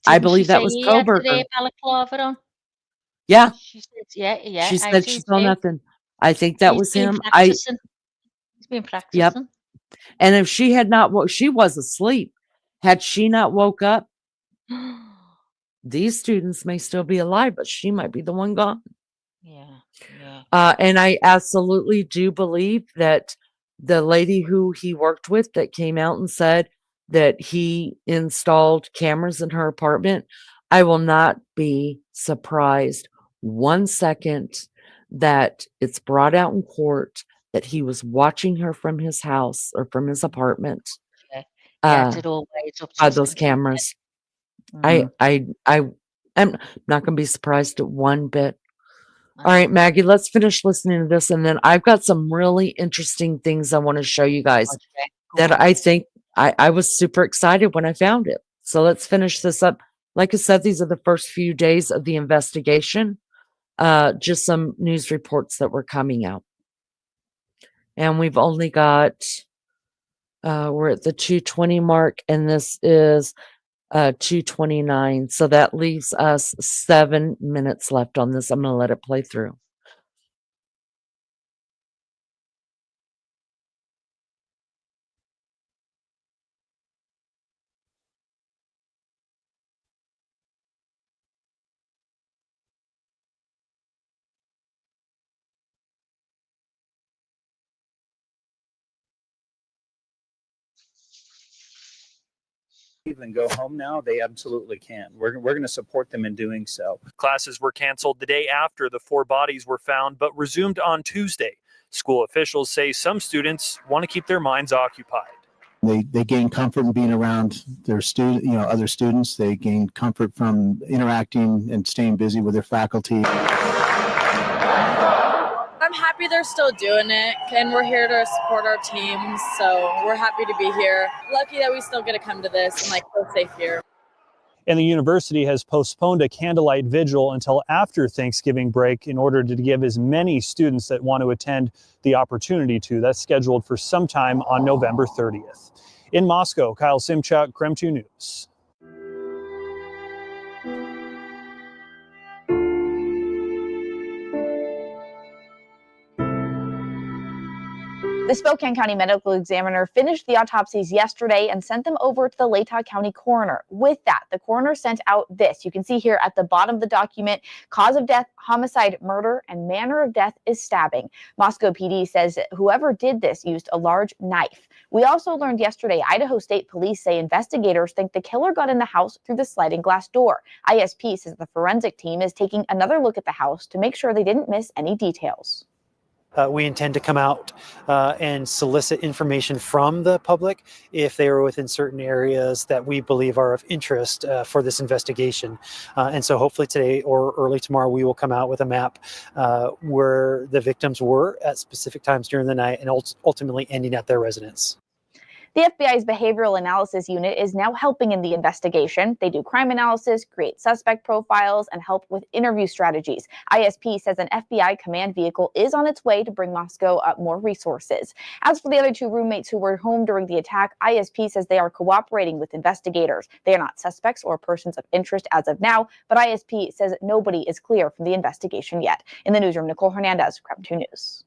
I Didn't she believe that say was he had Coburger. the balaclava on? Yeah, She said, yeah, she I said do she saw too. nothing. I think that He's was been him. practicing. He's been Yep. practicing. And if she had not she was asleep. Had she not woke up, these students may still be alive, but she might be the one gone. Yeah. And I absolutely do believe that the lady who he worked with that came out and said that he installed cameras in her apartment, I will not be surprised 1 second that it's brought out in court that he was watching her from his house or from his apartment. He had it all right up to By his those computer. cameras. Mhm. I'm not going to be surprised at one bit. All right, Maggie, let's finish listening to this. And then I've got some really interesting things I want to show you guys Okay, go that on. I think I was super excited when I found it. So let's finish this up. Like I said, these are the first few days of the investigation. Just some news reports that were coming out. And we've only got, we're at the 2:20 mark, and this is 2:29. So that leaves us 7 minutes left on this. I'm going to let it play through. And go home now, they absolutely can. We're going to support them in doing so. Classes were canceled the day after the 4 bodies were found, but resumed on Tuesday. School officials say some students want to keep their minds occupied. They gain comfort in being around their other students. They gain comfort from interacting and staying busy with their faculty. I'm happy they're still doing it, and we're here to support our teams, so we're happy to be here. Lucky that we still get to come to this and feel safe here. And the university has postponed a candlelight vigil until after Thanksgiving break in order to give as many students that want to attend the opportunity to. That's scheduled for sometime on November 30th. In Moscow, Kyle Simchuk, KREM 2 News. The Spokane County Medical Examiner finished the autopsies yesterday and sent them over to the Latah County Coroner. With that, the coroner sent out this. You can see here at the bottom of the document, cause of death, homicide, murder, and manner of death is stabbing. Moscow PD says that whoever did this used a large knife. We also learned yesterday Idaho State Police say investigators think the killer got in the house through the sliding glass door. ISP says the forensic team is taking another look at the house to make sure they didn't miss any details. We intend to come out and solicit information from the public if they are within certain areas that we believe are of interest for this investigation. And so hopefully today or early tomorrow, we will come out with a map where the victims were at specific times during the night and ultimately ending at their residence. The FBI's Behavioral Analysis Unit is now helping in the investigation. They do crime analysis, create suspect profiles, and help with interview strategies. ISP says an FBI command vehicle is on its way to bring Moscow up more resources. As for the other 2 roommates who were home during the attack, ISP says they are cooperating with investigators. They are not suspects or persons of interest as of now, but ISP says nobody is clear from the investigation yet. In the newsroom, Nicole Hernandez, KREM 2 News.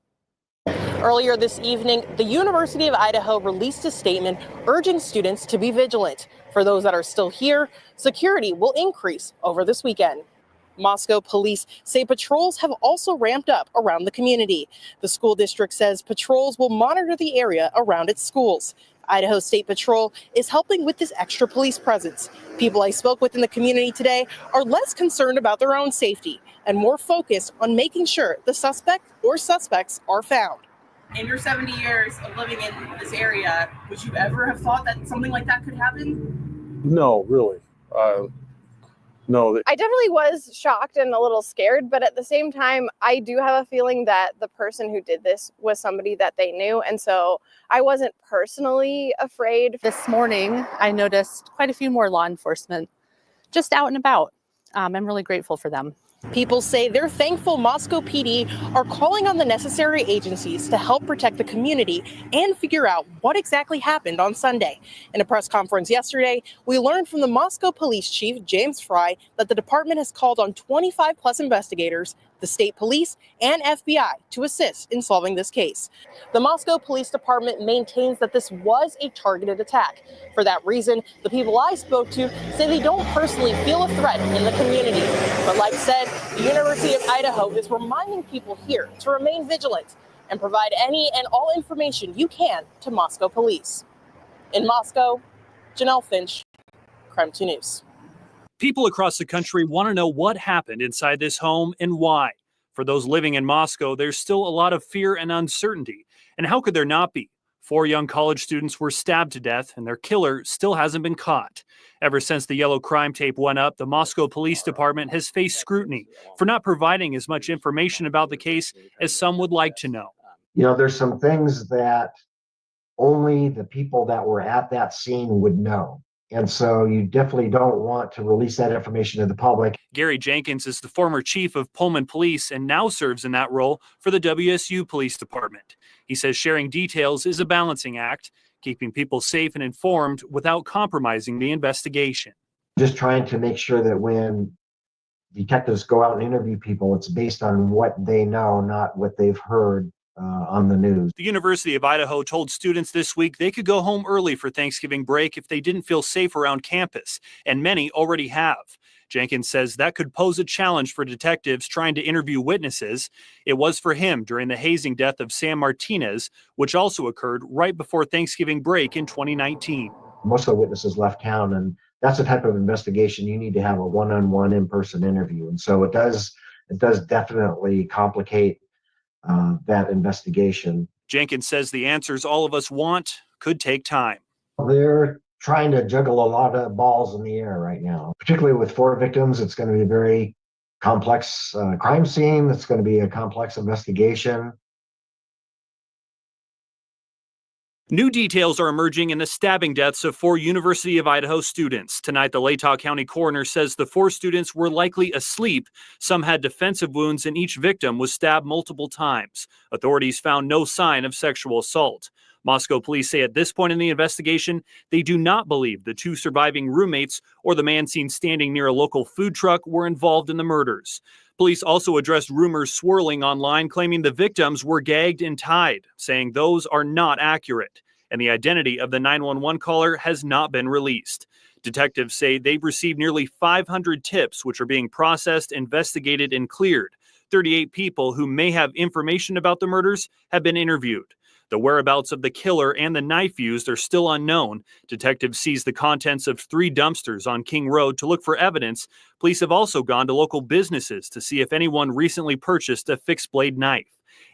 Earlier this evening, the University of Idaho released a statement urging students to be vigilant. For those that are still here, security will increase over this weekend. Moscow police say patrols have also ramped up around the community. The school district says patrols will monitor the area around its schools. Idaho State Patrol is helping with this extra police presence. People I spoke with in the community today are less concerned about their own safety and more focused on making sure the suspect or suspects are found. In your 70 years of living in this area, would you ever have thought that something like that could happen? No, really. No. I definitely was shocked and a little scared, but at the same time, I do have a feeling that the person who did this was somebody that they knew, and so I wasn't personally afraid. This morning, I noticed quite a few more law enforcement just out and about. I'm really grateful for them. People say they're thankful Moscow PD are calling on the necessary agencies to help protect the community and figure out what exactly happened on Sunday. In a press conference yesterday, we learned from the Moscow Police Chief, James Fry, that the department has called on 25 plus investigators, the state police, and FBI to assist in solving this case. The Moscow Police Department maintains that this was a targeted attack. For that reason, the people I spoke to say they don't personally feel a threat in the community. But like said, the University of Idaho is reminding people here to remain vigilant and provide any and all information you can to Moscow police. In Moscow, Janelle Finch, KREM 2 News. People across the country want to know what happened inside this home and why. For those living in Moscow, there's still a lot of fear and uncertainty. And how could there not be? 4 young college students were stabbed to death, and their killer still hasn't been caught. Ever since the yellow crime tape went up, the Moscow Police Department has faced scrutiny for not providing as much information about the case as some would like to know. You know, there's some things that only the people that were at that scene would know. And so you definitely don't want to release that information to the public. Gary Jenkins is the former chief of Pullman Police and now serves in that role for the WSU Police Department. He says sharing details is a balancing act, keeping people safe and informed without compromising the investigation. Just trying to make sure that when detectives go out and interview people, it's based on what they know, not what they've heard on the news. The University of Idaho told students this week they could go home early for Thanksgiving break if they didn't feel safe around campus, and many already have. Jenkins says that could pose a challenge for detectives trying to interview witnesses. It was for him during the hazing death of Sam Martinez, which also occurred right before Thanksgiving break in 2019. Most of the witnesses left town, and that's the type of investigation you need to have a one-on-one in-person interview. And so it does definitely complicate that investigation. Jenkins says the answers all of us want could take time. They're trying to juggle a lot of balls in the air right now, particularly with 4 victims. It's going to be a very complex crime scene. It's going to be a complex investigation. New details are emerging in the stabbing deaths of 4 University of Idaho students. Tonight, the Latah County coroner says the 4 students were likely asleep. Some had defensive wounds, and each victim was stabbed multiple times. Authorities found no sign of sexual assault. Moscow police say at this point in the investigation, they do not believe the 2 surviving roommates or the man seen standing near a local food truck were involved in the murders. Police also addressed rumors swirling online claiming the victims were gagged and tied, saying those are not accurate, and the identity of the 911 caller has not been released. Detectives say they've received nearly 500 tips, which are being processed, investigated, and cleared. 38 people who may have information about the murders have been interviewed. The whereabouts of the killer and the knife used are still unknown. Detectives seized the contents of 3 dumpsters on King Road to look for evidence. Police have also gone to local businesses to see if anyone recently purchased a fixed blade knife.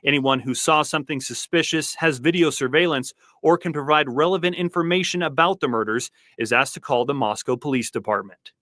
Anyone who saw something suspicious, has video surveillance, or can provide relevant information about the murders is asked to call the Moscow Police Department.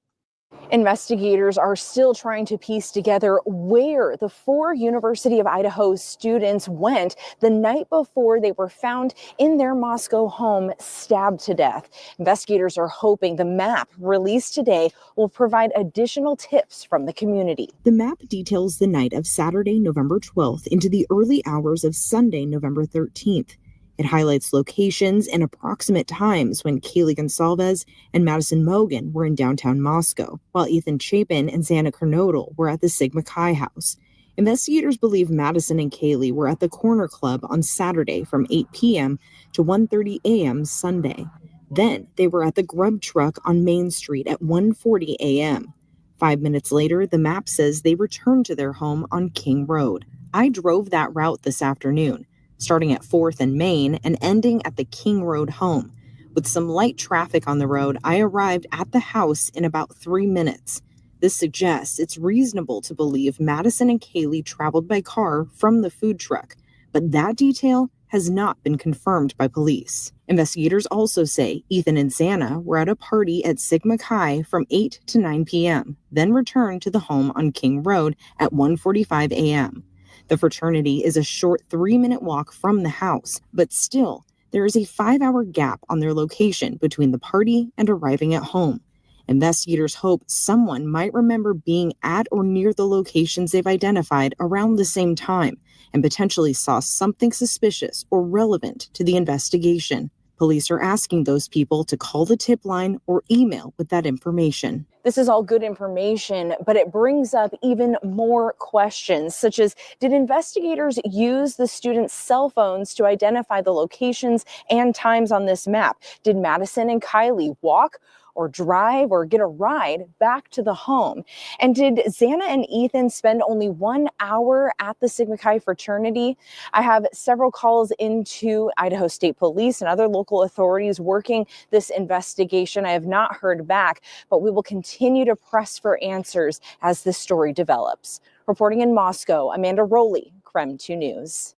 Investigators are still trying to piece together where the 4 University of Idaho students went the night before they were found in their Moscow home, stabbed to death. Investigators are hoping the map released today will provide additional tips from the community. The map details the night of Saturday, November 12th into the early hours of Sunday, November 13th. It highlights locations and approximate times when Kaylee Gonsalves and Madison Mogan were in downtown Moscow, while Ethan Chapin and Xana Kernodle were at the Sigma Chi house. Investigators believe Madison and Kaylee were at the Corner Club on Saturday from 8 p.m. to 1:30 a.m. Sunday. Then they were at the Grub Truck on Main Street at 1:40 a.m. 5 minutes later, the map says they returned to their home on King Road. I drove that route this afternoon, starting at 4th and Main and ending at the King Road home. With some light traffic on the road, I arrived at the house in about 3 minutes. This suggests it's reasonable to believe Madison and Kaylee traveled by car from the food truck, but that detail has not been confirmed by police. Investigators also say Ethan and Xana were at a party at Sigma Chi from 8 to 9 p.m., then returned to the home on King Road at 1:45 a.m. The fraternity is a short 3-minute walk from the house, but still, there is a 5-hour gap on their location between the party and arriving at home. Investigators hope someone might remember being at or near the locations they've identified around the same time and potentially saw something suspicious or relevant to the investigation. Police are asking those people to call the tip line or email with that information. This is all good information, but it brings up even more questions, such as, did investigators use the students' cell phones to identify the locations and times on this map? Did Madison and Kylie walk or drive or get a ride back to the home? And did Xana and Ethan spend only 1 hour at the Sigma Chi fraternity? I have several calls into Idaho State Police and other local authorities working this investigation. I have not heard back, but we will continue to press for answers as this story develops. Reporting in Moscow, Amanda Rowley, KREM 2 News.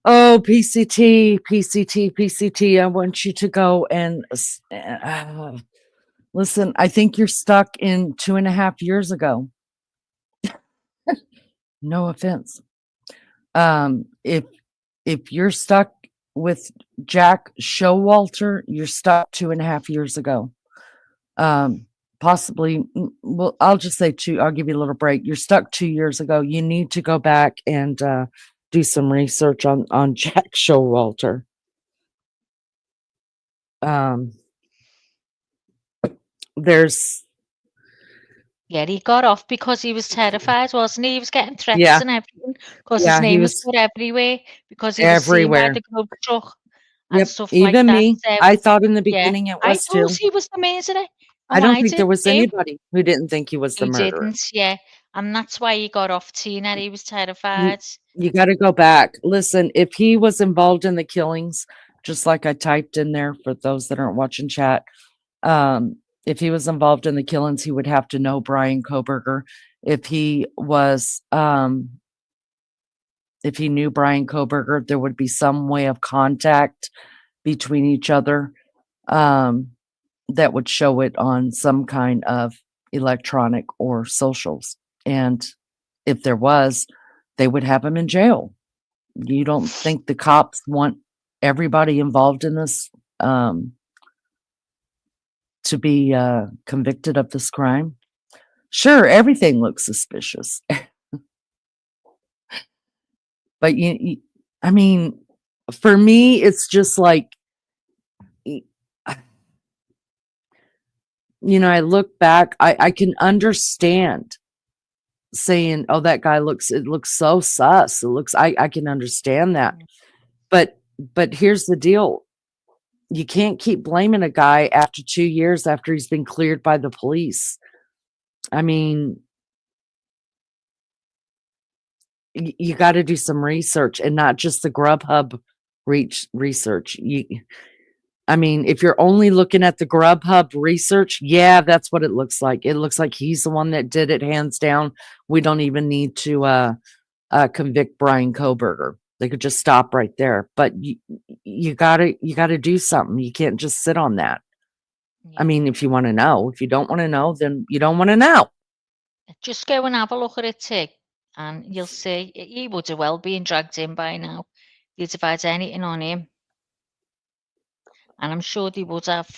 Oh, PCT, PCT, PCT. I want you to go and listen. I think you're stuck in 2.5 years ago. No offense. If you're stuck with Jack Showalter, you're stuck 2.5 years ago. Possibly, well, I'll just say 2. I'll give you a little break. You're stuck 2 years ago. You need to go back and do some research on Jack Showalter. There's Yeah, he got off because he was terrified, wasn't he? He was getting threats Yeah. and everything because Yeah, his he name was was put everywhere because he was seen by everywhere. the grub truck and Yep, stuff like even that. me. So, I thought in the yeah, beginning it I was thought too. he was the murderer. I Oh, don't I think there did was too. anybody who didn't think he was the He murderer. didn't, yeah, and that's why he got off Tina. He was You terrified. you got to go back. Listen, if he was involved in the killings, just like I typed in there for those that aren't watching chat, if he was involved in the killings, he would have to know Brian Koberger. If he was, if he knew Brian Koberger, there would be some way of contact between each other, that would show it on some kind of electronic or socials. And if there was, they would have him in jail. You don't think the cops want everybody involved in this to be convicted of this crime? Sure, everything looks suspicious. But I mean, for me, it's just like, I look back, I can understand saying, oh, that guy it looks so sus. I can understand that. But here's the deal. You can't keep blaming a guy after 2 years after he's been cleared by the police. I mean, you got to do some research and not just the Grubhub research. I mean, if you're only looking at the Grubhub research, yeah, that's what it looks like. It looks like he's the one that did it, hands down. We don't even need to convict Brian Koberger. They could just stop right there. But you gotta do something. You can't just sit on that. I mean, if you want to know, if you don't want to know, then you don't want to know. Just go and have a look at it, too, and you'll see he would have well been dragged in by now. They'd have had anything on him, and I'm sure they would have.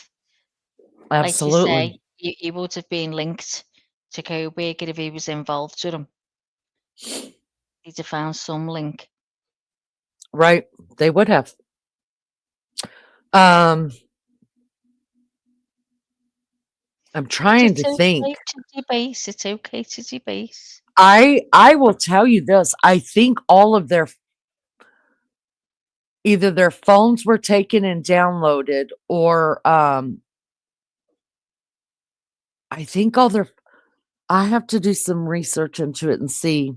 Like you Absolutely. say, he would have been linked to Koberger if he was involved with him. He'd have found some link. Right. They would have. I'm trying to think. Okay to debase. It's okay to debase. I will tell you this. I think all of either their phones were taken and downloaded, or I think I have to do some research into it and see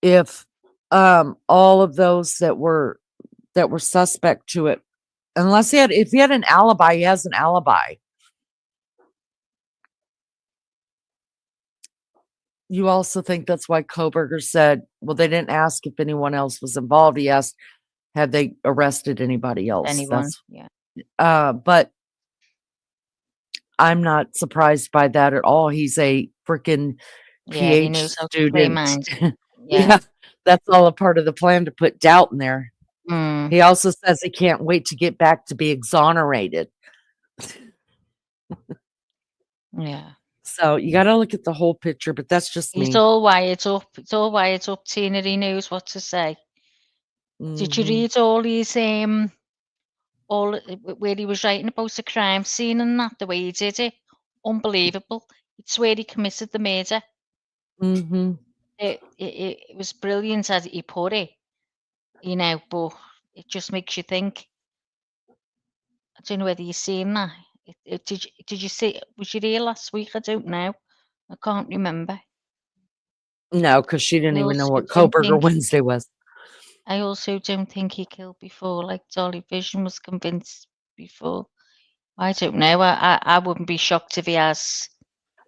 if all of those that were suspect to it, unless if he had an alibi, he has an alibi. You also think that's why Koberger said, well, they didn't ask if anyone else was involved. He asked, had they arrested anybody else? Anyone? That's, yeah. But I'm not surprised by that at all. He's a freaking He PhD knows how to play student. mind. Yeah, that's all a part of the plan to put doubt in there. Mm. He also says he can't wait to get back to be exonerated. Yeah. So you got to look at the whole picture, but that's just me. He's all wired up. It's all wired up, Tina. He knows what to say. Did you read all his all where he was writing about the crime scene and that, the way he did it? Unbelievable. It's where he committed the murder. Mm-hmm. It was brilliant as he put it, but it just makes you think. I don't know whether you've seen that. Did you see? Was you there last week? I don't know. I can't remember. No, because she didn't I even know also what don't Koberger think Wednesday was. I also don't think he killed before, like Dolly Vision was convinced before. I don't know. I wouldn't be shocked if he has.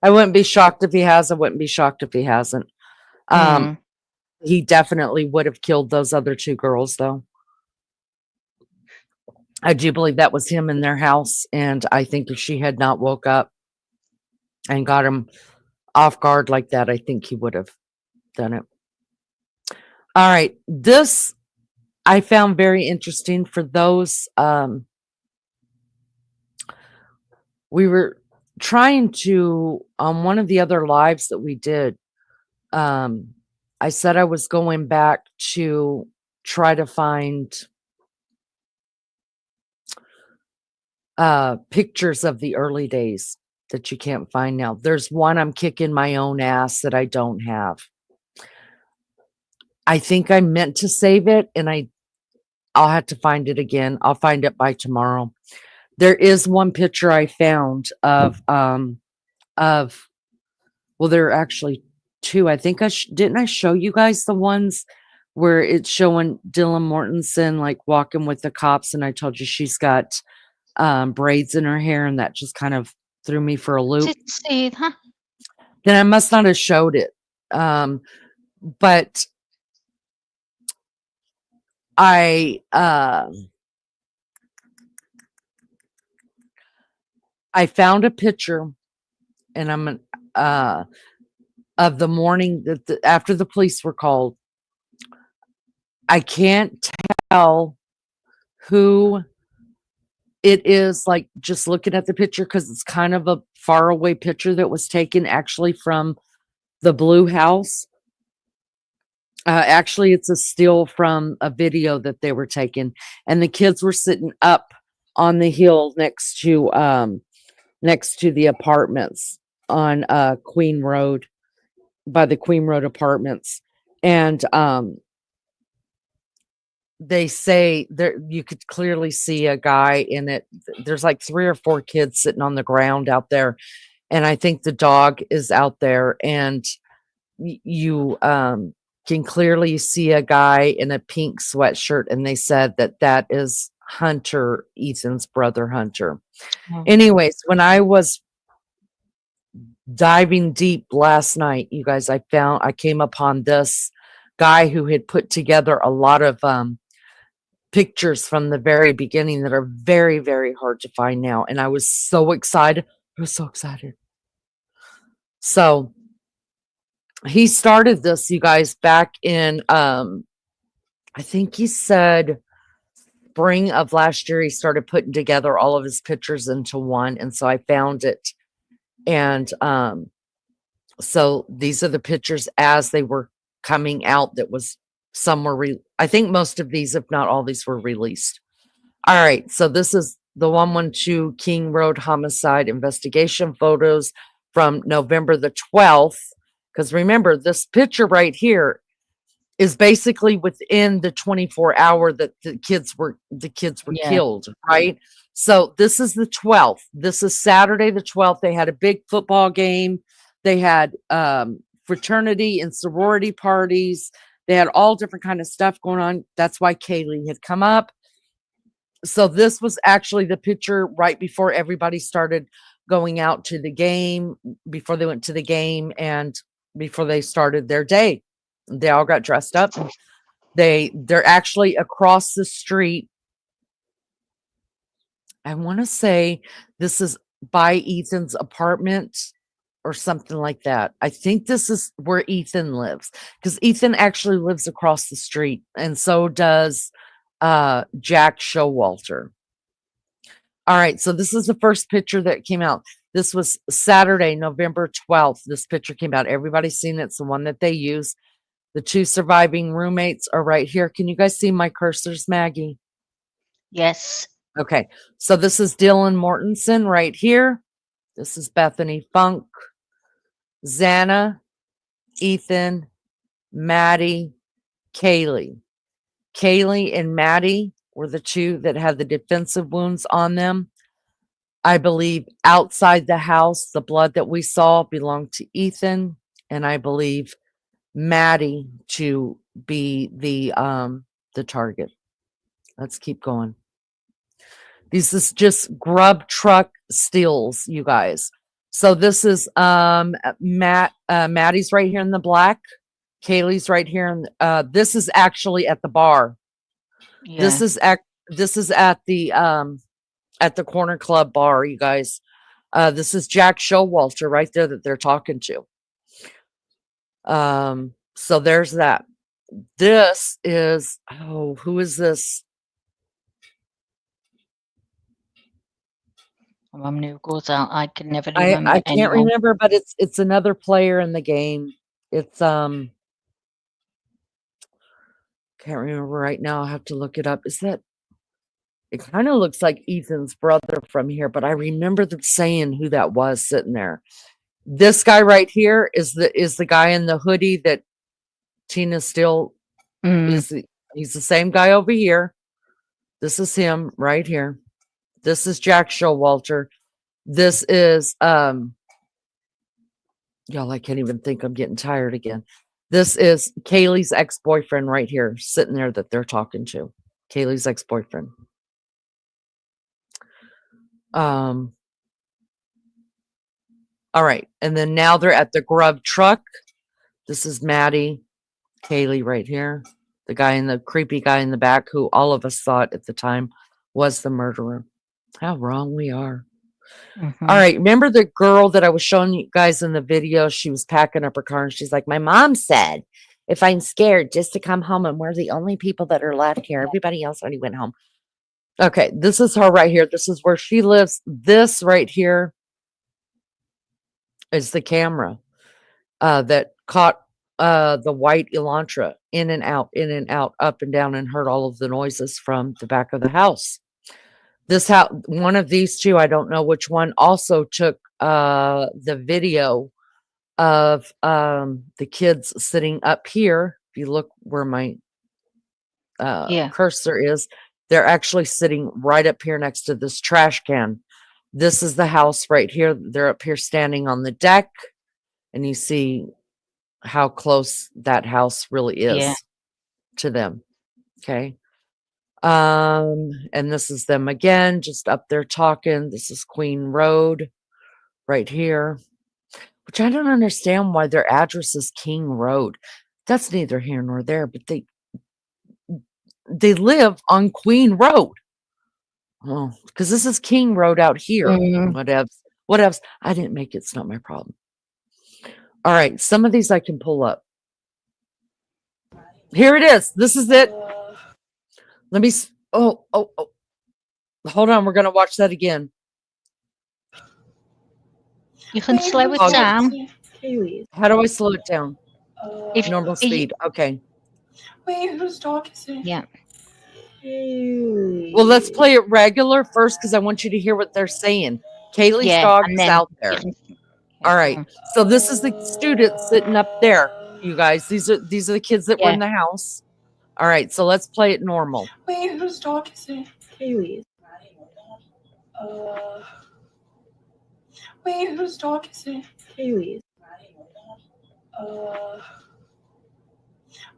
I wouldn't be shocked if he has. I wouldn't be shocked if he hasn't. He definitely would have killed those other two girls, though. I do believe that was him in their house, and I think if she had not woke up and got him off guard like that, I think he would have done it. All right, this I found very interesting for those. We were trying to, on one of the other lives that we did, I said I was going back to try to find pictures of the early days that you can't find now. There's one I'm kicking my own ass that I don't have. I think I meant to save it, and I'll have to find it again. I'll find it by tomorrow. There is one picture I found of well, there are actually two. I think didn't I show you guys the ones where it's showing Dylan Mortensen like walking with the cops, and I told you she's got braids in her hair, and that just kind of threw me for a loop. Didn't see it, huh? Then I must not have showed it. But I found a picture, and I'm of the morning that after the police were called. I can't tell who it is, like just looking at the picture, because it's kind of a faraway picture that was taken actually from the Blue House. Actually, it's a still from a video that they were taking, and the kids were sitting up on the hill next to the apartments on Queen Road, by the Queen Road apartments, and they say there you could clearly see a guy in it. There's like 3 or 4 kids sitting on the ground out there, And I think the dog is out there, and you can clearly see a guy in a pink sweatshirt, and they said that that is Hunter, Ethan's brother Hunter. Oh. Anyways, when I was diving deep last night, you guys, I came upon this guy who had put together a lot of pictures from the very beginning that are very, very hard to find now. And I was so excited. I was so excited. So he started this, you guys, back in I think he said spring of last year. He started putting together all of his pictures into one, and so I found it. And so these are the pictures as they were coming out. That was some were I think most of these, if not all these, were released. All right, so this is the 112 King Road homicide investigation photos from November the 12th. Because remember, this picture right here is basically within the 24-hour that the kids were Yeah. killed, right? So this is the 12th. This is Saturday the 12th. They had a big football game. They had fraternity and sorority parties. They had all different kind of stuff going on. That's why Kaylee had come up. So this was actually the picture right before everybody started going out to the game, before they went to the game and before they started their day. They all got dressed up. They're actually across the street. I want to say this is by Ethan's apartment or something like that. I think this is where Ethan lives, because Ethan actually lives across the street, and so does Jack Showalter. All right, so this is the first picture that came out. This was Saturday, November 12th. This picture came out. Everybody's seen it. It's the one that they use. The two surviving roommates are right here. Can you guys see my cursors, Maggie? Yes. Okay, so this is Dylan Mortensen right here. This is Bethany Funk, Xana, Ethan, Maddie, Kaylee. Kaylee and Maddie were the two that had the defensive wounds on them. I believe outside the house, the blood that we saw belonged to Ethan, and I believe Maddie to be the target. Let's keep going. This is just grub truck steals, you guys. So this is Maddie's right here in the black. Kaylee's right here, and this is actually at the bar. Yeah. This is at the Corner Club bar, you guys. This is Jack Showalter right there that they're talking to. So there's that. This is, who is this? I'm new goes out. I can never remember. I can't remember, but it's another player in the game. It's can't remember right now. I'll have to look it up. Is that, it kind of looks like Ethan's brother from here, but I remember them saying who that was sitting there. This guy right here is the guy in the hoodie that Tina still is. He's the same guy over here. This is him right here. This is Jack Showalter. This is y'all, I can't even think. I'm getting tired again. This is Kaylee's ex-boyfriend right here, sitting there that they're talking to. Kaylee's ex-boyfriend. All right, and then now they're at the grub truck. This is Maddie, Kaylee right here. The guy in the creepy guy in the back, who all of us thought at the time was the murderer. How wrong we are. Mm-hmm. All right, remember the girl that I was showing you guys in the video? She was packing up her car and she's like, my mom said, if I'm scared, just to come home, and we're the only people that are left here. Everybody else already went home. Okay, this is her right here. This is where she lives. This right here is the camera that caught the white Elantra in and out, up and down, and heard all of the noises from the back of the house. This house, one of these two, I don't know which one, also took the video of the kids sitting up here. If you look where my cursor is, they're actually sitting right up here next to this trash can. This is the house right here. They're up here standing on the deck, and you see how close that house really Yeah. is to them. Okay. And this is them again, just up there talking. This is Queen Road right here, which I don't understand why their address is King Road. That's neither here nor there, but they live on Queen Road. Oh, because this is King Road out here. Whatevs. I didn't make it. It's not my problem. All right. Some of these I can pull up. Here it is. This is it. Let me. Oh. Hold on. We're going to watch that again. You can slow it down. How do I slow it down? If Normal speed. Okay. Wait, whose dog is it? Yeah. Well, let's play it regular first because I want you to hear what they're saying. Kaylee's dog and is then out there. All right. So this is the student sitting up there. You guys, these are the kids that were in the house. All right. So let's play it normal. Wait, whose dog is it? Kaylee's. Wait, whose dog is it? Kaylee's.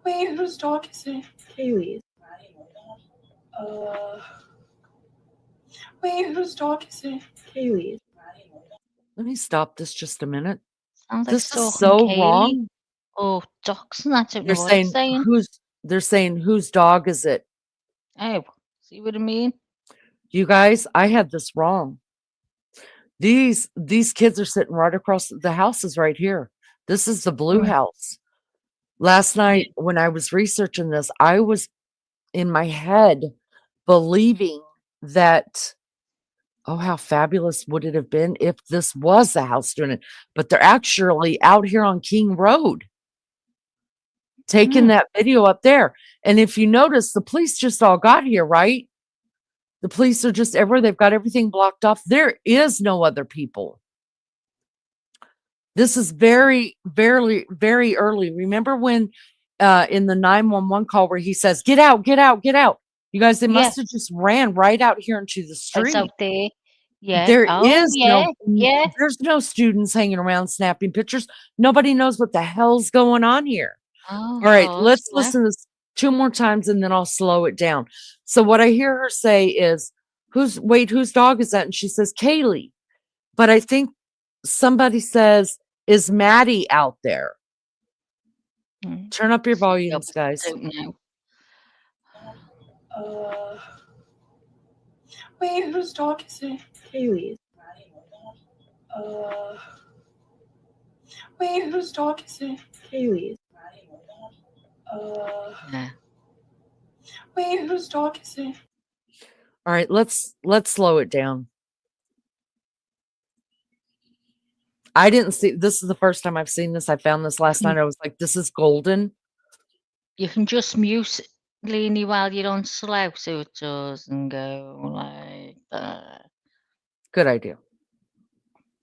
Wait, whose dog is it? Kaylee's. Wait, whose dog is it? Kaylee's. Let me stop this just a minute. Sounds like This is stalking so Kaylee. wrong. Oh, doxing. I don't They're know what it's saying saying. they're saying whose dog is it? Oh, see what I mean? You guys, I had this wrong. These kids are sitting right across the houses right here. This is the blue house. Last night when I was researching this, I was in my head believing that, oh, how fabulous would it have been if this was the house doing it? But they're actually out here on King Road taking that video up there. And if you notice, the police just all got here, right? The police are just everywhere. They've got everything blocked off. There is no other people. This is very, very, very early. Remember when in the 911 call where he says, get out, get out, get out. You guys, they must have just ran right out here into the street. It's out there. Yeah. There Oh, is yeah. there's no students hanging around snapping pictures. Nobody knows what the hell's going on here. Oh, all right, gosh, let's yeah. listen to this 2 more times and then I'll slow it down. So what I hear her say is, whose dog is that? And she says, Kaylee. But I think somebody says, is Maddie out there? Turn up your volumes, guys. Don't know. Wait, whose dog is it? Kaylee's. Wait, whose dog is it? Kaylee's. Wait, whose dog is it? All right, let's slow it down. I didn't see this is the first time I've seen this. I found this last night. I was like, this is golden. You can just mute Lainey while you're on slow so it doesn't go like that. Good idea.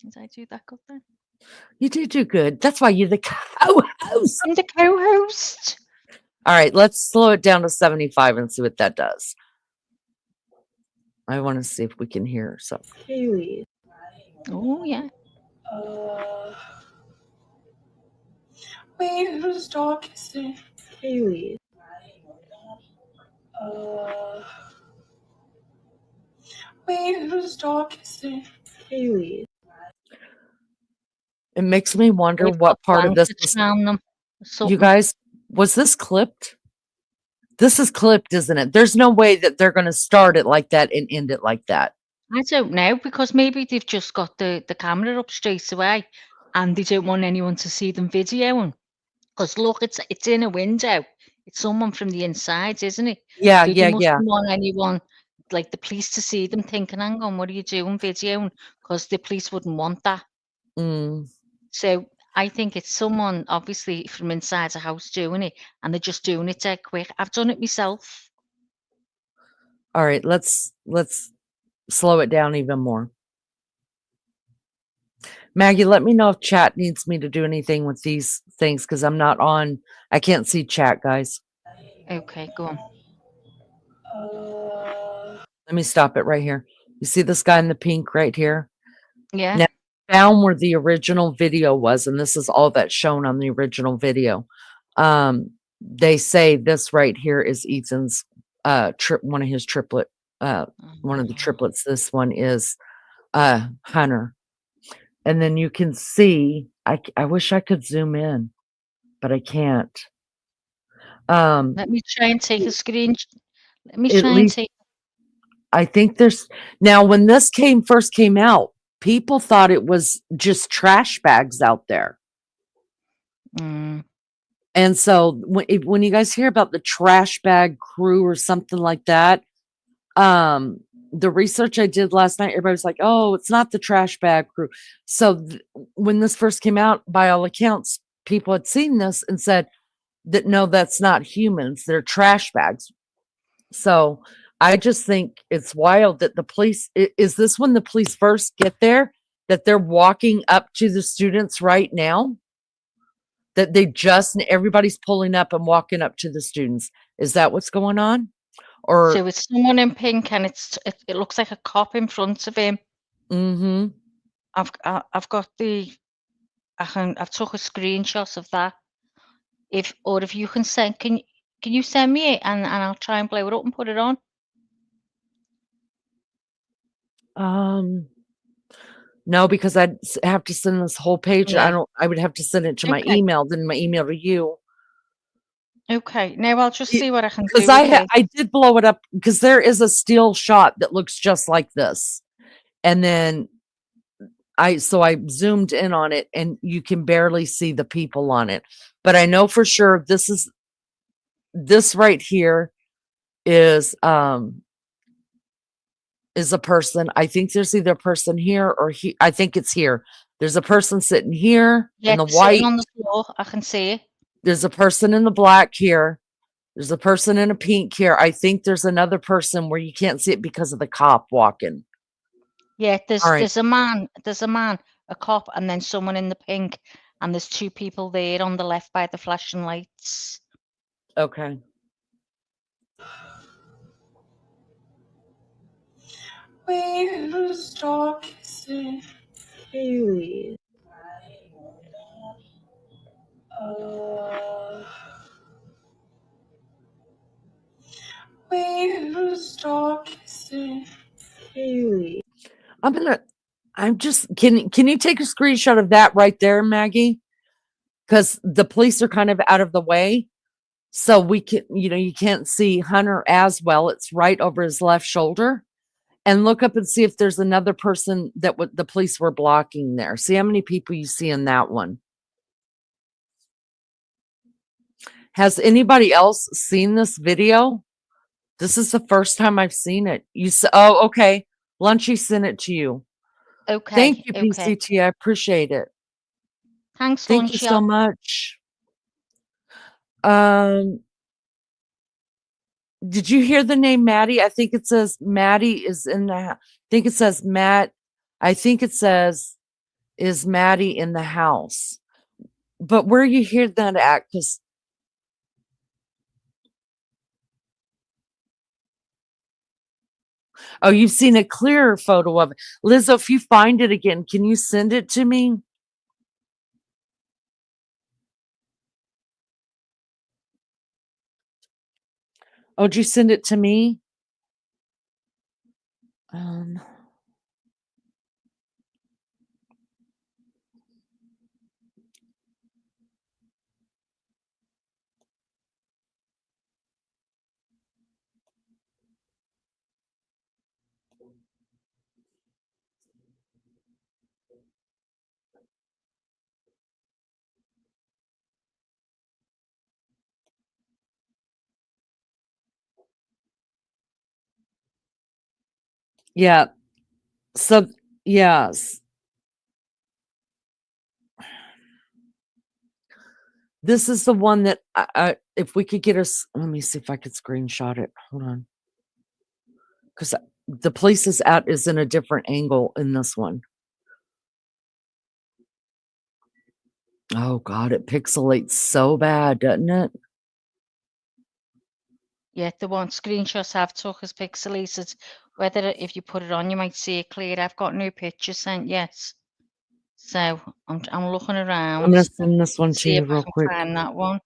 Did I do that good then? You did do good. That's why you're the co-host. I'm the co-host. All right, let's slow it down to 75 and see what that does. I want to see if we can hear something. Kaylee's. Oh, yeah. Wait, whose dog is it? Kaylee's. Wait, whose dog is it? Kaylee's. It makes me wonder We've what got part of this blankets around them. you guys, was this clipped? This is clipped, isn't it? There's no way that they're going to start it like that and end it like that. I don't know, because maybe they've just got the camera up straight away and they don't want anyone to see them videoing. Because look, it's in a window. It's someone from the inside, isn't it? Yeah, So yeah, they yeah. mustn't want anyone, like the police, to see them thinking, hang on, what are you doing videoing? Because the police wouldn't want that. So I think it's someone obviously from inside the house doing it, and they're just doing it dead quick. I've done it myself. All right, let's slow it down even more. Maggie, let me know if chat needs me to do anything with these things because I'm not on. I can't see chat, guys. Okay, go on. Let me stop it right here. You see this guy in the pink right here? Yeah. Now, I found where the original video was, and this is all that's shown on the original video. They say this right here is Ethan's one of his triplet, one of the triplets. This one is Hunter. And then you can see, I wish I could zoom in, but I can't. Let me try and take a screen. Let me At try and least take. I think there's now when this first came out, people thought it was just trash bags out there. Mm. And so when you guys hear about the trash bag crew or something like that, the research I did last night, everybody was like, "Oh, it's not the trash bag crew." So when this first came out, by all accounts, people had seen this and said that no, that's not humans; they're trash bags. So I just think it's wild that the police is this when the police first get there that they're walking up to the students right now. That everybody's pulling up and walking up to the students. Is that what's going on? Or So it's someone in pink, and it looks like a cop in front of him. mm-hmm. I've got I've took a screenshot of that. If you can send, can you send me it, and I'll try and blow it up and put it on. No, because I'd have to send this whole page. Yeah. I would have to send it to my Okay. email, then my email to you. Okay. Now I'll just see what I can do. Because I did blow it up because there is a still shot that looks just like this. And then I zoomed in on it and you can barely see the people on it. But I know for sure this right here is a person. I think there's either a person here or I think it's here. There's a person sitting here in the white. Sitting on the floor. I can see it. There's a person in the black here. There's a person in a pink here. I think there's another person where you can't see it because of the cop walking. Yeah, All right. there's a man, a cop, and then someone in the pink, and there's two people there on the left by the flashing lights. Okay. We stop kissing Haley. We stop kissing Haley. Can you take a screenshot of that right there, Maggie? Because the police are kind of out of the way. So we can, you can't see Hunter as well. It's right over his left shoulder. And look up and see if there's another person that the police were blocking there. See how many people you see in that one. Has anybody else seen this video? This is the first time I've seen it. Oh, okay. Lunchy sent it to you. Okay. Thank you, Okay. PCT. I appreciate it. Thanks, Thank you so much. Did you hear the name Maddie? I think it says Maddie is in the house. I think it says Matt. I think it says, is Maddie in the house? But where you hear that at? Because oh, you've seen a clearer photo of it. Lizzo, if you find it again, can you send it to me? Oh, did you send it to me? Yeah. So, yes. This is the one that if we could get us, let me see if I could screenshot it. Hold on. Because the police is in a different angle in this one. Oh God, it pixelates so bad, doesn't it? Yeah, the one screenshots I've took is pixelated. Whether if you put it on, you might see it clear. I've got no picture sent yet. So I'm looking I'm around. gonna send this one to See you if I real can quick. find that one.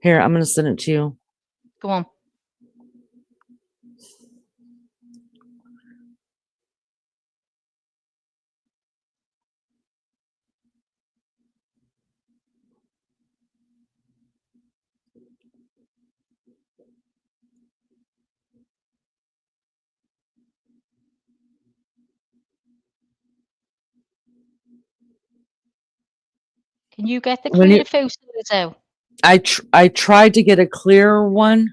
Here, I'm gonna send it to you. Go on. Can you get the When clear you, photo, Lizzo? I tried to get a clearer one.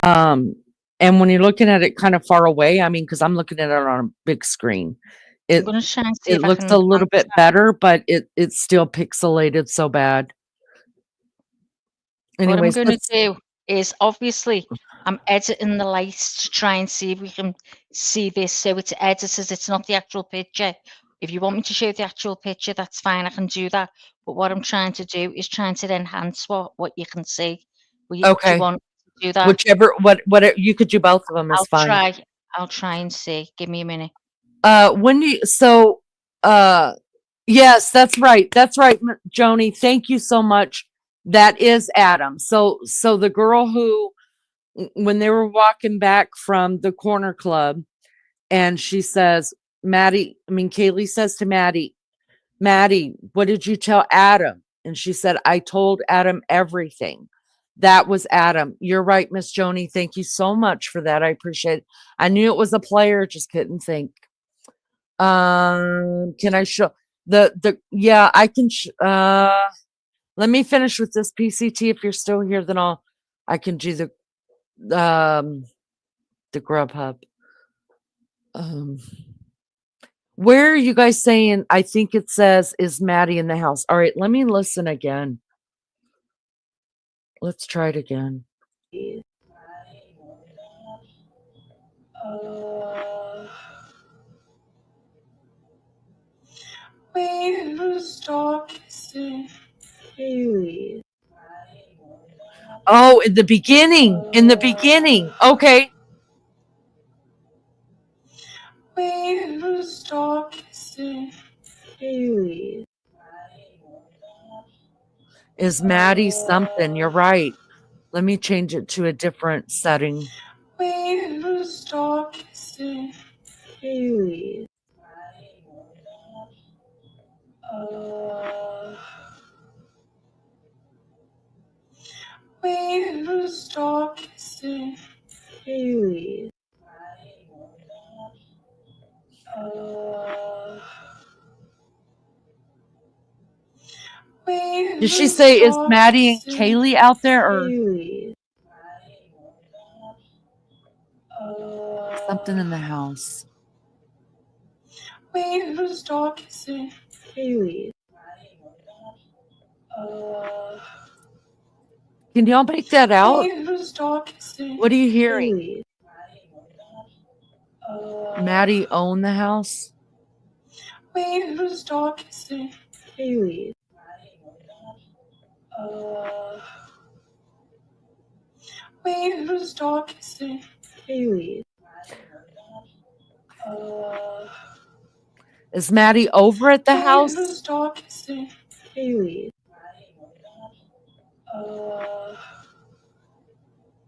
And when you're looking at it kind of far away, I mean, because I'm looking at it on a big screen, I'm it gonna try and see it if I looks can a little bit answer. better, but it's still pixelated so bad. What I'm Anyways, gonna let's do is obviously I'm editing the lights to try and see if we can see this. So it's edited, it's not the actual picture. If you want me to show the actual picture, that's fine, I can do that. But what I'm trying to do is trying to enhance what you can see. Do you okay. want to do that? Whichever, what you could do both of them is fine. I'll try and see. Give me a minute. When you so yes, that's right. That's right, Joni. Thank you so much. That is Adam. So the girl who when they were walking back from the corner club and she says, Kaylee says to Maddie, what did you tell Adam? And she said, I told Adam everything. That was Adam. You're right, Miss Joni. Thank you so much for that. I appreciate it. I knew it was a player, just couldn't think. Can I show yeah, I can let me finish with this PCT. If you're still here, then I can do the Grubhub. Where are you guys saying? I think it says, is Maddie in the house? All right, let me listen again. Let's try it again. We stop kissing Haley. Oh, in the beginning. Okay. We stop kissing Haley. Is Maddie something? You're right. Let me change it to a different setting. We stop kissing Haley. We stop kissing Haley. Did she say, is Maddie and Kaylee out there or something in the house? We stop kissing Haley. Can y'all make that out? We stop kissing What are you hearing? Haley. Maddie own the house? We stop kissing Haley. We stop kissing Haley. Is Maddie over at the house? We stop kissing Haley.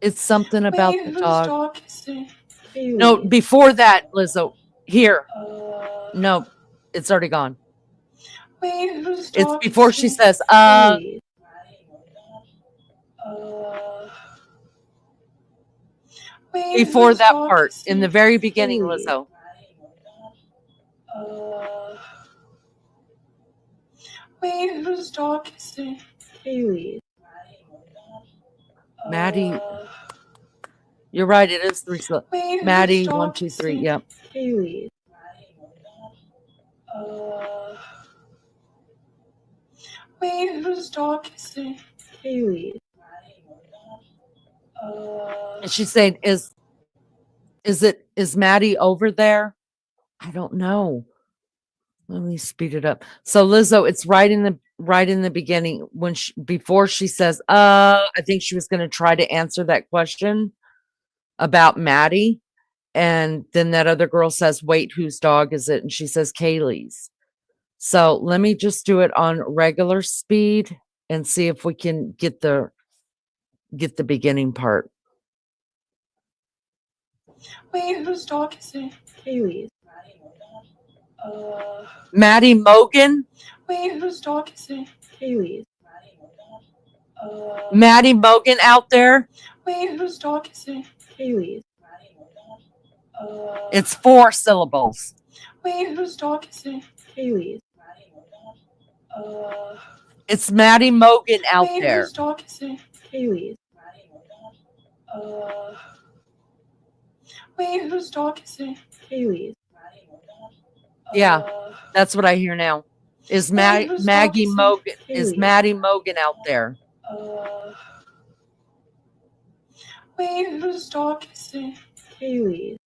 It's something about the dog. Stop kissing Haley. No, before that, Lizzo. Here. No, it's already gone. It's before she says, before that part, in the very beginning, Lizzo. We stop kissing Haley. Maddie. You're right, it is 3. Maddie, 1, 2, 3. Yep. Haley. We stop kissing Haley. And she's saying, is Maddie over there? I don't know. Let me speed it up. So Lizzo, it's right in the beginning when before she says, I think she was going to try to answer that question about Maddie. And then that other girl says, wait, whose dog is it? And she says, Kaylee's. So let me just do it on regular speed and see if we can get the beginning part. Wait, whose dog is it? Kaylee's. Maddie Mogan? Wait, whose dog is it? Kaylee's. Maddie Mogan out there? Wait, whose dog is it? Kaylee's. It's 4 syllables. Wait, whose dog is it? Kaylee's. It's Maddie Mogan out Wait, there. whose dog is it? Kaylee's. Wait, whose dog is it? Kaylee's. Yeah, that's what I hear now. Is Maggie Mogan? Is Maddie Mogan out there? Wait, whose dog is it? Kaylee's.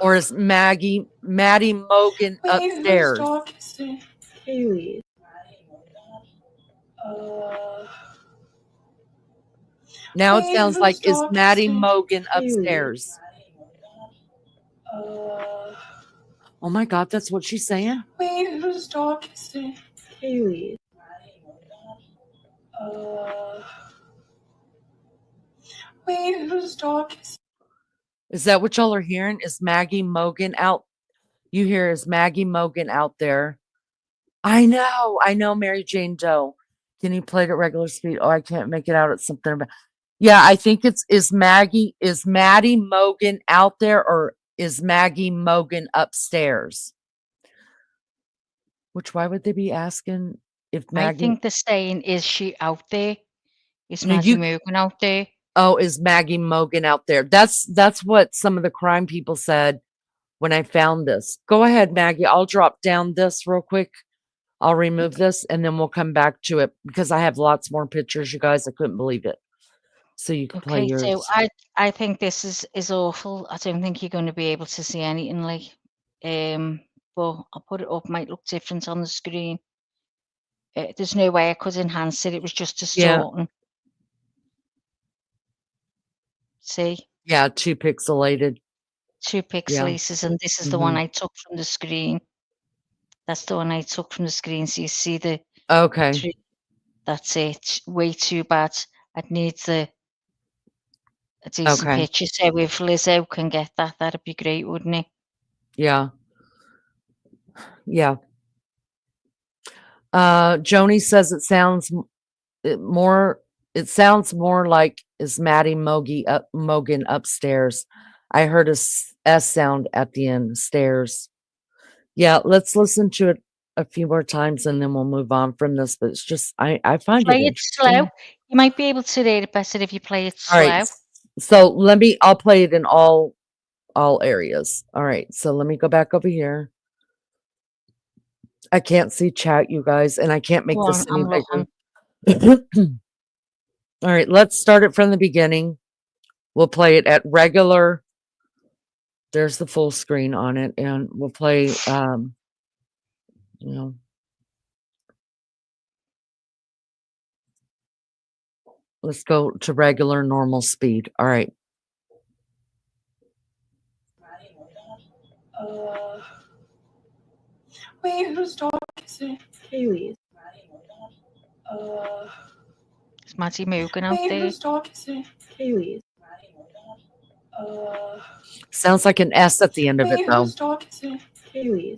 Or is Maddie Mogan upstairs? Whose dog is it? Kaylee's. Now it sounds like is Maddie Mogan upstairs? Oh my God, that's what she's saying? Wait, whose dog is it? Kaylee's. Wait, whose dog is it? Is that what y'all are hearing? Is Maggie Mogan out? You hear, is Maggie Mogan out there? I know, Mary Jane Doe. Can you play it at regular speed? Oh, I can't make it out. It's something about. Yeah, I think is Maddie Mogan out there, or is Maggie Mogan upstairs? Why would they be asking if Maggie? I think they're saying, is she out there? Is No, Maggie Mogan out there? Oh, is Maggie Mogan out there? That's what some of the crime people said when I found this. Go ahead, Maggie. I'll drop down this real quick. I'll remove this and then we'll come back to it because I have lots more pictures, you guys. I couldn't believe it. So you can play yours. So I think this is awful. I don't think you're going to be able to see anything like. But I'll put it up. Might look different on the screen. There's no way I could enhance it. It was just distorting. See? Yeah, too pixelated. 2 pixelated, and this is the one I took from the screen. That's the one I took from the screen. So you see the. Okay. That's it. Way too bad. I'd need a decent picture. So if Lizzo can get that, that'd be great, wouldn't it? Yeah. Yeah. Joni says it sounds more like is Maddie Mogan upstairs. I heard a S sound at the end, stairs. Yeah, let's listen to it a few more times and then we'll move on from this. But it's just I find play it slow. You might be able to read it better if you play it slow. All right. So I'll play it in all areas. All right. So let me go back over here. I can't see chat, you guys, and I can't make this any bigger. All right, let's start it from the beginning. We'll play it at regular. There's the full screen on it, and we'll play, let's go to regular normal speed. All right. Wait, whose dog is it? Kaylee's. Is Maddie Mogan out Wait, there? whose dog is it? Kaylee's. Sounds like an S at the end of it, though. Whose dog is it? Kaylee's.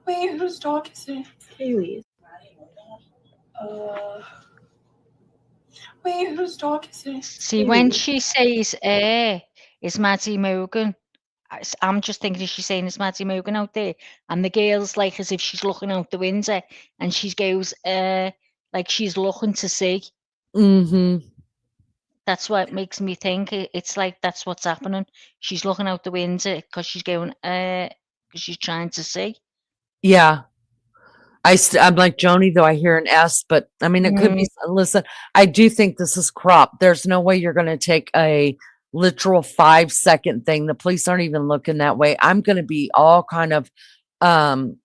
Wait, whose dog is it? Kaylee's. Wait, whose dog is it? See, when she says is Maddie Mogan, I'm just thinking, is she saying is Maddie Mogan out there? And the girl's like as if she's looking out the window and she goes, like she's looking to see. Mm-hmm. That's what makes me think it's like that's what's happening. She's looking out the window because she's going, because she's trying to see. Yeah. I'm like Joni, though I hear an S, but I mean, it could be, listen, I do think this is crop. There's no way you're going to take a literal 5-second thing. The police aren't even looking that way. I'm going to be all kind of, in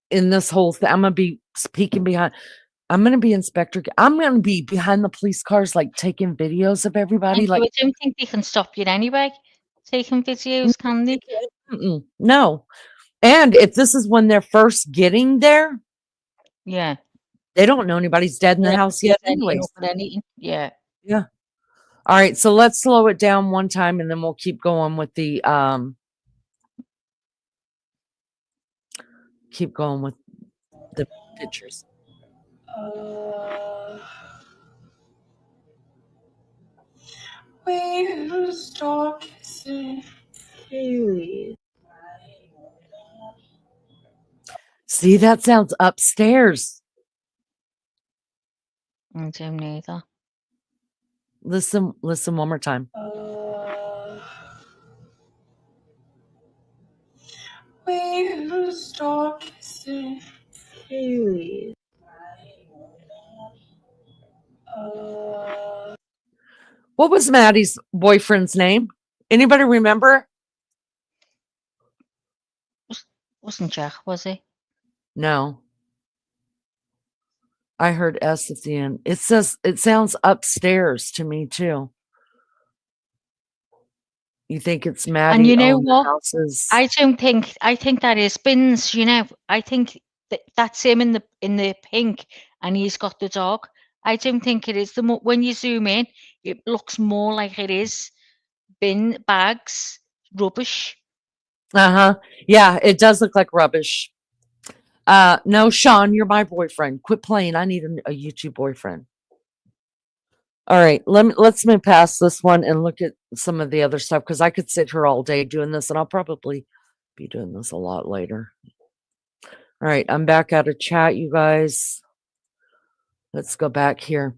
this whole thing, I'm going to be peeking behind. I'm gonna be Inspector. I'm gonna be behind the police cars, like taking videos of everybody. Thank you. Like, I don't think they can stop you anyway. Taking videos, can they? no. And if this is when they're first getting there, Yeah. they don't know anybody's dead in the Yeah, house yeah, yet, then you're anyways. not with anything. Yeah. Yeah. All right. So let's slow it down one time, and then we'll keep going with the pictures. We stop kissing Haley. See, that sounds upstairs. I don't know that. Listen one more time. We stop kissing Haley. What was Maddie's boyfriend's name? Anybody remember? Wasn't Jack, was he? No. I heard S at the end. It sounds upstairs to me too. You think it's Maddie? And you know owned the what? houses? I think that is Bins, you know. I think that's him in the pink, and he's got the dog. I don't think it is. When you zoom in, it looks more like it is bin bags, rubbish. Yeah, it does look like rubbish. No, Sean, you're my boyfriend. Quit playing. I need a YouTube boyfriend. All right, let's move past this one and look at some of the other stuff, because I could sit here all day doing this, and I'll probably be doing this a lot later. All right, I'm back out of chat, you guys. Let's go back here.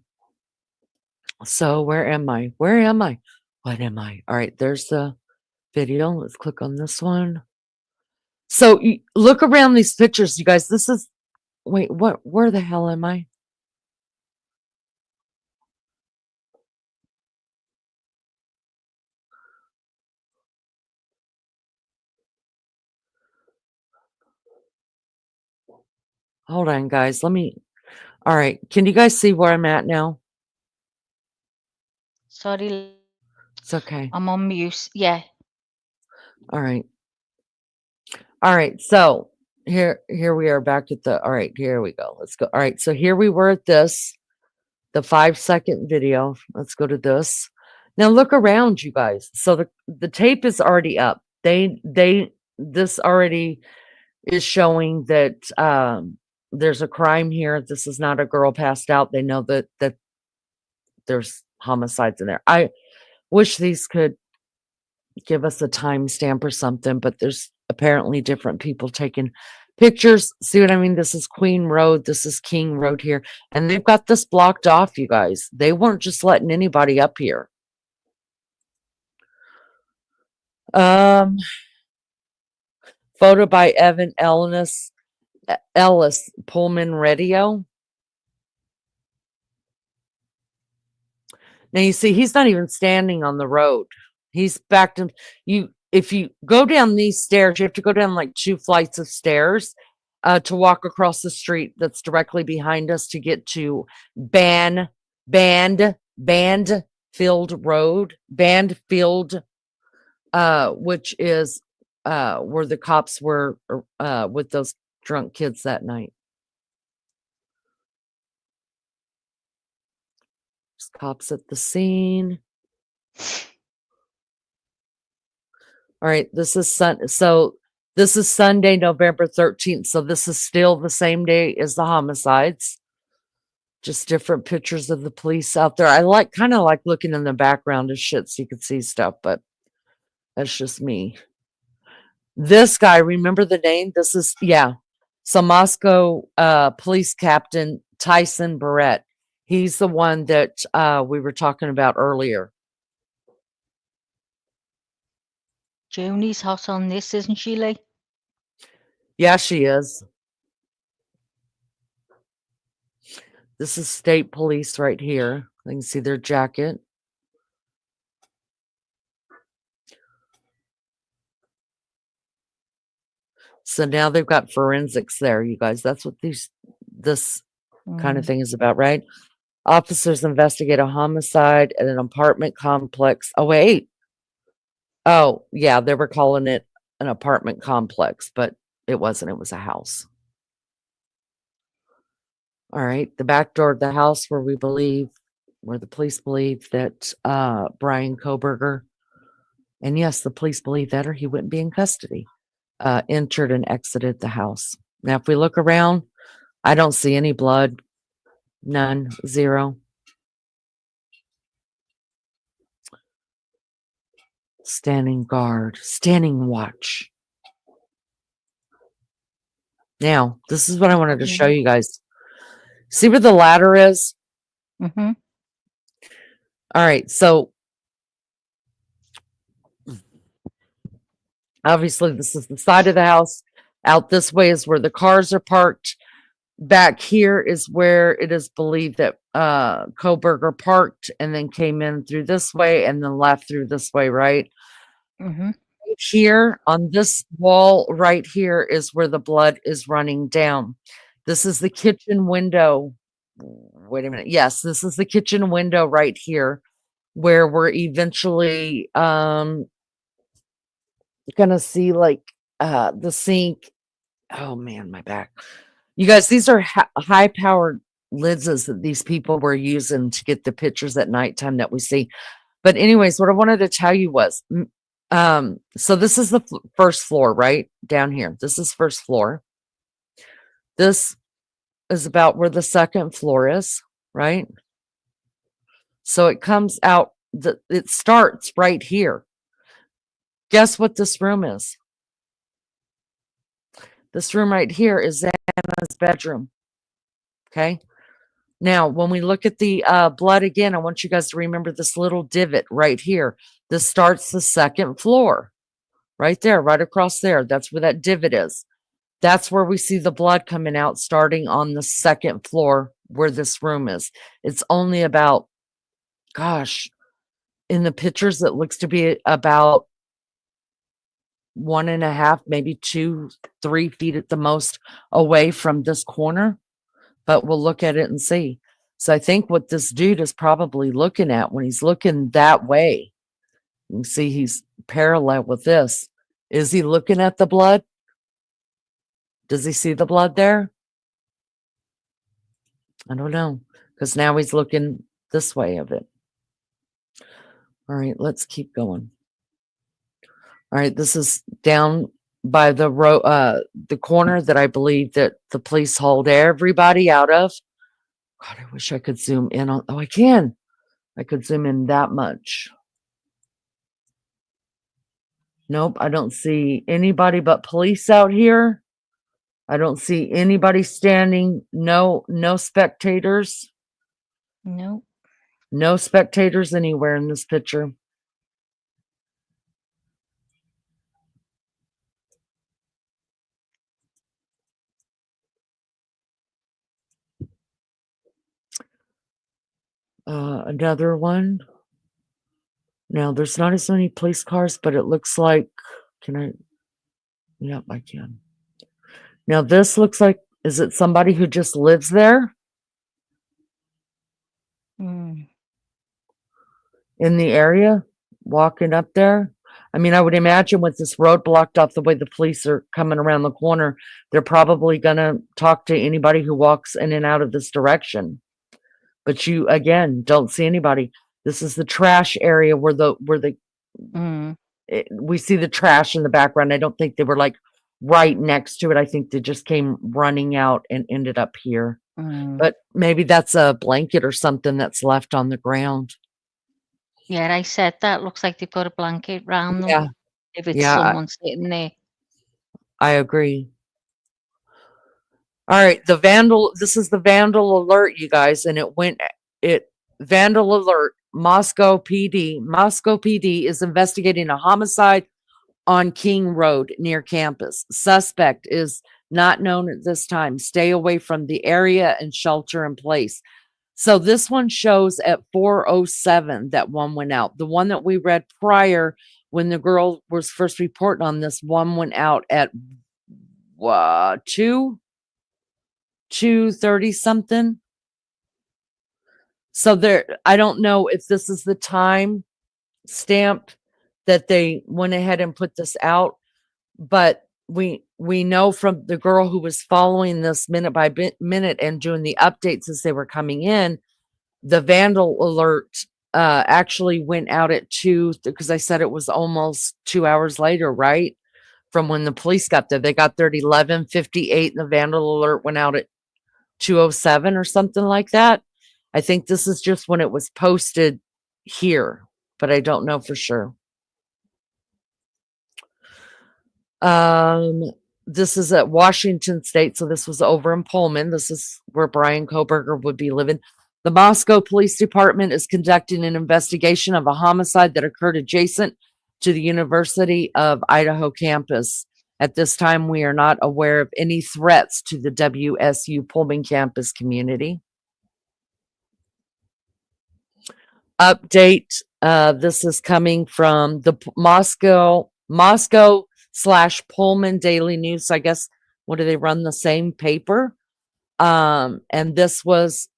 So where am I? Where am I? What am I? All right, there's the video. Let's click on this one. So look around these pictures, you guys. This is, wait, what? Where the hell am I? Hold on, guys. All right. Can you guys see where I'm at now? Sorry. It's okay. I'm on mute. Yeah. All right. All right. So here we are back at the, all right, here we go. Let's go. All right. So here we were at the 5-second video. Let's go to this. Now look around, you guys. So the tape is already up. This already is showing that there's a crime here. This is not a girl passed out. They know that there's homicides in there. I wish these could give us a timestamp or something, but there's apparently different people taking pictures. See what I mean? This is Queen Road. This is King Road here. And they've got this blocked off, you guys. They weren't just letting anybody up here. Photo by Evan Ellis Pullman Radio. Now you see, he's not even standing on the road. He's backed him. If you go down these stairs, you have to go down like 2 flights of stairs to walk across the street that's directly behind us to get to Banfield Road, Banfield, which is where the cops were with those drunk kids that night. There's cops at the scene. All right, this is Sunday, November 13th. So this is still the same day as the homicides. Just different pictures of the police out there. I kind of like looking in the background of shit so you can see stuff, but that's just me. This guy, remember the name? This is, yeah. So Moscow Police Captain Tyson Barrett. He's the one that we were talking about earlier. Joni's hot on this, isn't she, Lee? Yeah, she is. This is state police right here. You can see their jacket. So now they've got forensics there, you guys. That's what this kind of thing is about, right? Officers investigate a homicide at an apartment complex. Oh, wait. Oh, yeah, they were calling it an apartment complex, but it wasn't. It was a house. All right. The back door of the house where the police believe that Brian Koberger, and yes, the police believe that or he wouldn't be in custody, entered and exited the house. Now, if we look around, I don't see any blood. None. Zero. Standing guard. Standing watch. Now, this is what I wanted to show you guys. See where the ladder is? Mm-hmm. All right, so obviously this is the side of the house. Out this way is where the cars are parked. Back here is where it is believed that Koberger parked and then came in through this way and then left through this way, right? Mm-hmm. Here on this wall right here is where the blood is running down. This is the kitchen window. Wait a minute. Yes, this is the kitchen window right here where we're eventually gonna see like the sink. Oh man, my back. You guys, these are high powered lenses that these people were using to get the pictures at nighttime that we see. But anyways, what I wanted to tell you was, so this is the first floor, right down here. This is first floor. This is about where the second floor is, right? So it comes out, it starts right here. Guess what this room is? This room right here is Xana's bedroom. Okay. Now, when we look at the blood again, I want you guys to remember this little divot right here. This starts the second floor. Right there, right across there. That's where that divot is. That's where we see the blood coming out starting on the second floor where this room is. It's only about, gosh, in the pictures, it looks to be about 1.5, maybe 2, 3 feet at the most away from this corner. But we'll look at it and see. So I think what this dude is probably looking at when he's looking that way, you can see he's parallel with this. Is he looking at the blood? Does he see the blood there? I don't know, because now he's looking this way of it. All right, let's keep going. All right, this is down by the the corner that I believe that the police hauled everybody out of. God, I wish I could zoom in on. Oh, I can. I could zoom in that much. Nope, I don't see anybody but police out here. I don't see anybody standing. No spectators. Nope. No spectators anywhere in this picture. Another one. Now, there's not as many police cars, but it looks like, can I? Yep, I can. Now, this looks like, is it somebody who just lives there? Mm. In the area, walking up there? I mean, I would imagine with this road blocked off the way the police are coming around the corner, they're probably going to talk to anybody who walks in and out of this direction. But you, again, don't see anybody. This is the trash area where we see the trash in the background. I don't think they were like right next to it. I think they just came running out and ended up here. But maybe that's a blanket or something that's left on the ground. Yeah, I said that. Looks like they've got a blanket round them. Yeah. If it's Yeah, someone sitting there. I agree. All right, this is the vandal alert, you guys, and vandal alert, Moscow PD. Moscow PD is investigating a homicide on King Road near campus. Suspect is not known at this time. Stay away from the area and shelter in place. So this one shows at 4:07 that one went out. The one that we read prior, when the girl was first reporting on this, one went out at 2. 2:30 something. So I don't know if this is the time stamp that they went ahead and put this out, but we know from the girl who was following this minute by minute and doing the updates as they were coming in, the vandal alert actually went out at 2, because I said it was almost 2 hours later, right? From when the police got there. They got there at 11:58 and the vandal alert went out at 2:07 or something like that. I think this is just when it was posted here, but I don't know for sure. This is at Washington State, so this was over in Pullman. This is where Brian Koberger would be living. The Moscow Police Department is conducting an investigation of a homicide that occurred adjacent to the University of Idaho campus. At this time, we are not aware of any threats to the WSU Pullman campus community. Update. This is coming from the Moscow/Pullman Daily News. So I guess, what do they run, the same paper? And this was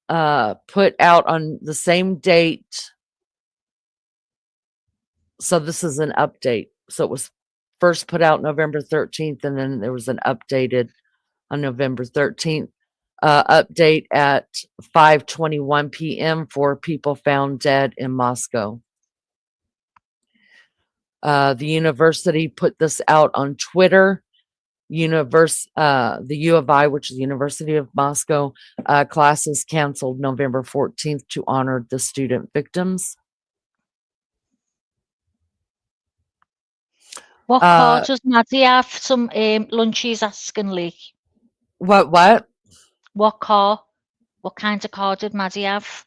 put out on the same date. So this is an update. So it was first put out November 13th, and then there was an updated on November 13th. Update at 5:21 p.m. 4 people found dead in Moscow. The university put this out on Twitter. The U of I, which is the University of Moscow, classes canceled November 14th to honor the student victims. What car does Maddie have? Some lunches asking Lee. What? What car? What kind of car did Maddie have?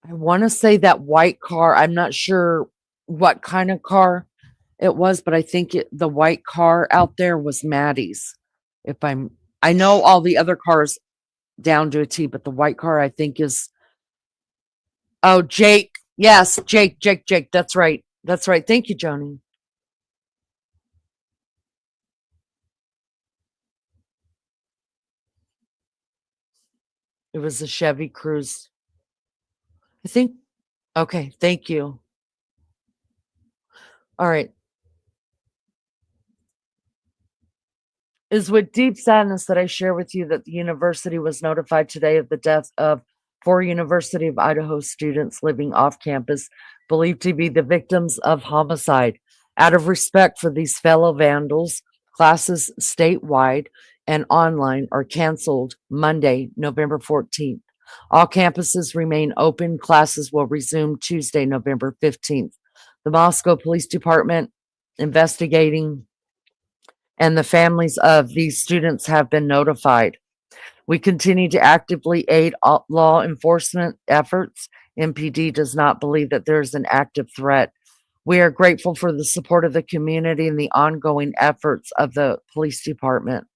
I want to say that white car. I'm not sure what kind of car it was, but I think the white car out there was Maddie's. I know all the other cars down to a T, but the white car I think is. Oh, Jake. Yes, Jake. That's right. Thank you, Joni. It was a Chevy Cruze. I think. Okay, thank you. All right. It is with deep sadness that I share with you that the university was notified today of the death of 4 University of Idaho students living off campus, believed to be the victims of homicide. Out of respect for these fellow vandals, classes statewide and online are canceled Monday, November 14th. All campuses remain open. Classes will resume Tuesday, November 15th. The Moscow Police Department investigating, and the families of these students have been notified. We continue to actively aid law enforcement efforts. MPD does not believe that there is an active threat. We are grateful for the support of the community and the ongoing efforts of the police department.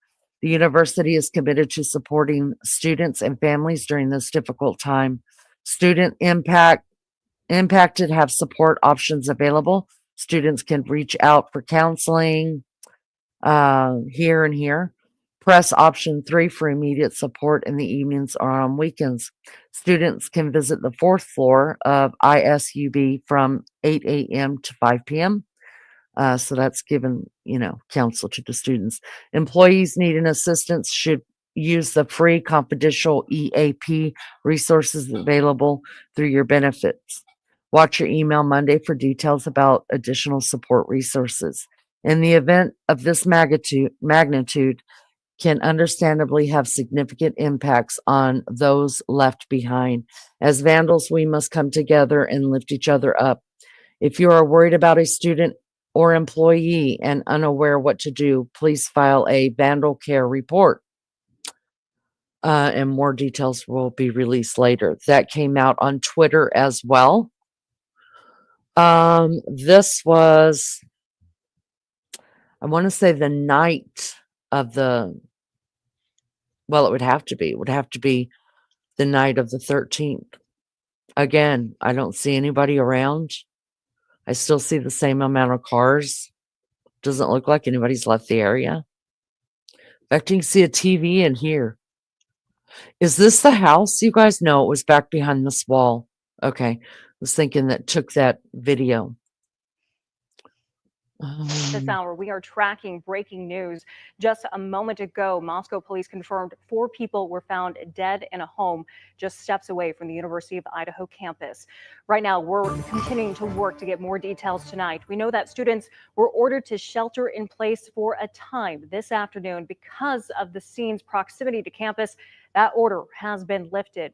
The university is committed to supporting students and families during this difficult time. Student impacted have support options available. Students can reach out for counseling here and here. Press option 3 for immediate support in the evenings or on weekends. Students can visit the 4th floor of ISUB from 8 a.m. to 5 p.m. So that's given, counsel to the students. Employees needing assistance should use the free confidential EAP resources available through your benefits. Watch your email Monday for details about additional support resources. In the event of this magnitude can understandably have significant impacts on those left behind. As vandals, we must come together and lift each other up. If you are worried about a student or employee and unaware what to do, please file a vandal care report. And more details will be released later. That came out on Twitter as well. This was, I want to say, the night of it would have to be the night of the 13th. Again, I don't see anybody around. I still see the same amount of cars. Doesn't look like anybody's left the area. Expecting to see a TV in here. Is this the house? You guys know it was back behind this wall. Okay. I was thinking that took that video. This hour, we are tracking breaking news. Just a moment ago, Moscow police confirmed 4 people were found dead in a home just steps away from the University of Idaho campus. Right now, we're continuing to work to get more details tonight. We know that students were ordered to shelter in place for a time this afternoon because of the scene's proximity to campus. That order has been lifted.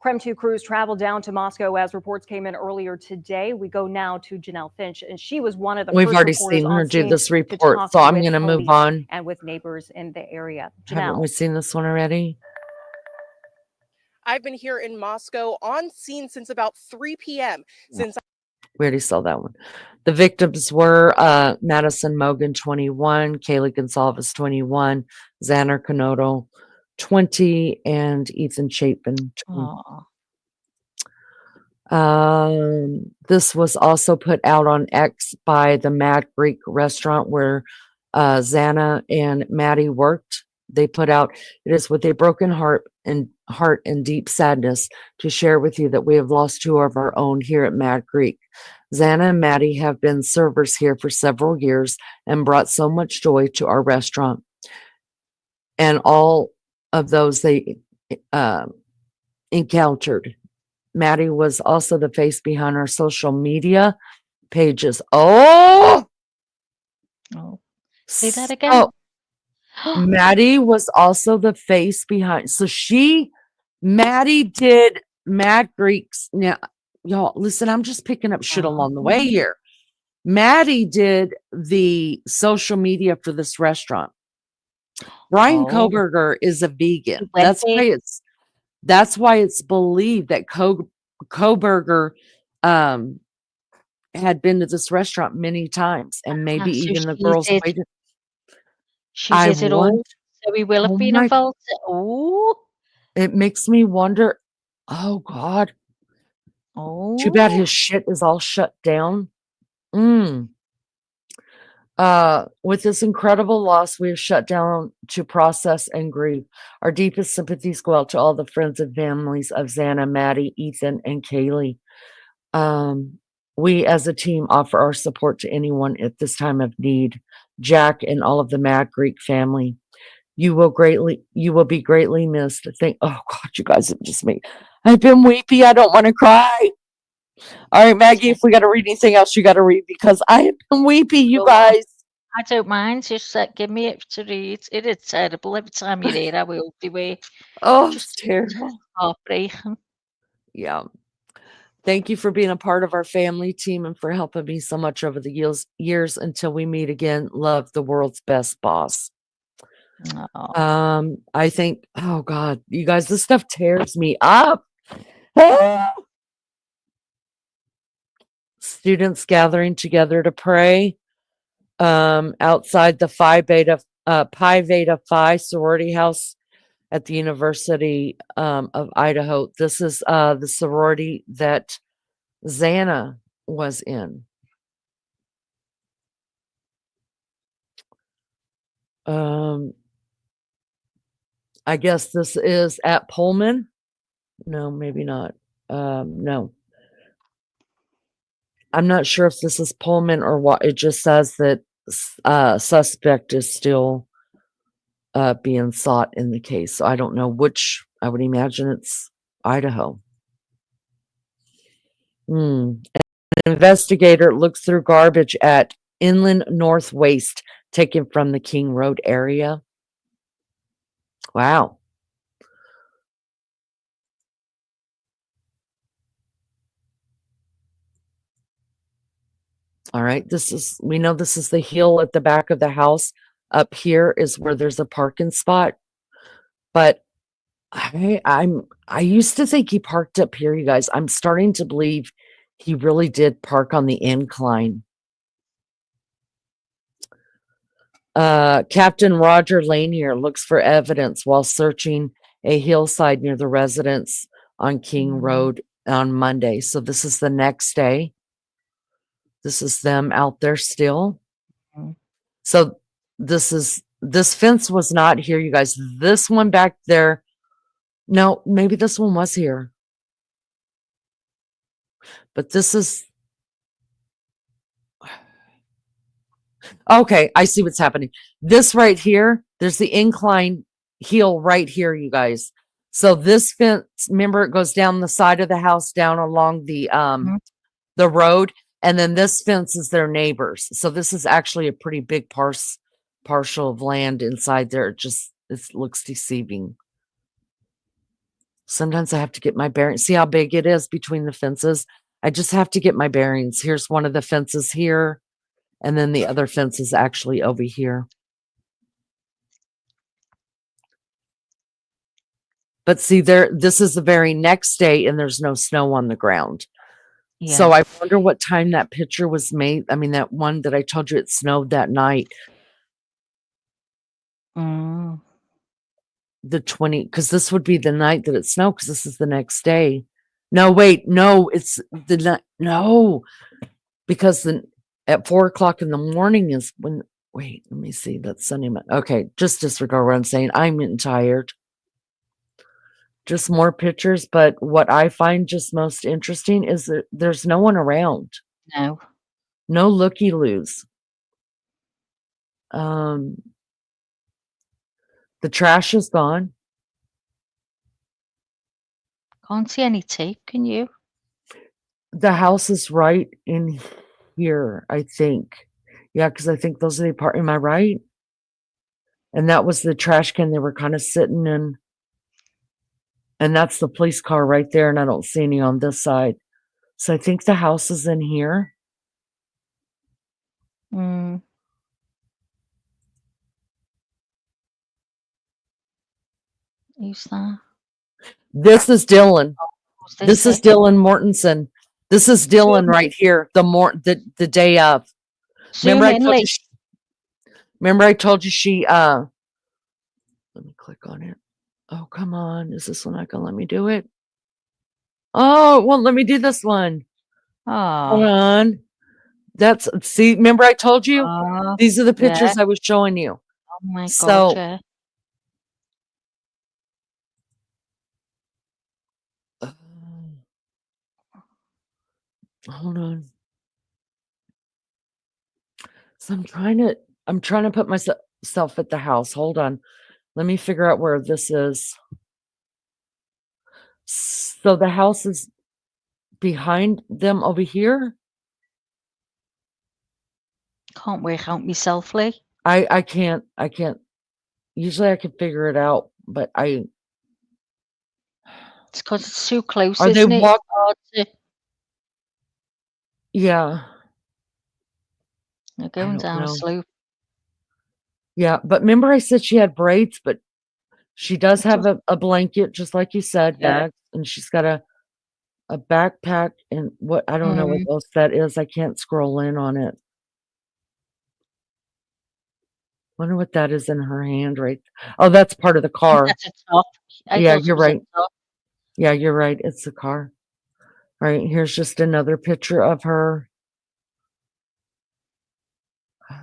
Krem 2 crews traveled down to Moscow as reports came in earlier today. We go now to Janelle Finch, and she was one of the We've first already reporters seen on her do scene this to report, talk so I'm with going to move police on. and with neighbors in the area. Haven't Janelle. we seen this one already? I've been here in Moscow on scene since about 3 p.m. Since We already saw that one. The victims were Madison Mogan, 21, Kaylee Gonsalves, 21, Xander Canoto, 20, and Ethan Chapin, 20. This was also put out on X by the Mad Greek restaurant where Xana and Maddie worked. They put out, "It is with a broken heart and deep sadness to share with you that we have lost 2 of our own here at Mad Greek. Xana and Maddie have been servers here for several years and brought so much joy to our restaurant and all of those they encountered. Maddie was also the face behind our social media pages." Oh, Say that again. oh, Maddie was also the face behind. So Maddie did Mad Greeks. Now, y'all, listen, I'm just picking up shit along the way here. Maddie did the social media for this restaurant. Brian Koberger is a vegan. That's why it's believed that Koberger had been to this restaurant many times, and maybe So even the she girls did. waited. She I did it all. want. So we will have Oh been my! involved. Oh, It makes me wonder. Oh God! Too bad his shit is all shut down. With this incredible loss, we have shut down to process and grieve. Our deepest sympathies go out to all the friends and families of Xana, Maddie, Ethan, and Kaylee. We as a team offer our support to anyone at this time of need. Jack and all of the Mad Greek family. You will be greatly missed. Oh God, you guys have just made. I've been weepy. I don't want to cry. All right, Maggie, if we got to read anything else, you got to read because I have been weepy, you guys. I don't mind. Just give me it to read. It is terrible. Every time you read, I will be way. Oh, it's terrible. Heartbreaking. Yeah. Thank you for being a part of our family team and for helping me so much over the years. Until we meet again, love, the world's best boss. I think, oh God, you guys, this stuff tears me up. Students gathering together to pray outside the Pi Beta Phi sorority house at the University of Idaho. This is the sorority that Xana was in. I guess this is at Pullman. No, maybe not. No. I'm not sure if this is Pullman or what. It just says that suspect is still being sought in the case. So I don't know which. I would imagine it's Idaho. An investigator looks through garbage at Inland North Waste taken from the King Road area. Wow. All right, we know this is the hill at the back of the house. Up here is where there's a parking spot. But I used to think he parked up here, you guys. I'm starting to believe he really did park on the incline. Captain Roger Lanier looks for evidence while searching a hillside near the residence on King Road on Monday. So this is the next day. This is them out there still. So this is this fence was not here, you guys. This one back there, no, maybe this one was here. But this is, okay, I see what's happening. This right here, there's the incline hill right here, you guys. So this fence, remember, it goes down the side of the house, down along the road, and then this fence is their neighbors. So this is actually a pretty big partial of land inside there. It looks deceiving. Sometimes I have to get my bearings. See how big it is between the fences? I just have to get my bearings. Here's one of the fences here, and then the other fence is actually over here. But see, this is the very next day, and there's no snow on the ground. Yeah. So I wonder what time that picture was made. I mean, that one that I told you it snowed that night. Mm. The 20, because this would be the night that it snowed, because this is the next day. No, wait, no, it's the night. No, because at 4 o'clock in the morning is when. Wait, let me see. That's Sunday. Okay, just disregard what I'm saying. I'm getting tired. Just more pictures, but what I find just most interesting is that there's no one around. No. No looky-loos. The trash is gone. Can't see any tape, can you? The house is right in here, I think. Yeah, because I think those are the apartments. Am I right? And that was the trash can they were kind of sitting in. And that's the police car right there, and I don't see any on this side. So I think the house is in here. Mm. Who's that? This is Dylan. Who's This is Dylan Mortensen. This is Dylan right here. The day of. Remember I told you. Remember I told you she. Let me click on it. Oh, come on! Is this one not gonna let me do it? Oh, it won't let me do this one. Hold on. See, remember I told you? These are the pictures I was showing you. Oh my So, God, yeah. hold on. So I'm trying to put myself at the house. Hold on. Let me figure out where this is. So the house is behind them over here. Can't work out myself, Lee. I can't. Usually I can figure it out, but it's because it's too close, Are they isn't it? walk- It's hard to. Yeah. They're going down a know. slope. Yeah, but remember I said she had braids, but she does have a blanket, just like you said, bag, and she's got a backpack and what I don't know what else that is. I can't scroll in on it. Wonder what that is in her hand, right? Oh, that's part of the car. That's a top. Yeah, you're right. Yeah, you're right. It's the car. All right, here's just another picture of her.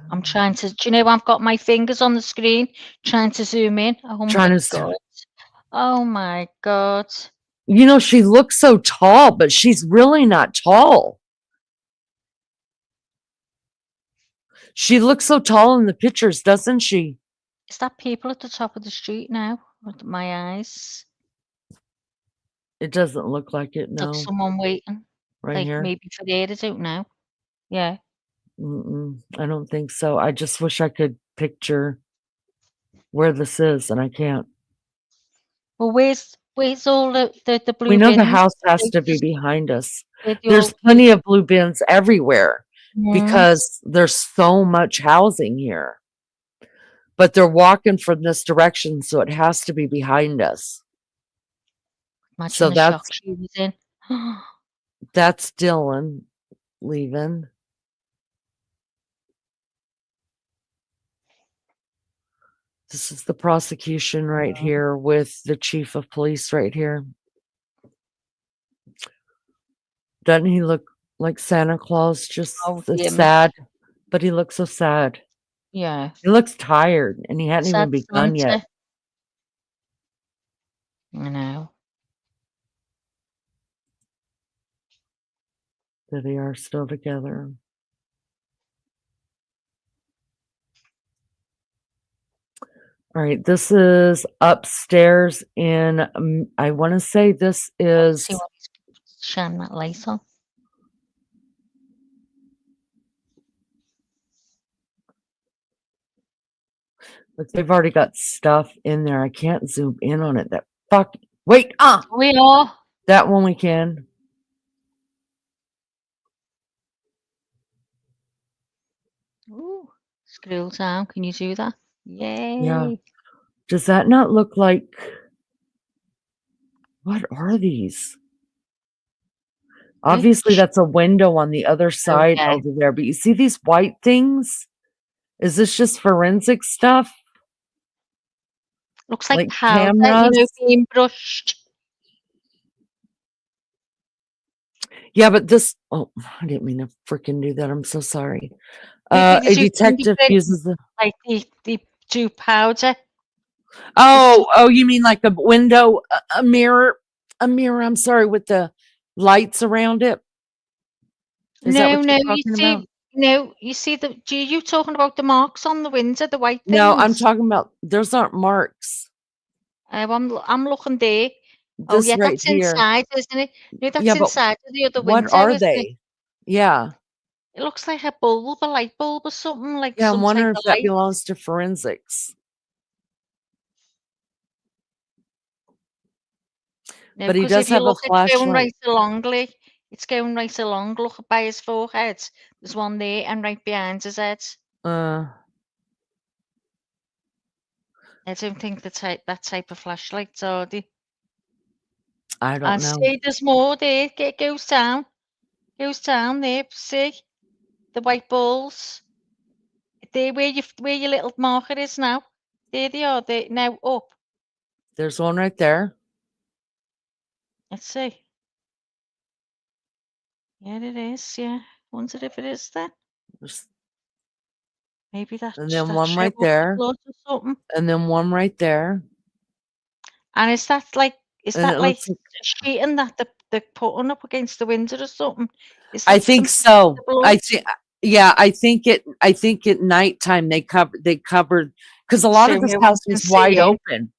I'm trying to. Do you know I've got my fingers on the screen trying to zoom in? Oh Trying my to God. Oh my God. You know, she looks so tall, but she's really not tall. She looks so tall in the pictures, doesn't she? Is that people at the top of the street now? With my eyes. It doesn't look like it, no. Like someone waiting. Right like here? maybe for the I don't know. Yeah. I don't think so. I just wish I could picture where this is, and I can't. Well, where's all the blue We know the bins? house has to be behind us. With There's your- plenty of blue bins everywhere Mhm. because there's so much housing here. But they're walking from this direction, so it has to be behind us. Imagine So the that's shock she was in. that's Dylan leaving. This is the prosecution right here with the chief of police right here. Doesn't he look like Santa Claus? Just Oh, so yeah, sad, but he looks so sad. Yeah. He looks tired, and he hadn't Sad, even begun isn't yet. it? I know. That they are still together. All right, this is upstairs in, I want to say this is, See what he's shining that light on. look, they've already got stuff in there. I can't zoom in on it. Wait, We are. that one we can. Ooh, scroll down. Can you do that? Yeah. Yay. Does that not look like, what are these? Obviously, that's a window on the other side Okay. over there, but you see these white things? Is this just forensic stuff? Looks like Like powder, cameras? being brushed. Yeah, but this, oh, I didn't mean to freaking do that. I'm so sorry. Maybe A they do detective fingerprint, uses the, like they do powder. oh, you mean like a window, a mirror, I'm sorry, with the lights around it? Is that No, what you're you talking see, about? you see you talking about the marks on the window, the white No, I'm things? talking about, those aren't marks. I'm looking there. Oh This yeah, right that's here. inside, isn't it? No, that's Yeah, but inside of the other what window, are isn't it? they? Yeah. It looks like a bulb, a light bulb or something, like Yeah, I'm some type wondering of if that light. belongs to forensics. No, But he because if does you have a look, it's going flashlight. right along, Lee. It's going right along. Look by his forehead. There's one there, and right behind his head. Uh, I don't think that type of flashlights are they. I don't And know. see, there's more there. It goes down there. See the white balls. There, where your little marker is now. There they are. They now up. There's one right there. Let's see. Yeah, it is. Yeah, wonder if it is then. There's- Maybe and that's then that one right shovel there. blood or something. And then one right there. And is that like And it looks like, sheeting that they're putting up against the window or something? Is I that think the so. blood? Yeah, I think at nighttime they covered because a lot So of this no one house can was see wide in. open.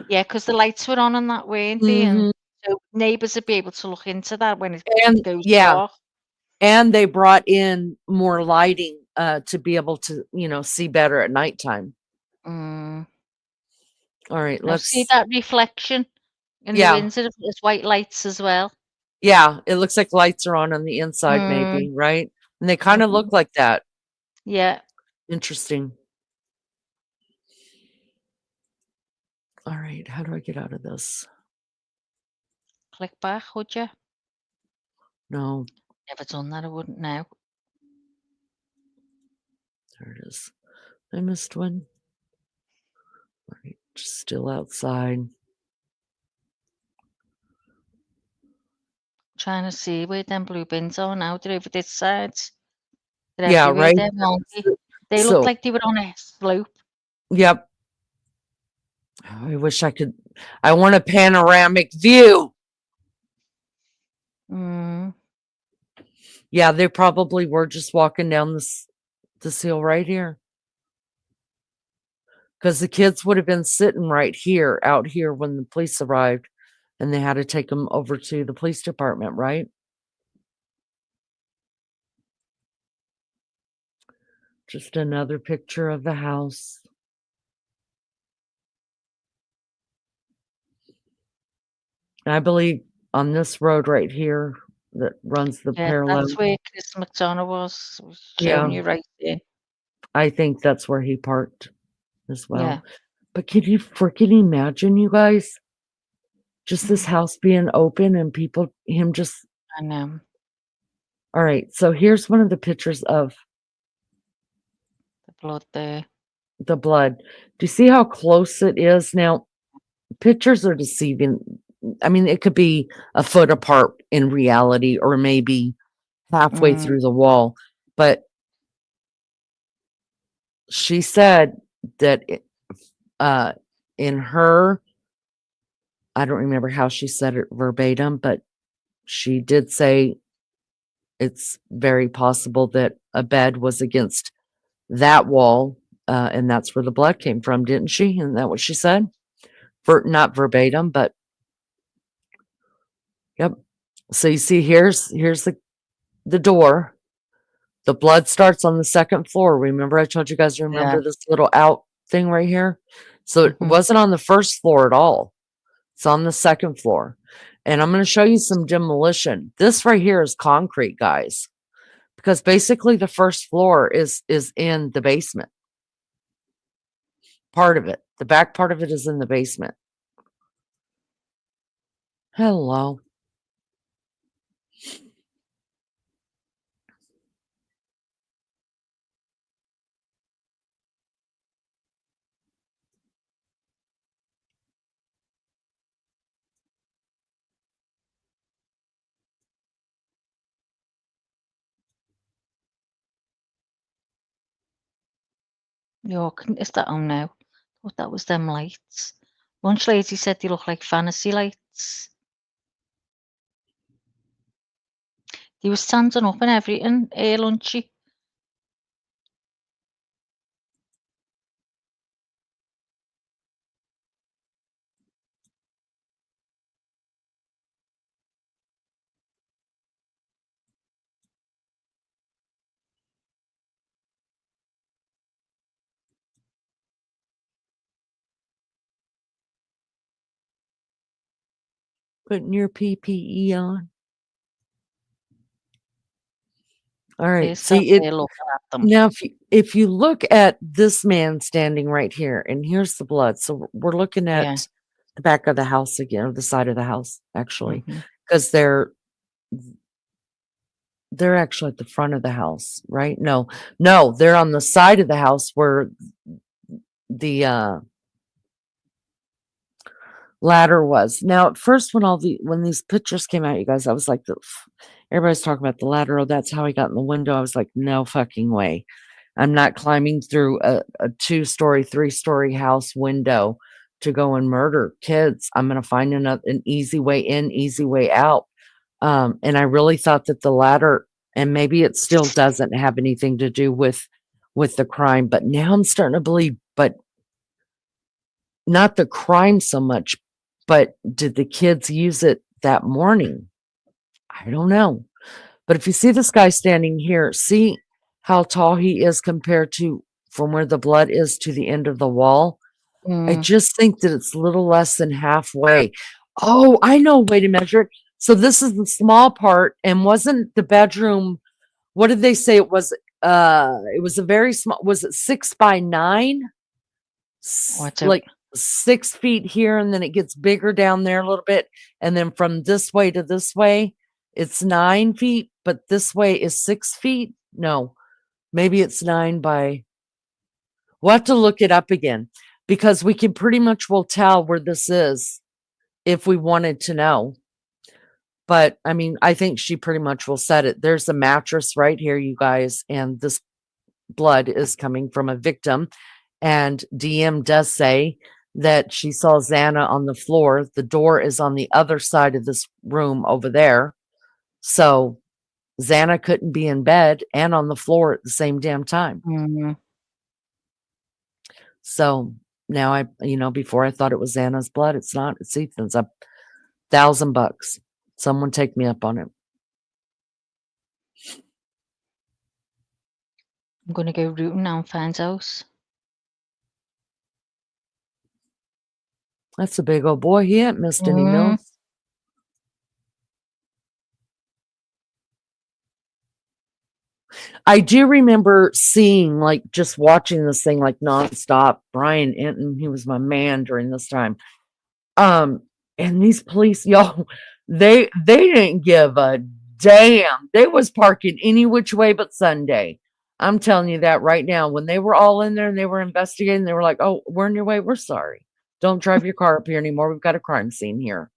Yeah, because the lights were on and that, weren't they? And Mhm. so neighbours would be able to look into that when it And goes yeah, dark. and they brought in more lighting to be able to, see better at nighttime. Mm. All right, Now see let's, that reflection in the yeah, window? There's white lights as well. yeah, it looks like lights are on the inside, Mm. maybe, right? And they kind of look like that. Yeah. Interesting. All right, how do I get out of this? Click back, would you? No, Never done that, I wouldn't know. there it is. I missed one. All right, just still outside. Trying to see where them blue bins are now. They're over this side. They're Yeah, everywhere. right. They're wonky. They look So, like they were on a slope. yep. I wish I want a panoramic view. Mm. Yeah, they probably were just walking down this hill right here. Because the kids would have been sitting right here, out here, when the police arrived, and they had to take them over to the police department, right? Just another picture of the house. And I believe on this road right here that runs the Yeah, parallel. that's where Chris McDonough was Yeah. showing you right there. I think that's where he parked as well. Yeah. But can you freaking imagine, you guys? Just this house being open and him just. I know. All right, so here's one of the pictures of The blood there. the blood. Do you see how close it is? Now, pictures are deceiving. I mean, it could be a foot apart in reality, or maybe halfway Mm. through the wall. But she said that in her, I don't remember how she said it verbatim, but she did say it's very possible that a bed was against that wall, and that's where the blood came from, didn't she? Isn't that what she said? Not verbatim, but yep. So you see, here's the door. The blood starts on the second floor. Remember, I told you guys to remember Yeah. this little out thing right here? So it Mhm. wasn't on the first floor at all. It's on the second floor. And I'm going to show you some demolition. This right here is concrete, guys, because basically the first floor is in the basement. Part of it. The back part of it is in the basement. Hello. Yo, is that on now? Thought that was them lights. Lunch lady said they look like fantasy lights. They were standing up and everything, Lunchy. Putting your PPE on. All right. They're See still it there looking at them. now. If you look at this man standing right here, and here's the blood. So we're looking at Yeah. the back of the house again, or the side of the house, actually, Mhm. because they're actually at the front of the house, right? No, they're on the side of the house where the ladder was. Now, at first, when these pictures came out, you guys, I was like, everybody's talking about the ladder. Oh, that's how he got in the window. I was like, no fucking way. I'm not climbing through a 2-story, 3-story house window to go and murder kids. I'm going to find an easy way in, easy way out. And I really thought that the ladder, and maybe it still doesn't have anything to do with the crime, but now I'm starting to believe, but not the crime so much, but did the kids use it that morning? I don't know. But if you see this guy standing here, see how tall he is compared to from where the blood is to the end of the wall? I just think that it's a little less than halfway. Oh, I know a way to measure it. So this is the small part, and wasn't the bedroom, what did they say it was? It was a very small, was it 6 by 9? Like 6 feet here, and then it gets bigger down there a little bit. And then from this way to this way, it's 9 feet, but this way is 6 feet. No, maybe it's 9 by, we'll have to look it up again, because we can pretty much will tell where this is if we wanted to know. But I mean, I think she pretty much will set it. There's a mattress right here, you guys, and this blood is coming from a victim. And DM does say that she saw Xana on the floor. The door is on the other side of this room over there. So Xana couldn't be in bed and on the floor at the same damn time. So now before I thought it was Xana's blood. It's not. It's Ethan's. $1,000. Someone take me up on it. I'm gonna go rooting now and find out. That's a big old boy. He ain't missed any meals. I do remember seeing, like, just watching this thing like nonstop. Brian Enton, he was my man during this time. And these police, y'all, they didn't give a damn. They was parking any which way but Sunday. I'm telling you that right now. When they were all in there and they were investigating, they were like, "Oh, we're in your way. We're sorry. Don't drive your car up here anymore. We've got a crime scene here."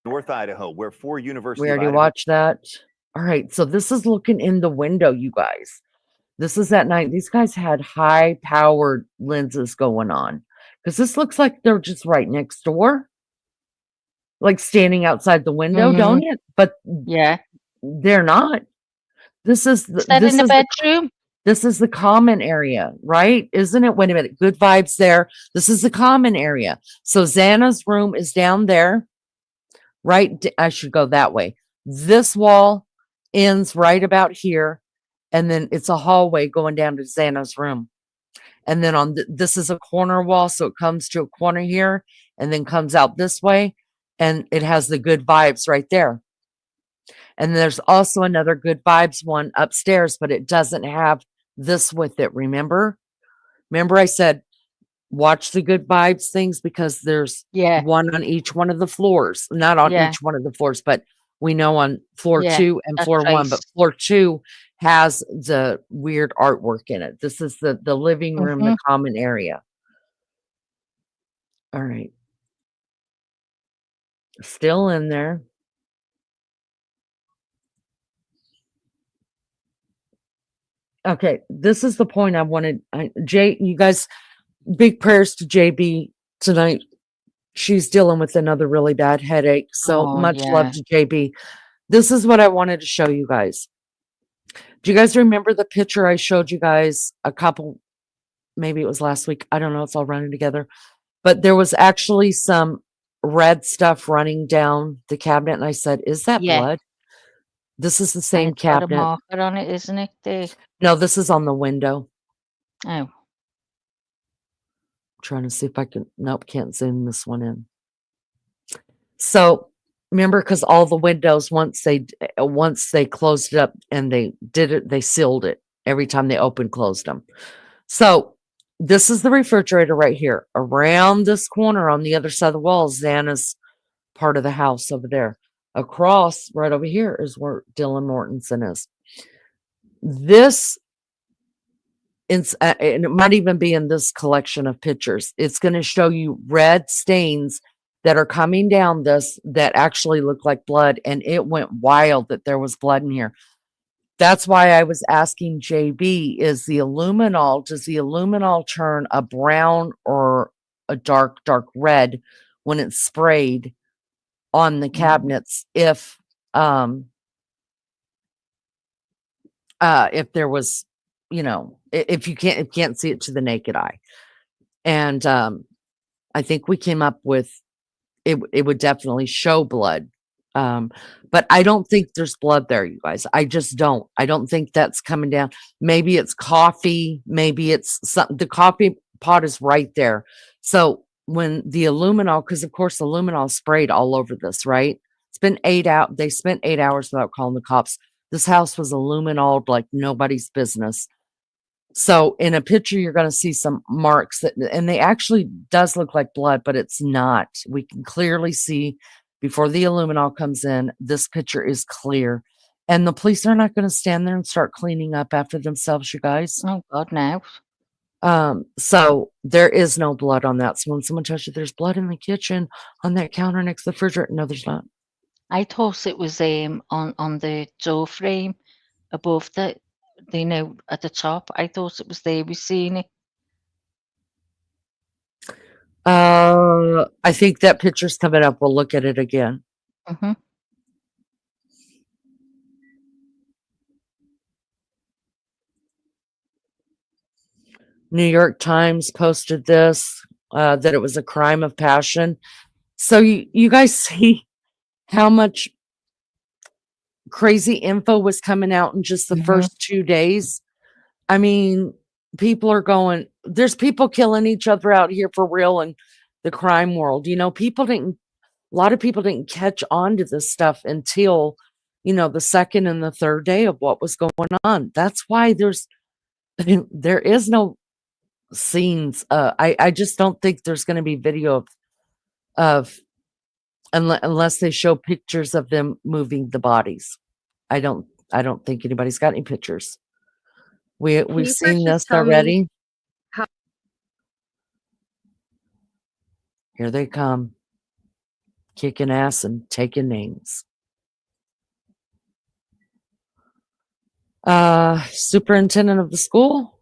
North Idaho, where 4 We University of already Idaho watched that. All right, so this is looking in the window, you guys. This is at night. These guys had high powered lenses going on because this looks like they're just right next door, like standing outside the window, don't it? But Yeah. they're not. This is Is that in the bedroom? this is the common area, right? Isn't it? Wait a minute. Good vibes there. This is the common area. So Xana's room is down there, right? I should go that way. This wall ends right about here. And then it's a hallway going down to Xana's room. And then on this is a corner wall. So it comes to a corner here and then comes out this way. And it has the good vibes right there. And there's also another good vibes one upstairs, but it doesn't have this with it. Remember I said, watch the good vibes things because there's one on each one of the floors, not on each one of the floors, but we know on floor 2 and floor 1, but floor 2 has the weird artwork in it. This is the living room, the common area. All right. Still in there. Okay, this is the point I wanted. Jay, you guys, big prayers to JB tonight. She's dealing with another really bad headache. So much love to JB. This is what I wanted to show you guys. Do you guys remember the picture I showed you guys a couple, maybe it was last week. I don't know. It's all running together. But there was actually some red stuff running down the cabinet. And I said, is that blood? This is the same It's got a cabinet. marker on it, isn't it? There. No, this is on the window. Oh. Trying to see if I can. Nope, can't zoom this one in. So remember, because all the windows once they closed it up and they did it, they sealed it every time they opened, closed them. So this is the refrigerator right here. Around this corner on the other side of the wall, Xana's part of the house over there. Across right over here is where Dylan Mortensen is. This and it might even be in this collection of pictures. It's going to show you red stains that are coming down this that actually look like blood, and it went wild that there was blood in here. That's why I was asking JB, does the luminol turn a brown or a dark red when it's sprayed on the cabinets if there was, if you can't see it to the naked eye. And I think we came up with it would definitely show blood. But I don't think there's blood there, you guys. I just don't. I don't think that's coming down. Maybe it's coffee. Maybe it's something. The coffee pot is right there. So when the luminol, because of course the luminol sprayed all over this, right? It's been 8 out. They spent 8 hours without calling the cops. This house was luminol like nobody's business. So in a picture, you're going to see some marks and they actually does look like blood, but it's not. We can clearly see before the luminol comes in, this picture is clear. And the police are not going to stand there and start cleaning up after themselves, you guys. Oh, God, no. So there is no blood on that. So when someone tells you there's blood in the kitchen on that counter next to the refrigerator, no, there's not. I thought it was on the door frame above at the top. I thought it was there. We seen it. I think that picture's coming up. We'll look at it again. New York Times posted this, that it was a crime of passion. So you guys see how much crazy info was coming out in just the first 2 days. I mean, people are going, there's people killing each other out here for real in the crime world. A lot of people didn't catch on to this stuff until, the second and the third day of what was going on. That's why there is no scenes. I just don't think there's going to be video of unless they show pictures of them moving the bodies. I don't think anybody's got any pictures. We've seen this already. Here they come, kicking ass and taking names. Superintendent of the school.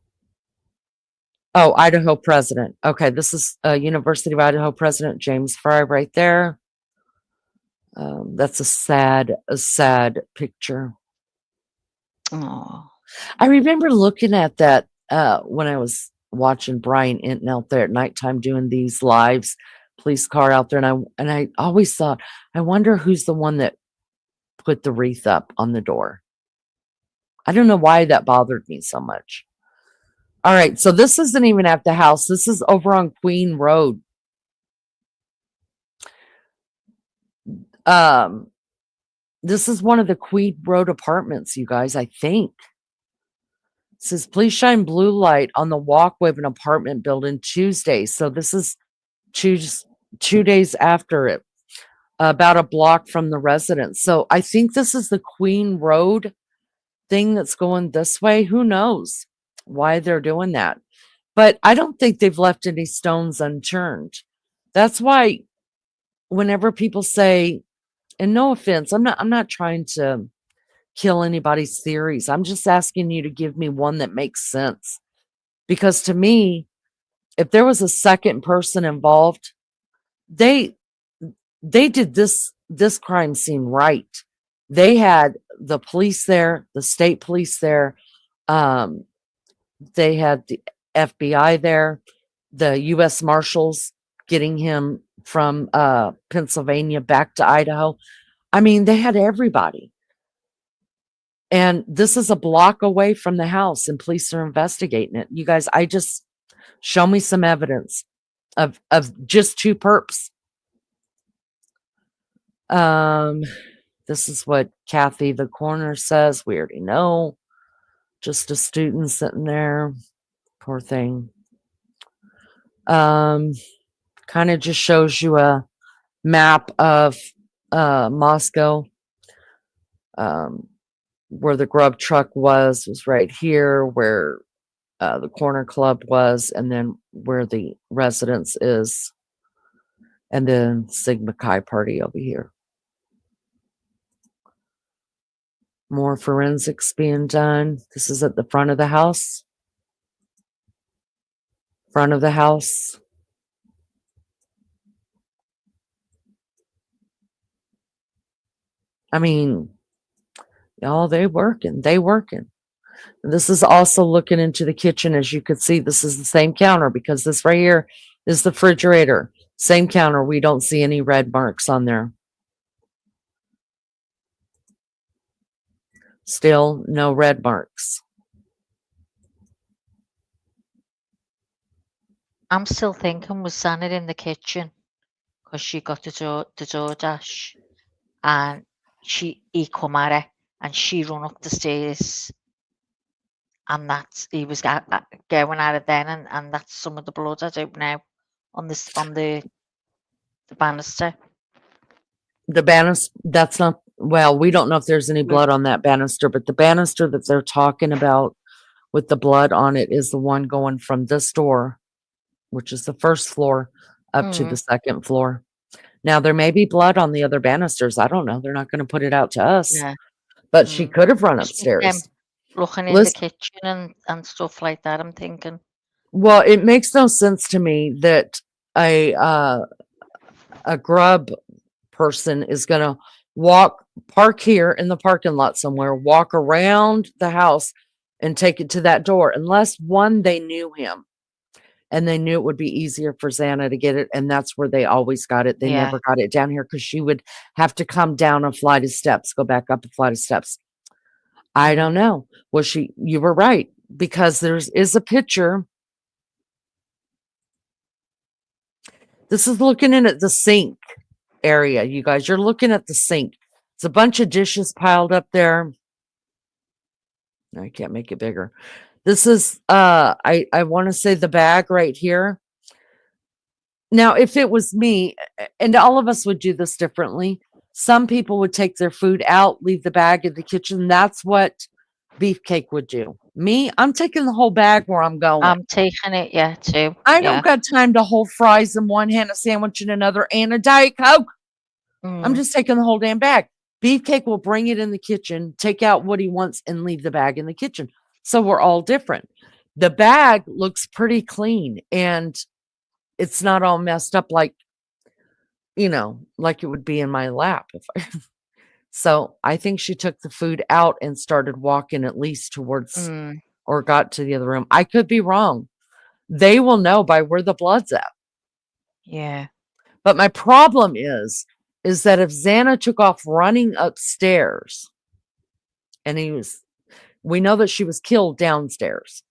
Oh, Idaho president. Okay, this is University of Idaho president James Fry right there. That's a sad picture. Oh, I remember looking at that when I was watching Brian Inton out there at nighttime doing these lives, police car out there, and I always thought, I wonder who's the one that put the wreath up on the door. I don't know why that bothered me so much. All right, so this isn't even at the house. This is over on Queen Road. This is one of the Queen Road apartments, you guys, I think. It says, please shine blue light on the walkway of an apartment building Tuesday. So this is 2 days after it, about a block from the residence. So I think this is the Queen Road thing that's going this way. Who knows why they're doing that? But I don't think they've left any stones unturned. That's why whenever people say, and no offense, I'm not trying to kill anybody's theories. I'm just asking you to give me one that makes sense. Because to me, if there was a second person involved, they did this crime scene right. They had the police there, the state police there, they had the FBI there, the U.S. Marshals getting him from Pennsylvania back to Idaho. I mean, they had everybody. And this is a block away from the house, and police are investigating it. You guys, show me some evidence of just two perps. This is what Kathy, the coroner, says. We already know. Just a student sitting there. Poor thing. Kind of just shows you a map of Moscow. Where the grub truck was right here, where the corner club was, and then where the residence is, and then Sigma Chi party over here. More forensics being done. This is at the front of the house. Front of the house. I mean, y'all, they working. This is also looking into the kitchen. As you could see, this is the same counter, because this right here is the refrigerator. Same counter. We don't see any red marks on there. Still no red marks. I'm still thinking, was Janet in the kitchen? Because she got the DoorDash, and he come at her, and she run up the stairs, and he was going at it then, and that's some of the blood, I don't know, on the banister. The banister, that's not, well, we don't know if there's any blood on that banister, but the banister that they're talking about with the blood on it is the one going from this door, which is the first floor, up to the second floor. Now, there may be blood on the other banisters. I don't know. They're not going to put it out to us. Yeah. But she could have run Just with them upstairs. looking in the kitchen and stuff like that, I'm thinking. Well, it makes no sense to me that a grub person is going to park here in the parking lot somewhere, walk around the house and take it to that door, unless one, they knew him and they knew it would be easier for Xana to get it, and that's where they always got it. They never got it down here because she would have to come down a flight of steps, go back up a flight of steps. I don't know. You were right, because there is a picture. This is looking in at the sink area, you guys. You're looking at the sink. It's a bunch of dishes piled up there. I can't make it bigger. This is I want to say the bag right here. Now, if it was me, and all of us would do this differently, some people would take their food out, leave the bag in the kitchen. That's what Beefcake would do. Me, I'm taking the whole bag where I'm going. I'm taking it, too. I don't got time to hold fries in one hand, a sandwich in another, and a Diet Coke. I'm just taking the whole damn bag. Beefcake will bring it in the kitchen, take out what he wants, and leave the bag in the kitchen. So we're all different. The bag looks pretty clean and it's not all messed up like, like it would be in my lap. So I think she took the food out and started walking at least towards or got to the other room. I could be wrong. They will know by where the blood's at. Yeah. But my problem is that if Xana took off running upstairs and we know that she was killed downstairs.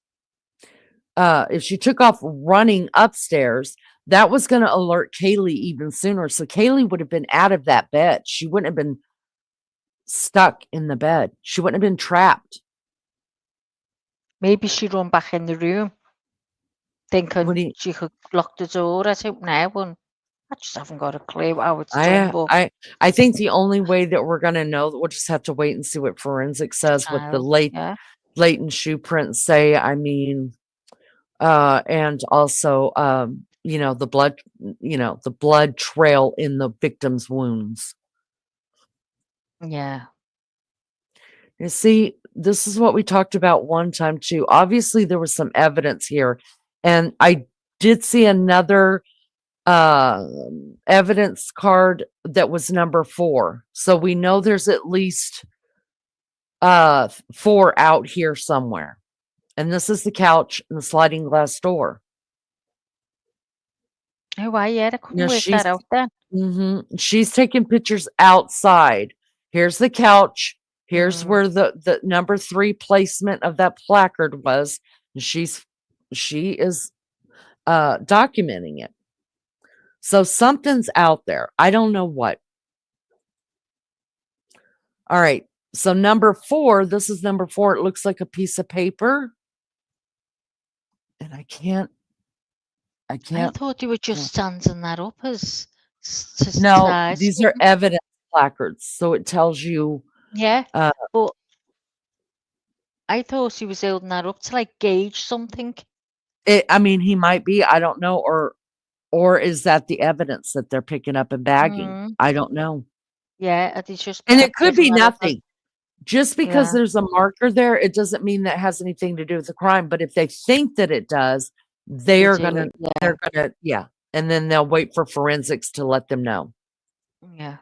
If she took off running upstairs, that was going to alert Kaylee even sooner. So Kaylee would have been out of that bed. She wouldn't have been stuck in the bed. She wouldn't have been trapped. Maybe she run back in the room, thinking she could lock the door. I don't know, and I just haven't got a clue how it's done. But I think the only way that we're going to know, we'll just have to wait and see what forensic says, what the latent shoe prints say. I mean, and also, the blood trail in the victim's wounds. Yeah. You see, this is what we talked about one time too. Obviously, there was some evidence here, and I did see another evidence card that was number 4. So we know there's at least 4 out here somewhere. And this is the couch and the sliding glass door. Oh, I couldn't work that out then. She's taking pictures outside. Here's the couch. Here's where the number 3 placement of that placard was. And she is documenting it. So something's out there. I don't know what. All right. So number 4, this is number 4. It looks like a piece of paper. And I thought you were just standing that up as no, these are evidence placards. So it tells you. Yeah. But I thought he was holding that up to like gauge something. I mean, he might be. I don't know. Or is that the evidence that they're picking up and bagging? I don't know. Yeah, it's just. And it could be nothing. Just because there's a marker there, it doesn't mean that has anything to do with the crime. But if they think that it does, they're gonna, and then they'll wait for forensics to let them know. Yeah.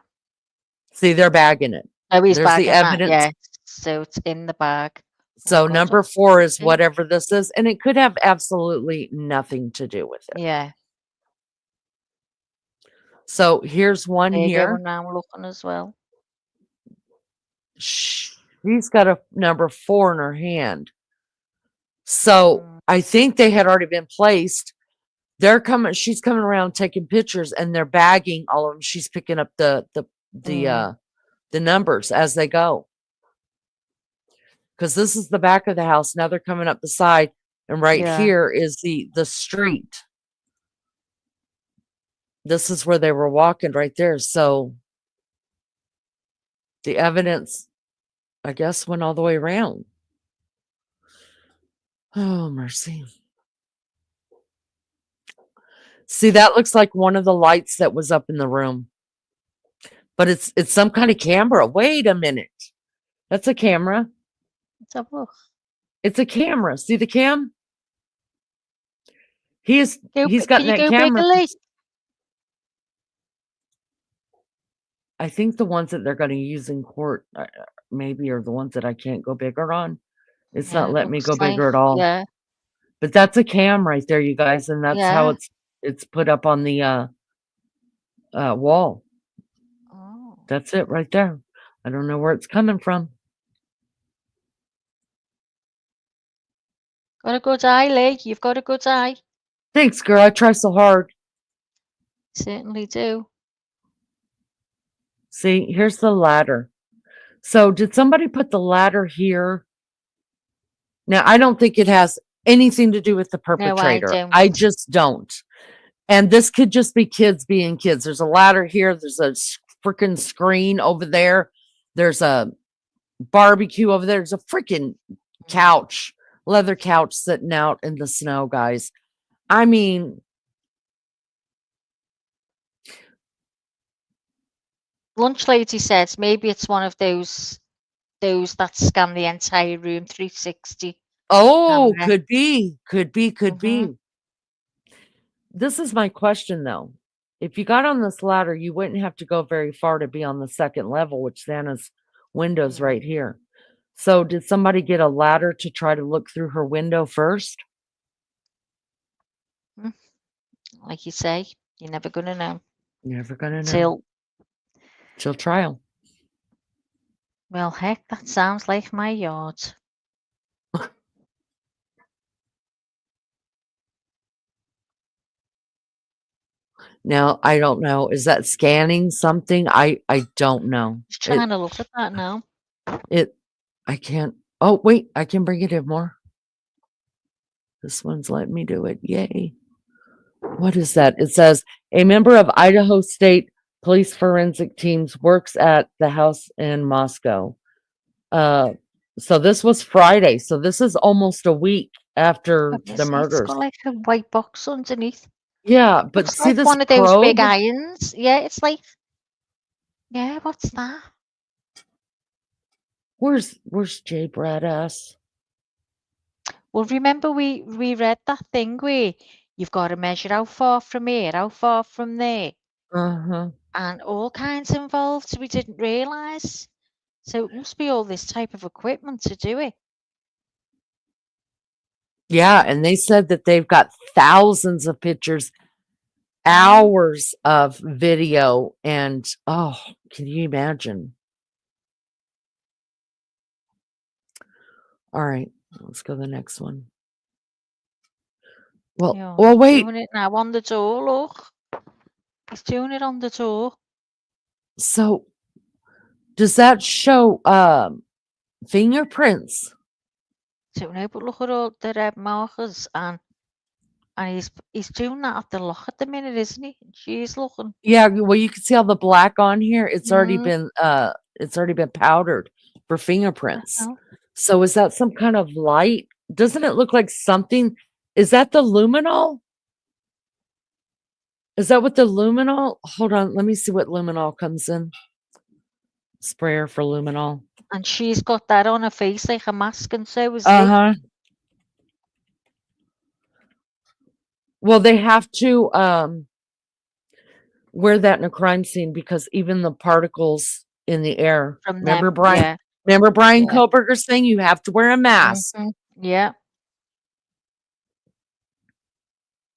See, they're bagging it. Oh, he's There's the bagging evidence. that, yeah. So it's in the bag. So number 4 is whatever this is, and it could have absolutely nothing to do with it. Yeah. So here's one here. Now I'm looking as well. She's got a number 4 in her hand. So I think they had already been placed. She's coming around taking pictures and they're bagging all of them. She's picking up the numbers as they go. Because this is the back of the house. Now they're coming up the side. And right here is the street. This is where they were walking right there. So the evidence, I guess, went all the way around. Oh, mercy. See, that looks like one of the lights that was up in the room. But it's some kind of camera. Wait a minute. That's a camera. It's a camera. See the cam? He's got that camera. I think the ones that they're going to use in court maybe are the ones that I can't go bigger on. It's not letting me go bigger at all. Yeah. But that's a cam right there, you guys, and that's how it's put up on the wall. Oh. That's it right there. I don't know where it's coming from. Got a good eye, Lee. You've got a good eye. Thanks, girl. I try so hard. Certainly do. See, here's the ladder. So did somebody put the ladder here? Now, I don't think it has anything to do with the perpetrator. No, I don't. I just don't. And this could just be kids being kids. There's a ladder here. There's a freaking screen over there. There's a barbecue over there. There's a freaking couch, leather couch sitting out in the snow, guys. I mean, Lunch lady says maybe it's one of those that scan the entire room 360 Oh, camera. could be, could be, could Mhm. be. This is my question though. If you got on this ladder, you wouldn't have to go very far to be on the second level, which Xana's window's right here. So did somebody get a ladder to try to look through her window first? Like you say, you're never gonna know Never gonna know. till. Till trial. Well, heck, that sounds like my yard. Now, I don't know. Is that scanning something? I don't know. Just trying to look at that now. I can't. Oh, wait, I can bring it in more. This one's letting me do it. Yay. What is that? It says a member of Idaho State Police forensic teams works at the house in Moscow. So this was Friday. So this is almost a week after What the is it? It's murders. got like a white box underneath. Yeah, but Looks see like this one of those big probe? irons. Yeah, it's like. Yeah, what's that? Where's Jay Bradass? Well, remember we read that thing where you've got to measure how far from here, how far from there, Uh-huh. and all kinds involved we didn't realise. So it must be all this type of equipment to do it. Yeah, and they said that they've got thousands of pictures, hours of video, and oh, can you imagine? All right, let's go to the next one. Well, Yeah, well, he's wait. doing it now on the door, look. He's doing it on the door. So, does that show fingerprints? Don't know, but look at all the red markers, and he's doing that at the lock at the minute, isn't he? She's looking. Yeah, well, you can see all the black on here. It's already Mm. been powdered for fingerprints. know. So is that some kind of light? Doesn't it look like something? Is that the luminol? Is that what the luminol? Hold on, let me see what luminol comes in. Sprayer for luminol. And she's got that on her face like a mask, and so is he. Uh-huh. Well, they have to wear that in a crime scene because even the particles in the air. From Remember them, Brian? yeah. Remember Brian Yeah. Koberger saying you have to wear a mask. Yeah.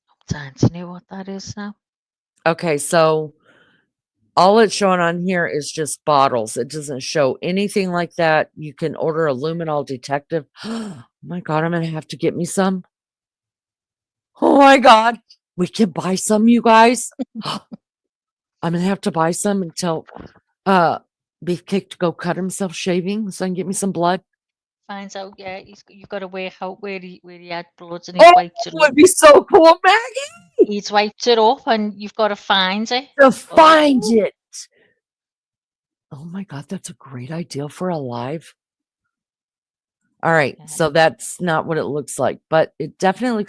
I'm dying to know what that is now. Okay, so all it's showing on here is just bottles. It doesn't show anything like that. You can order a luminol detective. Oh my God, I'm going to have to get me some. Oh my God, we can buy some, you guys. I'm going to have to buy some and tell Beefcake to go cut himself shaving so I can get me some blood. Finds out, yeah, you've got to work out where he had blood, and he's Oh, wiped it it would up. be so cool, Maggie. He's wiped it up, and you've got to find it. To find it. Oh my God, that's a great idea for a live. All right, so that's not what it looks like, but it definitely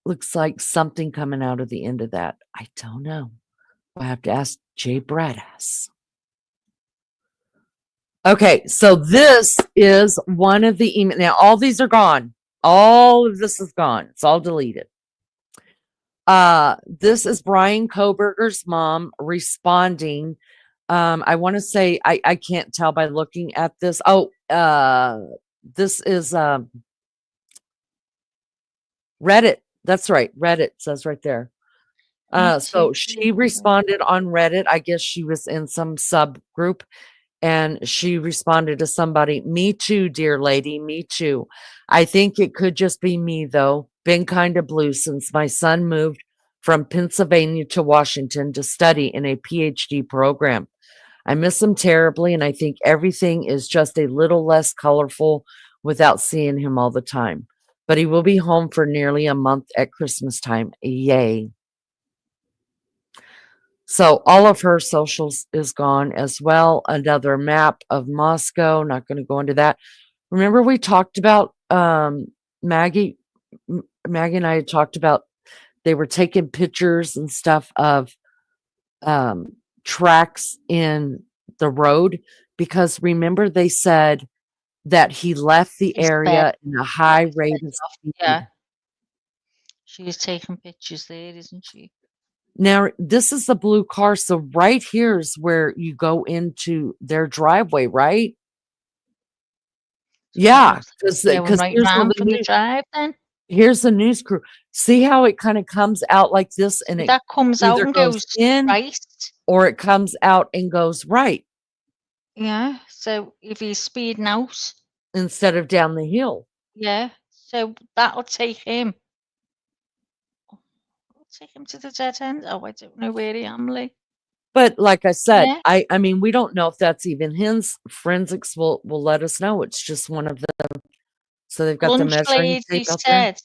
looks like something coming out of the end of that. I don't know. I have to ask Jay Bradass. Okay, so this is one of the emails. Now, all these are gone. All of this is gone. It's all deleted. This is Brian Koberger's mom responding. I want to say I can't tell by looking at this. Oh, this is Reddit. That's right. Reddit says right there. So she responded on Reddit. I guess she was in some subgroup and she responded to somebody, "Me too, dear lady, me too. I think it could just be me though. Been kind of blue since my son moved from Pennsylvania to Washington to study in a PhD program. I miss him terribly and I think everything is just a little less colorful without seeing him all the time. But he will be home for nearly a month at Christmas time. Yay." So all of her socials is gone as well. Another map of Moscow. Not going to go into that. Remember we talked about Maggie and I had talked about they were taking pictures and stuff of tracks in the road, because remember they said that he left the He said area in a high he rate set of off. speed. Yeah. She is taking pictures there, isn't she? Now, this is the blue car, so right here is where you go into their driveway, right? Yeah, Going because right round from the drive then. here's the news crew. See how it kind of comes out like this, and it That comes out either and goes goes in right. or it comes out and goes right Yeah. So if he's speeding out, instead of down the hill. yeah. So that'll take him. Take him to the dead end. Oh, I don't know where he am, Lee. But like I said, Yeah. I mean, we don't know if that's even his. Forensics will let us know. It's just one of them. So they've got the Lunch measuring lady tape out there. said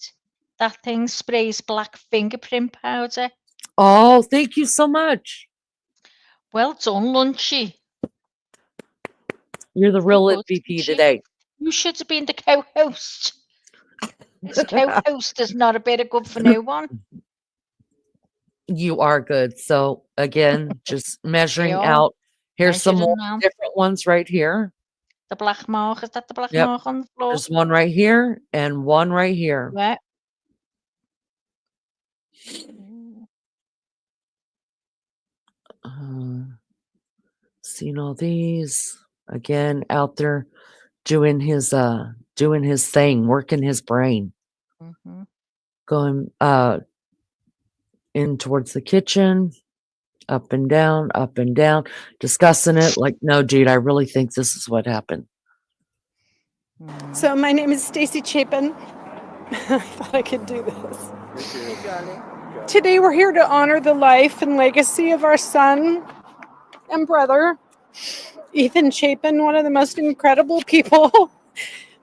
that thing sprays black fingerprint powder. Oh, thank you so much. Well done, Lunchy. You're the real Good. MVP today. You should have been the co-host. This co-host is not a bit of good for no one. You are good. So again, just measuring are. out. Here's some more Measuring now. different ones right here. The black mark, is that the black Yep. mark on the floor? There's one right here and one right here. Yeah. Seen all these again out there doing his thing, working his brain. Mm-hmm. Going in towards the kitchen, up and down, discussing it like, no, dude, I really think this is what happened. So my name is Stacy Chapin. I thought I could do this. Today we're here to honor the life and legacy of our son and brother, Ethan Chapin, one of the most incredible people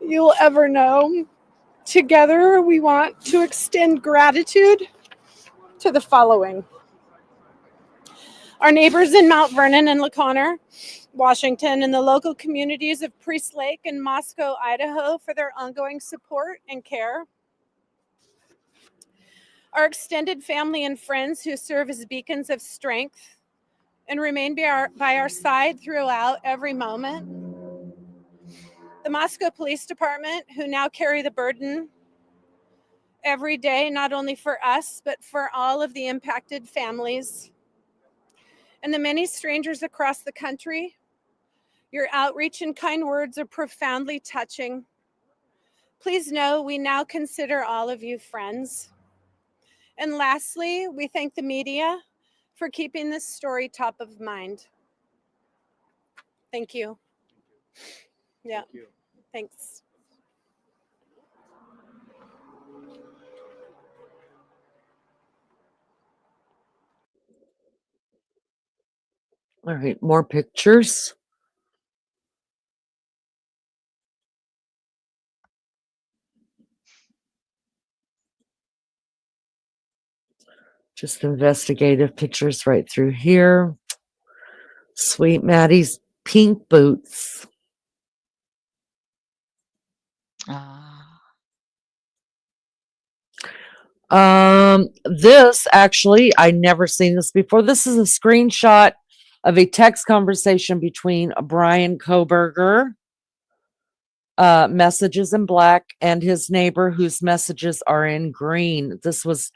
you'll ever know. Together, we want to extend gratitude to the following. Our neighbors in Mount Vernon and LaConner, Washington, and the local communities of Priest Lake and Moscow, Idaho, for their ongoing support and care. Our extended family and friends who serve as beacons of strength and remain by our side throughout every moment. The Moscow Police Department, who now carry the burden every day, not only for us, but for all of the impacted families. And the many strangers across the country. Your outreach and kind words are profoundly touching. Please know we now consider all of you friends. And lastly, we thank the media for keeping this story top of mind. Thank you. Yeah, thanks. All right, more pictures. Just investigative pictures right through here. Sweet Maddie's pink boots. This actually, I never seen this before. This is a screenshot of a text conversation between Brian Koberger, messages in black, and his neighbor whose messages are in green. This was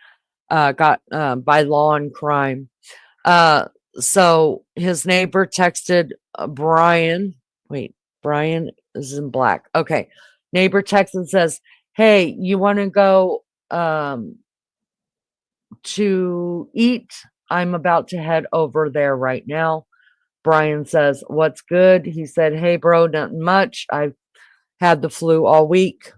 got by Law and Crime. So his neighbor texted Brian. Wait, Brian is in black. Okay. Neighbor texts and says, hey, you want to go to eat? I'm about to head over there right now. Brian says, what's good? He said, hey, bro, nothing much. I've had the flu all week.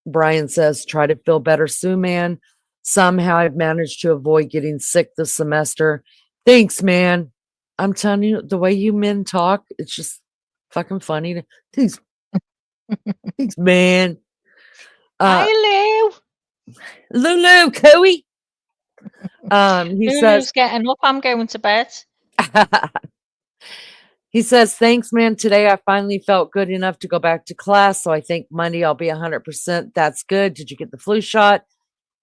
Brian says, try to feel better soon, man. Somehow I've managed to avoid getting sick this semester. Thanks, man. I'm telling you, the way you men talk, it's just fucking funny. Thanks, thanks, man. Hi, Lulu, Coey. He Lulu's says, getting up. I'm going to bed. he says, thanks, man. Today I finally felt good enough to go back to class. So I think Monday I'll be 100%. That's good. Did you get the flu shot?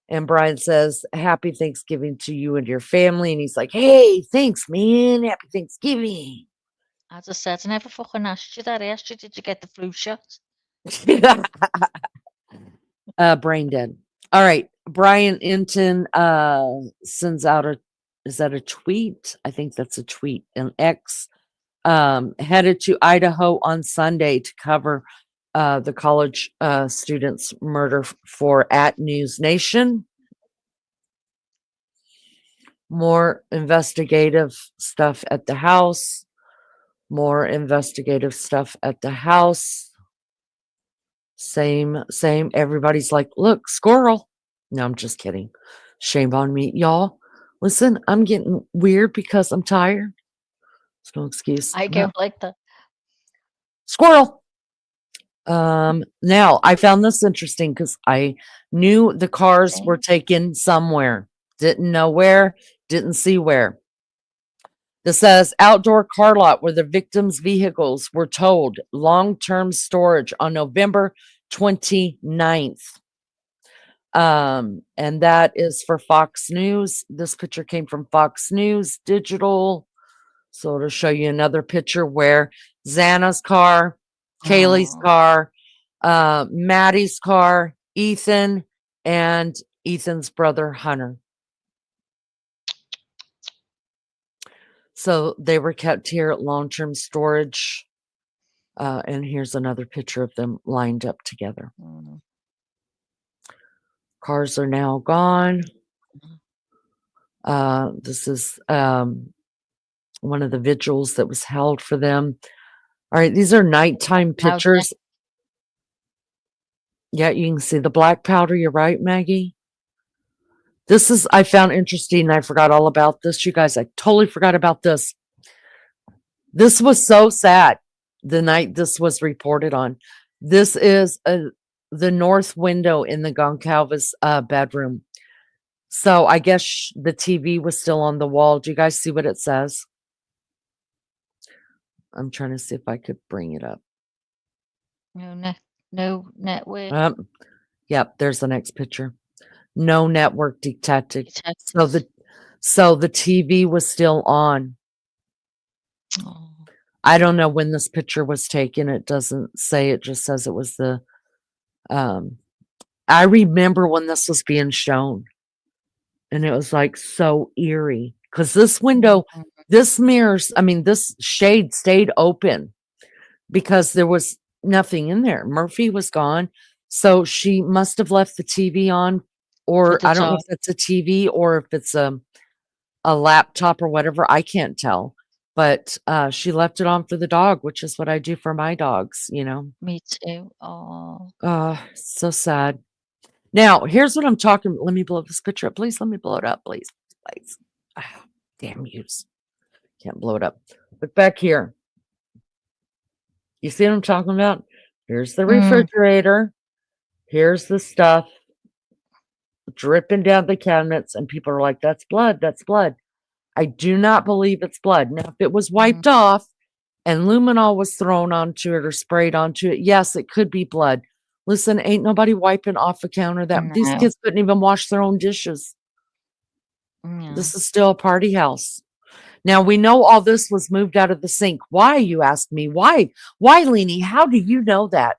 And Brian says, Happy Thanksgiving to you and your family. And he's like, Hey, thanks, man. Happy Thanksgiving. As I said, I never fucking asked you that. I asked you, did you get the flu shot? Brain dead. All right. Brian Inton sends out is that a tweet? I think that's a tweet. An X headed to Idaho on Sunday to cover the college students' murder for at News Nation. More investigative stuff at the house. More investigative stuff at the house. Same. Everybody's like, look, squirrel. No, I'm just kidding. Shame on me, y'all. Listen, I'm getting weird because I'm tired. It's no excuse. I don't like that. Squirrel. Now I found this interesting because I knew the cars were taken somewhere. Didn't know where, didn't see where. This says outdoor car lot where the victims' vehicles were towed, long-term storage on November 29th. And that is for Fox News. This picture came from Fox News Digital. So to show you another picture where Xana's car, Kaylee's car, Maddie's car, Ethan, and Ethan's brother Hunter. So they were kept here at long-term storage. And here's another picture of them lined up together. Cars are now gone. This is one of the vigils that was held for them. All right, these are nighttime pictures. Yeah, you can see the black powder. You're right, Maggie. This is, I found interesting. I forgot all about this. You guys, I totally forgot about this. This was so sad the night this was reported on. This is the north window in the Goncalves bedroom. So I guess the TV was still on the wall. Do you guys see what it says? I'm trying to see if I could bring it up. No network. Yep, there's the next picture. No network detected. So the TV was still on. I don't know when this picture was taken. It doesn't say. It just says it was the. I remember when this was being shown, and it was like so eerie because this window, this mirrors, I mean, this shade stayed open because there was nothing in there. Murphy was gone, so she must have left the TV on, or I don't know if it's a TV or if it's a laptop or whatever. I can't tell. But she left it on for the dog, which is what I do for my dogs, you know. Me too. Oh. So sad. Now, here's what I'm talking. Let me blow this picture up, please. Let me blow it up, please. Please. Damn yous. Can't blow it up. Look back here. You see what I'm talking about? Here's the refrigerator. Here's the stuff dripping down the cabinets, and people are like, that's blood. That's blood. I do not believe it's blood. Now, if it was wiped off and luminol was thrown onto it or sprayed onto it, yes, it could be blood. Listen, ain't nobody wiping off a counter that these kids couldn't even wash their own dishes. This is still a party house. Now, we know all this was moved out of the sink. Why, you ask me? Why, Leanie? How do you know that?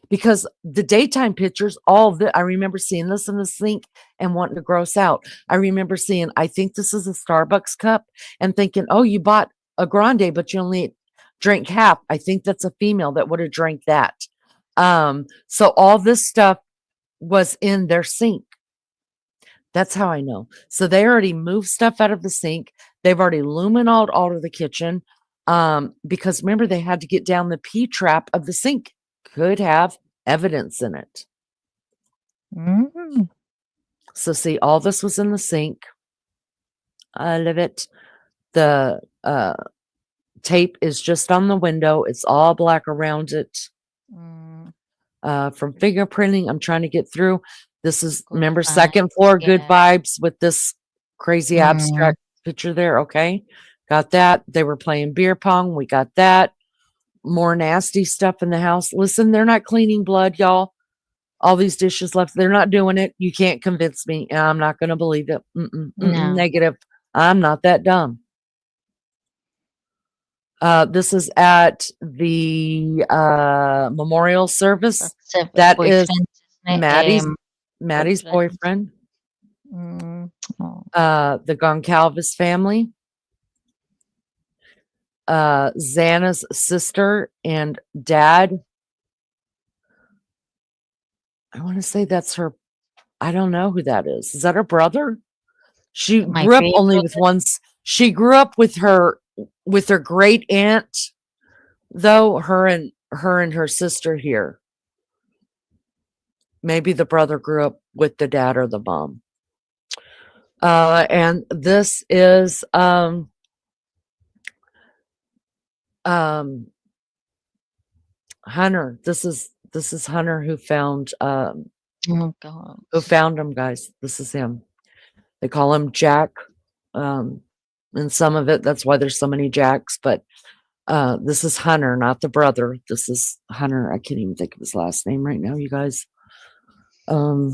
Because the daytime pictures, I remember seeing this in the sink and wanting to gross out. I remember seeing, I think this is a Starbucks cup, and thinking, oh, you bought a grande, but you only drank half. I think that's a female that would have drank that. So all this stuff was in their sink. That's how I know. So they already moved stuff out of the sink. They've already luminoled all of the kitchen. Because remember, they had to get down the P-trap of the sink. Could have evidence in it. So see, all this was in the sink. I love it. The tape is just on the window. It's all black around it. From fingerprinting, I'm trying to get through. This is, remember, second floor, good vibes with this crazy abstract picture there. Okay. Got that. They were playing beer pong. We got that. More nasty stuff in the house. Listen, they're not cleaning blood, y'all. All these dishes left. They're not doing it. You can't convince me. I'm not going to believe it. No. Negative. I'm not that dumb. This is at the memorial service. That's a That is boyfriend, isn't it? Maddie's boyfriend. Oh. The Goncalves family. Xana's sister and dad. I want to say that's her. I don't know who that is. Is that her brother? She My grew up great only with one. She grew up with her great aunt, though. Her and her sister here. Maybe the brother grew up with the dad or the mom. And this is Hunter. This is Hunter who found Oh God. who found him, guys. This is him. They call him Jack. And some of it, that's why there's so many Jacks, but this is Hunter, not the brother. This is Hunter. I can't even think of his last name right now, you guys. Hunter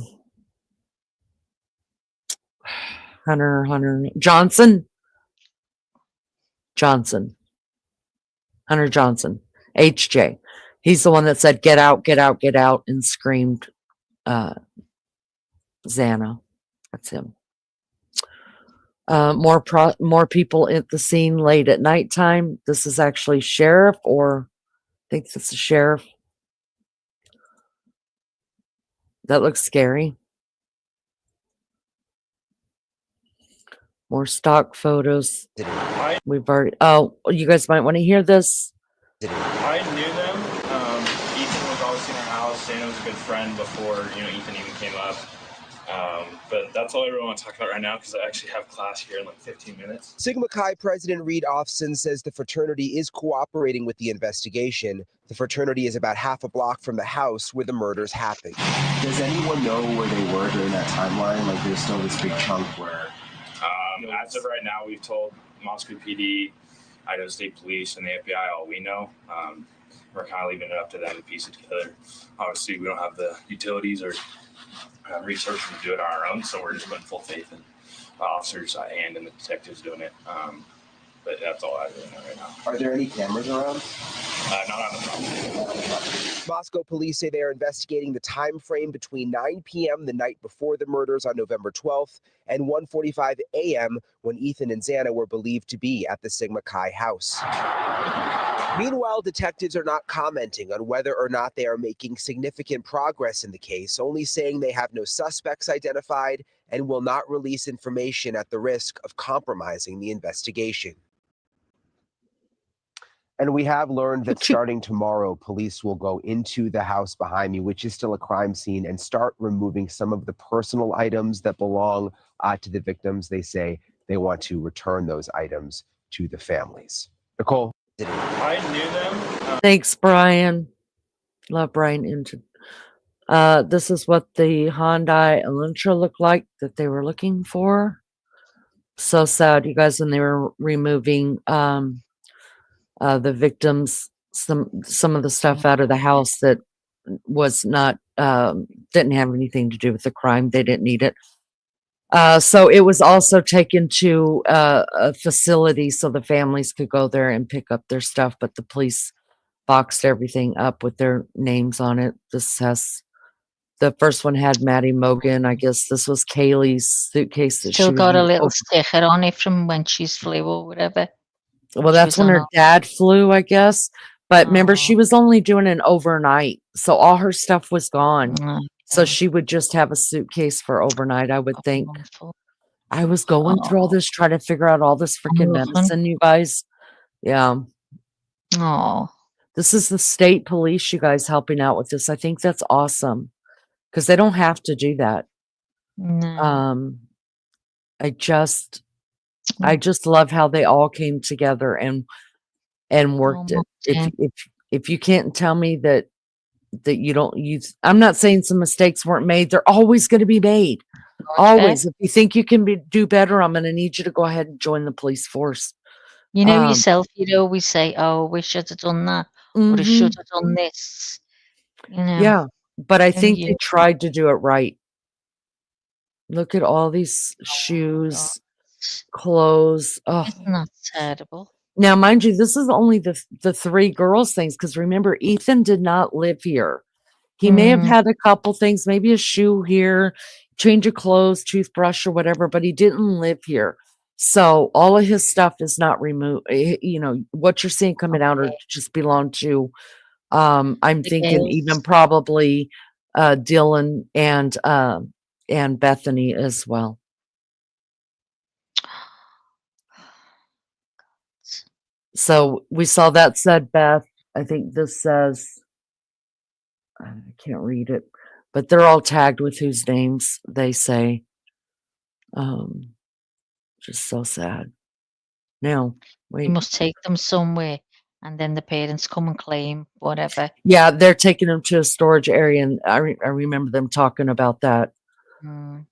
Johnson. Hunter Johnson. HJ. He's the one that said, "Get out, get out, get out," and screamed Xana. That's him. More people at the scene late at nighttime. This is actually sheriff, or I think this is sheriff. That looks scary. More stock photos. We've already. Oh, you guys might want to hear this. I knew them. Ethan was always in our house. Dana was a good friend before Ethan even came up. But that's all I really want to talk about right now because I actually have class here in like 15 minutes. Sigma Chi President Reed Offson says the fraternity is cooperating with the investigation. The fraternity is about half a block from the house where the murders happened. Does anyone know where they were during that timeline? Like there's still this big chunk where... As of right now, we've told Moscow PD, Idaho State Police, and the FBI all we know. We're kind of leaving it up to them to piece it together. Obviously, we don't have the utilities or research to do it on our own, so we're just putting full faith in officers and the detectives doing it. But that's all I really know right now. Are there any cameras around? Not on the property. Moscow police say they are investigating the time frame between 9 p.m. the night before the murders on November 12th and 1:45 a.m. when Ethan and Xana were believed to be at the Sigma Chi house. Meanwhile, detectives are not commenting on whether or not they are making significant progress in the case, only saying they have no suspects identified and will not release information at the risk of compromising the investigation. And we have learned that starting tomorrow, police will go into the house behind me, which is still a crime scene, and start removing some of the personal items that belong to the victims. They say they want to return those items to the families. Nicole? I knew them. Thanks, Brian. Love Brian Inton. This is what the Hyundai Elantra looked like that they were looking for. So sad, you guys, when they were removing the victims, some of the stuff out of the house that was not didn't have anything to do with the crime. They didn't need it. So it was also taken to a facility so the families could go there and pick up their stuff, but the police boxed everything up with their names on it. The first one had Maddie Mogan. I guess this was Kaylee's suitcase that Still she got a was little sticker on it from when she's flew or whatever. Well, that's when her dad flew, I guess. But remember, she was only doing an overnight, so all her stuff was gone. So she would just have a suitcase for overnight, I would think. I was going through all this, trying to figure out all this freaking medicine, you guys. Yeah. Oh. This is the state police, you guys, helping out with this. I think that's awesome because they don't have to do that. No. I just love how they all came together and worked it. If you can't tell me that you don't use, I'm not saying some mistakes weren't made. They're always going to be made. Always. If you think you can do better, I'm going to need you to go ahead and join the police force. You know yourself, you'd always say, "Oh, we should have done that, or I should have done this." You know. Yeah. but I And think you, they tried to do it right. Look at all these God, shoes, clothes. Oh, isn't that terrible? now mind you, this is only the three girls things, because remember, Ethan did not live here. He may have Mm, had a couple things, maybe a shoe here, change of clothes, toothbrush or whatever, but he didn't live here. So all of his stuff is not removed. You know, what you're seeing coming out are okay. just belong to I'm The thinking even girls. probably Dylan and Bethany as well. So we saw that said Beth. I think this says I can't read it, but they're all tagged with whose names they say. Um, just so sad. Now, You wait. must take them somewhere, and then the parents come and claim whatever. Yeah, they're taking them to a storage area, and I remember them talking about that. Mm.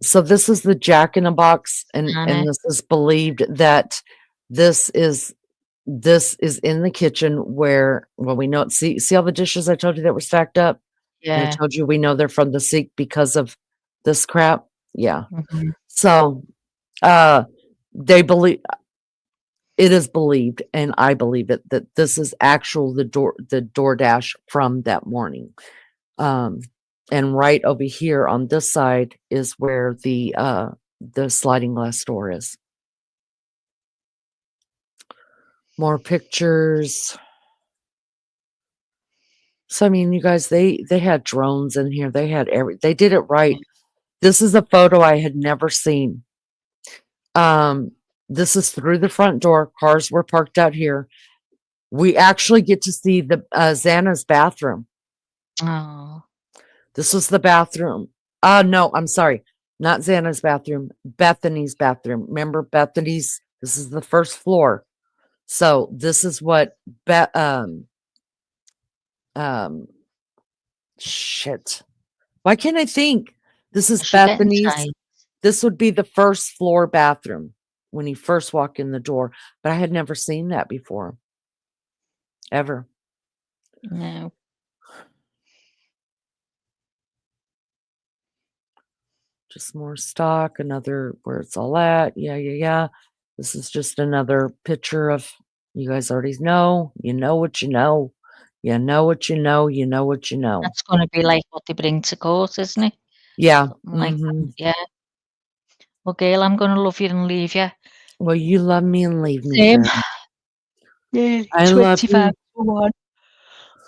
So this is the Jack in a Box, and Anna, this is believed that this is in the kitchen where, well, we know, see all the dishes I told you that were stacked up? And I yeah. told you we know they're from the sink because of this crap. Yeah. Mhm. So, they believe, it is believed, and I believe it, that this is actual the DoorDash from that morning. And right over here on this side is where the sliding glass door is. More pictures. So I mean, you guys, they had drones in here. They had they did it right. This is a photo I had never seen. This is through the front door. Cars were parked out here. We actually get to see the Xana's bathroom. Oh, This was the bathroom. No, I'm sorry. Not Xana's bathroom, Bethany's bathroom. Remember Bethany's? This is the first floor. So this is what shit. Why can't I think? This is you're getting Bethany's. tired. This would be the first floor bathroom when you first walk in the door, but I had never seen that before. Ever. No. Just more stock, another where it's all at. Yeah. This is just another picture of, you guys already know. You know what you know. You know what you know. You know what you know. That's gonna be like what they bring to court, isn't it? Yeah. Something like that. Yeah. Well, Gail, I'm gonna love you and leave you. Well, you love me and leave me, Same. girl. Yeah, I love 25 you. to 1. I'm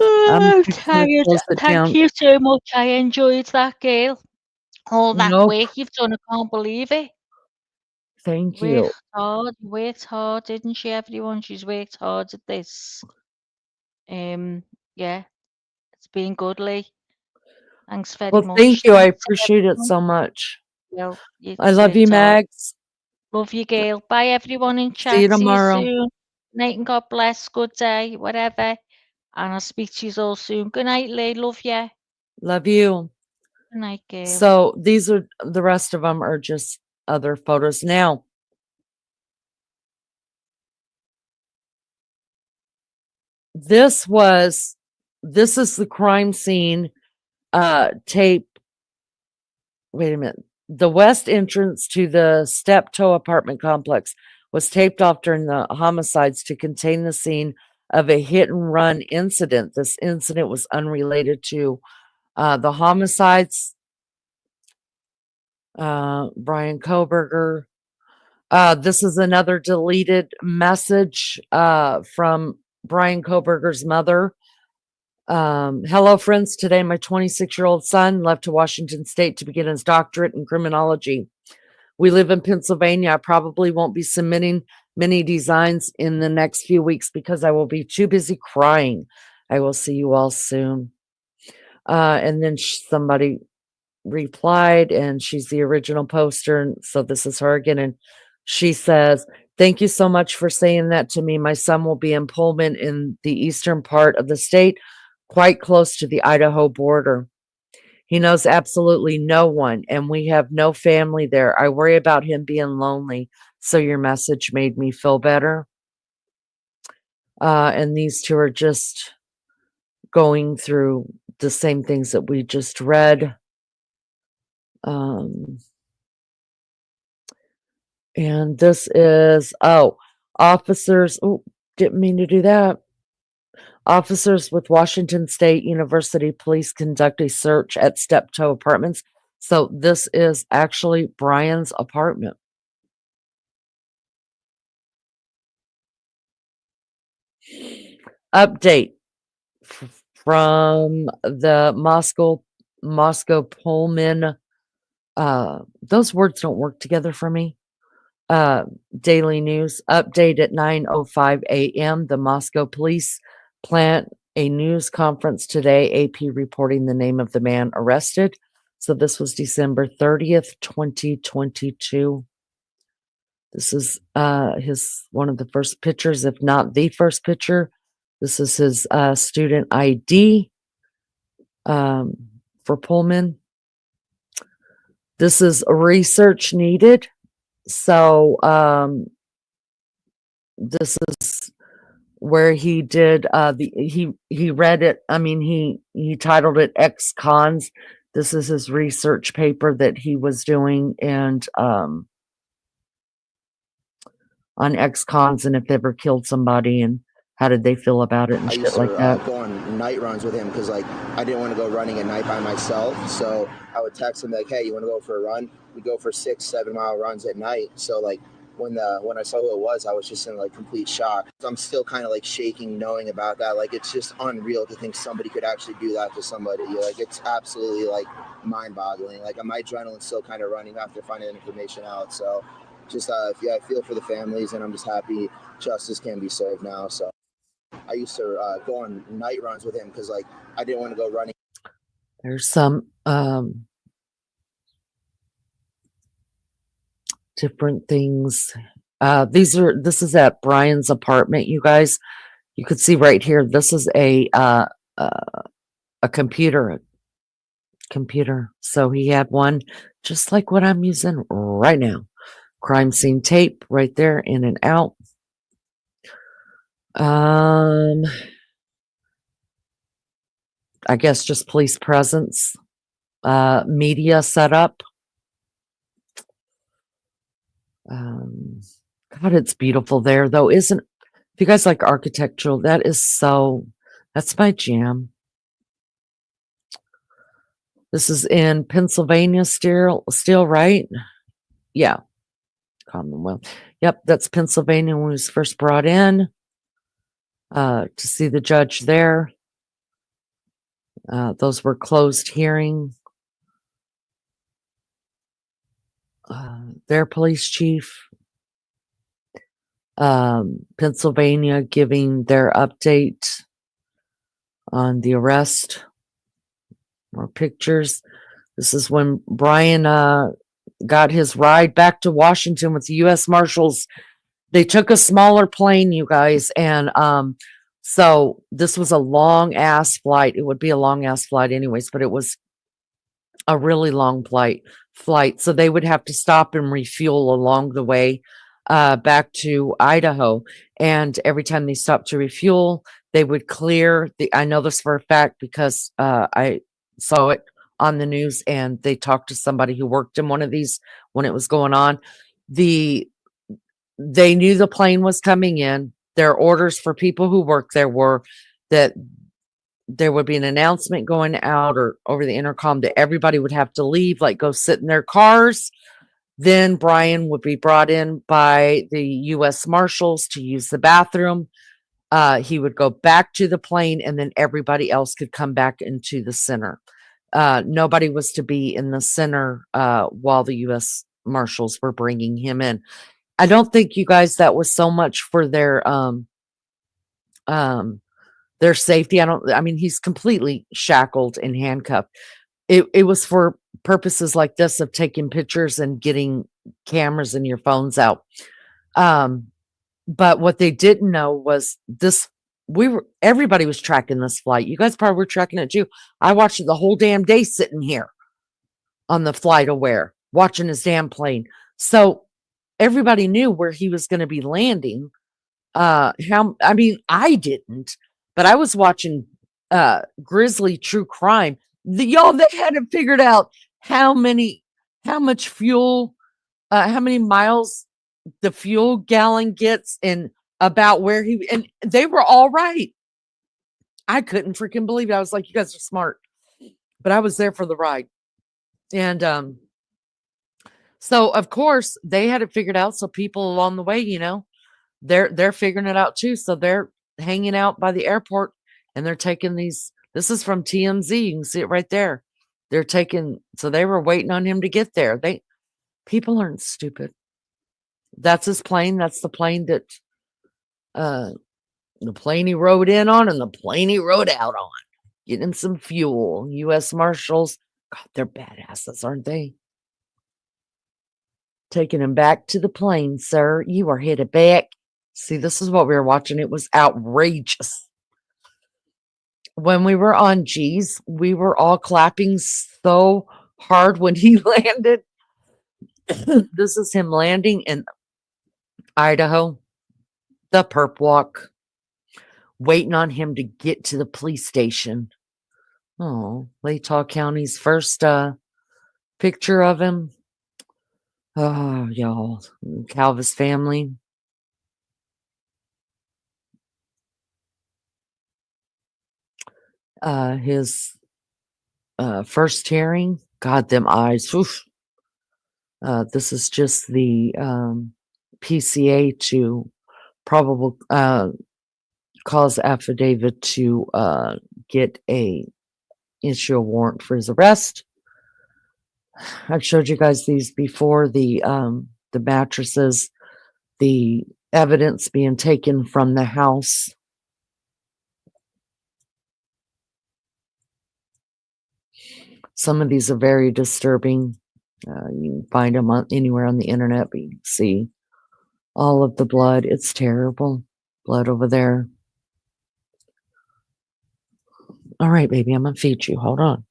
Oh, I'm fixing to tired. close it Thank down. you so much. I enjoyed that, Gail. All that Nope. work you've done, I can't believe it. Thank you. Worked hard, didn't she, everyone? She's worked hard at this. Yeah, it's been good, Lee. Thanks very Well, much. thank you. I Thanks, appreciate it everyone. so much. Well, you've I love you, worked hard. Mags. Love you, Gail. Bye, everyone in See you chat. See you tomorrow. soon. Night and God bless. Good day, whatever. And I'll speak to you all soon. Good night, Lee. Love you. Love you. Good night, Gail. So these are the rest of them are just other photos. Now, this is the crime scene tape. Wait a minute. The west entrance to the Steptoe apartment complex was taped off during the homicides to contain the scene of a hit and run incident. This incident was unrelated to the homicides. Brian Koberger. This is another deleted message from Brian Koberger's mother. Hello, friends. Today, my 26-year-old son left to Washington State to begin his doctorate in criminology. We live in Pennsylvania. I probably won't be submitting many designs in the next few weeks because I will be too busy crying. I will see you all soon. And then somebody replied, and she's the original poster, and so this is her again, and she says, thank you so much for saying that to me. My son will be in Pullman in the eastern part of the state, quite close to the Idaho border. He knows absolutely no one, and we have no family there. I worry about him being lonely. So your message made me feel better. And these two are just going through the same things that we just read. And this is, officers, didn't mean to do that. Officers with Washington State University Police conduct a search at Steptoe Apartments. So this is actually Brian's apartment. Update from the Moscow Pullman. Those words don't work together for me. Daily news update at 9:05 a.m. The Moscow police plan a news conference today. AP reporting the name of the man arrested. So this was December 30th, 2022. This is his one of the first pictures, if not the first picture. This is his student ID for Pullman. This is research needed. So this is where he did he read it. I mean, he titled it Ex-Cons. This is his research paper that he was doing, and on ex-cons and if they ever killed somebody and how did they feel about it and I shit used like to that. go on night runs with him because like I didn't want to go running at night by myself. So I would text him like, "Hey, you want to go for a run?" We go for 6-7 mile runs at night. So like when I saw who it was, I was just in like complete shock. I'm still kind of like shaking knowing about that. Like it's just unreal to think somebody could actually do that to somebody. Like it's absolutely like mind-boggling. Like my adrenaline's still kind of running after finding that information out. So just yeah, I feel for the families, and I'm just happy justice can be served now. So I used to go on night runs with him because like I didn't want to go running. There's some different things. This is at Brian's apartment, you guys. You could see right here, this is a computer. So he had one just like what I'm using right now. Crime scene tape right there, in and out. I guess just police presence. Media setup. God, it's beautiful there, though, isn't? If you guys like architectural, that's my jam. This is in Pennsylvania still, right? Yeah. Commonwealth. Yep, that's Pennsylvania when it was first brought in. To see the judge there. Those were closed hearing. Their police chief. Pennsylvania giving their update on the arrest. More pictures. This is when Brian got his ride back to Washington with the U.S. Marshals. They took a smaller plane, you guys, and so this was a long ass flight. It would be a long ass flight anyways, but it was a really long flight. So they would have to stop and refuel along the way back to Idaho. And every time they stopped to refuel, they would clear I know this for a fact because I saw it on the news and they talked to somebody who worked in one of these when it was going on. They knew the plane was coming in. Their orders for people who work there were that there would be an announcement going out or over the intercom that everybody would have to leave, like go sit in their cars. Then Brian would be brought in by the U.S. Marshals to use the bathroom. He would go back to the plane and then everybody else could come back into the center. Nobody was to be in the center while the U.S. Marshals were bringing him in. I don't think, you guys, that was so much for their safety. I mean, he's completely shackled and handcuffed. It was for purposes like this of taking pictures and getting cameras and your phones out. But what they didn't know was everybody was tracking this flight. You guys probably were tracking it too. I watched it the whole damn day sitting here on the flight aware, watching his damn plane. So everybody knew where he was going to be landing. I didn't, but I was watching Grizzly True Crime. Y'all, they hadn't figured out how much fuel, how many miles the fuel gallon gets, and about where and they were all right. I couldn't freaking believe it. I was like, you guys are smart. But I was there for the ride. And so of course they had it figured out. So people along the way, they're figuring it out too. So they're hanging out by the airport and they're taking these. This is from TMZ. You can see it right there. So they were waiting on him to get there. People aren't stupid. That's his plane. That's the plane that the plane he rode in on and the plane he rode out on. Getting him some fuel. U.S. Marshals. God, they're badasses, aren't they? Taking him back to the plane, sir. You are headed back. See, this is what we were watching. It was outrageous. When we were on G's, we were all clapping so hard when he landed. This is him landing in Idaho, the perp walk, waiting on him to get to the police station. Oh, Latah County's first picture of him. Oh, y'all, Calvis family. His first hearing. God, them eyes. Oof. This is just the PCA to probable cause affidavit to get issue a warrant for his arrest. I've showed you guys these before. The mattresses, the evidence being taken from the house. Some of these are very disturbing. You can find them anywhere on the internet, but you can see all of the blood. It's terrible. Blood over there. All right, baby, I'm going to feed you. Hold on.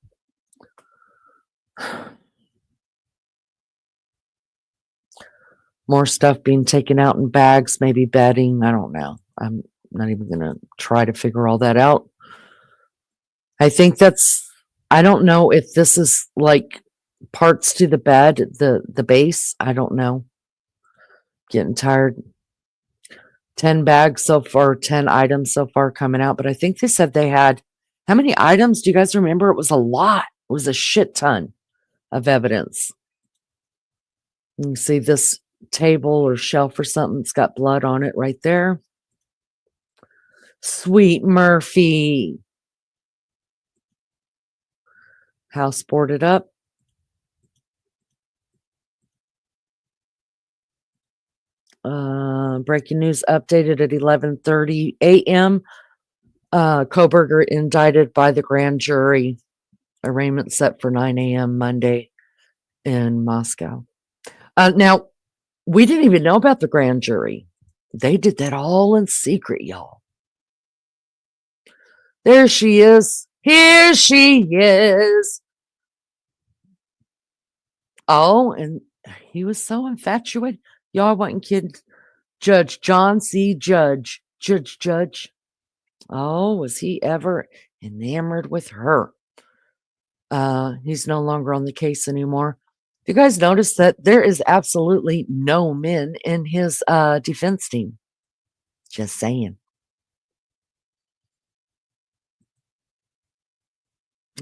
More stuff being taken out in bags, maybe bedding. I don't know. I'm not even going to try to figure all that out. I think I don't know if this is like parts to the bed, the base. I don't know. Getting tired. 10 bags so far, 10 items so far coming out. But I think they said they had, how many items? Do you guys remember? It was a lot. It was a shit ton of evidence. You can see this table or shelf or something. It's got blood on it right there. Sweet Murphy. House boarded up. Breaking news updated at 11:30 a.m. Koberger indicted by the grand jury. Arraignment set for 9 a.m. Monday in Moscow. Now, we didn't even know about the grand jury. They did that all in secret, y'all. There she is. Here she is. Oh, and he was so infatuated. Y'all wasn't kidding. Judge John C. Judge. Judge. Oh, was he ever enamored with her? He's no longer on the case anymore. You guys notice that there is absolutely no men in his defense team. Just saying.